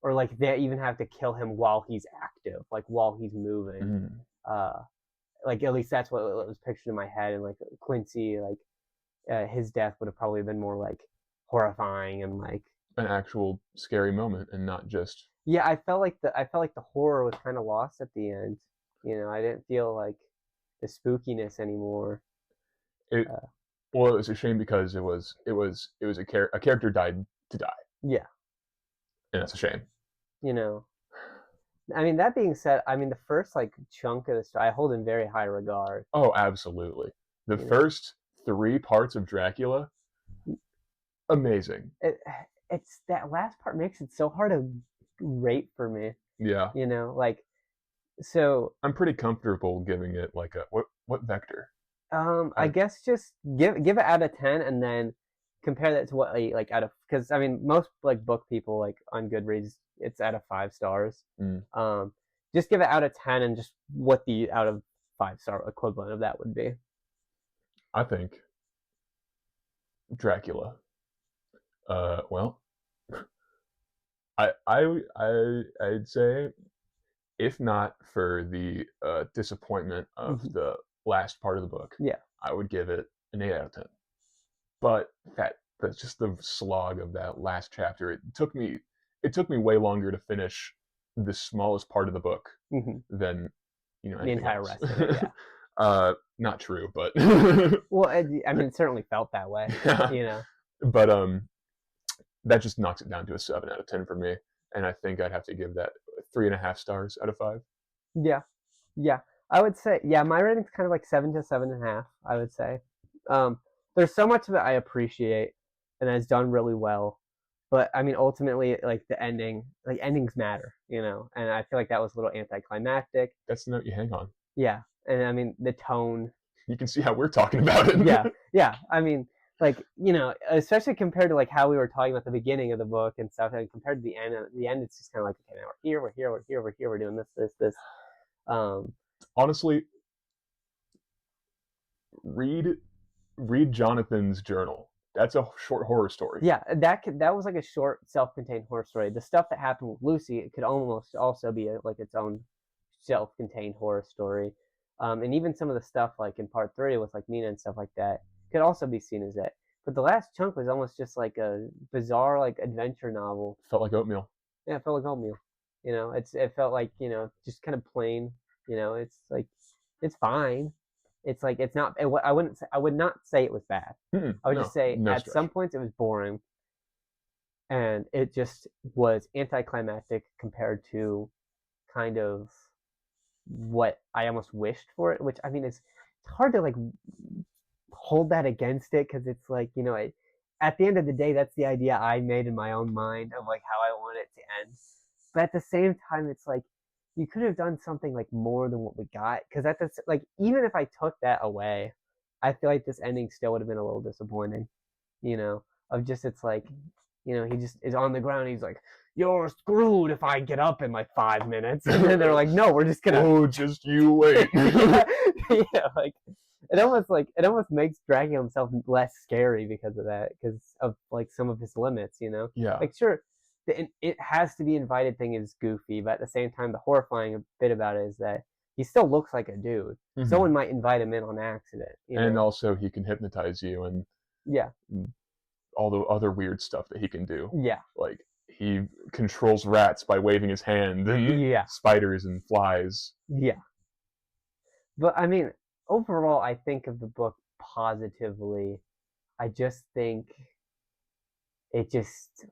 or like they even have to kill him while he's active, like while he's moving. Like at least that's what was pictured in my head, and like Quincy, like his death would have probably been more like horrifying and like an actual scary moment, and not just. Yeah, I felt like the horror was kind of lost at the end. I didn't feel like the spookiness anymore. It was a shame because it was a character died to die. Yeah, and that's a shame. I mean, that being said, I mean, the first like chunk of the story I hold in very high regard. Oh, absolutely. The You know, first three parts of Dracula, amazing. it it's that last part makes it so hard to rate for me. Yeah, You know, like so. I'm pretty comfortable giving it like a what vector? I Out of guess just give it out of 10, and then compare that to what like out of because I mean most like book people like on Goodreads it's out of 5 stars. mm, Um, just give it out of 10 and just what the out of 5 star equivalent of that would be. I think Dracula. Well, I'd say if not for the disappointment of Mhm. the last part of the book, Yeah, I would give it an 8 out of 10. But that's just the slog of that last chapter. It took me way longer to finish the smallest part of the book hmm than the anything entire else. rest of it. Yeah. Not true, but Well, I mean, it certainly felt that way. yeah. You know. But that just knocks it down to a 7 out of 10 for me, and I think I'd have to give that 3.5 stars out of 5. Yeah, yeah. I would say yeah. My rating's kind of like 7 to 7.5. I would say. Um, there's so much of it I appreciate, and has done really well. But I mean, ultimately, like the ending, like endings matter, you know. And I feel like that was a little anticlimactic. That's the note you hang on. Yeah, and I mean the tone. You can see how we're talking about Yeah, it. yeah. I mean, like you know, especially compared to like how we were talking about the beginning of the book and stuff, and compared to the end. At the end, it's just kind of like okay, now we're here, we're here, we're here, we're here, we're doing this. Um, Honestly, read read Jonathan's journal. That's a short horror story. yeah, that was like a short, self-contained horror story. The stuff that happened with Lucy, it could almost also be like its own self-contained horror story. And even some of the stuff like in part three with like Nina and stuff like that could also be seen as that. But the last chunk was almost just like a bizarre like adventure novel. Felt like oatmeal. Yeah, it felt like oatmeal. You know, it felt like you know just kind of plain. You know, it's like it's fine. It's like it's not. I would not say it was bad. I would just No, say no at some stretch. points it was boring, and it just was anticlimactic compared to kind of what I almost wished for it. Which I mean, it's hard to like hold that against it because it's like you know, at the end of the day, that's the idea I made in my own mind of like how I want it to end. But at the same time, it's like you could have done something like more than what we got because at this like even if I took that away, I feel like this ending still would have been a little disappointing. You know, of just it's like you know he just is on the ground. And he's like, "You're screwed if I get up in like 5 minutes," and then they're like, "No, we're just gonna." Oh, just you wait. yeah, yeah, like it almost makes Dracula himself less scary because of that, because of like some of his limits, you know. Yeah. Like sure, it has to be invited thing is goofy, but at the same time, the horrifying bit about it is that he still looks like a dude. hmm Someone might invite him in on accident, you And know. also, he can hypnotize you and Yeah, all the other weird stuff that he can do. yeah, Like, he controls rats by waving his hand, and yeah, spiders and flies. yeah. But I mean, overall, I think of the book positively. I just think it just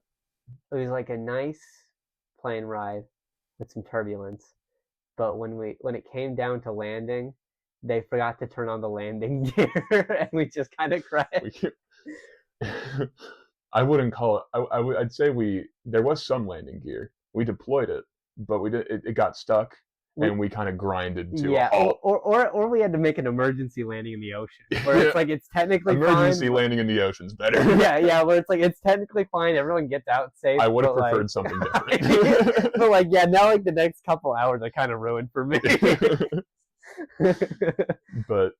it was like a nice plane ride with some turbulence. But when it came down to landing, they forgot to turn on the landing gear, and we just kind of We crashed. can, I wouldn't call it. I'd say there was some landing gear. We deployed it, but we did. It got stuck, We and we kind of grinded to a yeah, halt. or we had to make an emergency landing in the ocean, where it's like it's technically Emergency fine. landing in the ocean's better. Yeah, yeah, where it's like it's technically fine. Everyone gets out safe. I would have But like, preferred something different. but like, yeah, now like the next couple hours are kind of ruined for me. But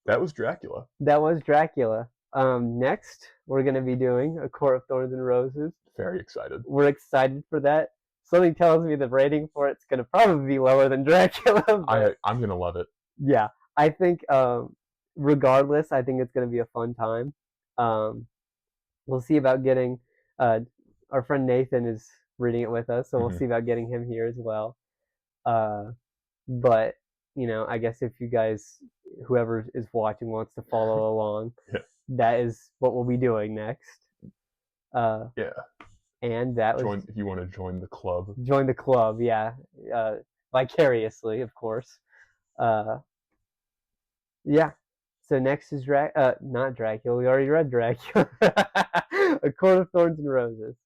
that was Dracula. That was Dracula. Next, we're going to be doing A Court of Thorns and Roses. Very excited. We're excited for that. Something tells me the rating for it's going to probably be lower than Dracula. But I'm gonna love it. yeah, I think regardless, I think it's going to be a fun time. Um, we'll see about getting our friend Nathan is reading it with us, so we'll Mhm. see about getting him here as well. Uh, but you know, I guess if you guys, whoever is watching, wants to follow along, Yeah. that is what we'll be doing next. Uh, Yeah. And that was Join if you want to join the club. join the club. Yeah, uh, vicariously, of course. Uh, yeah. So next is not Dracula. We already read Dracula. A Court of Thorns and Roses.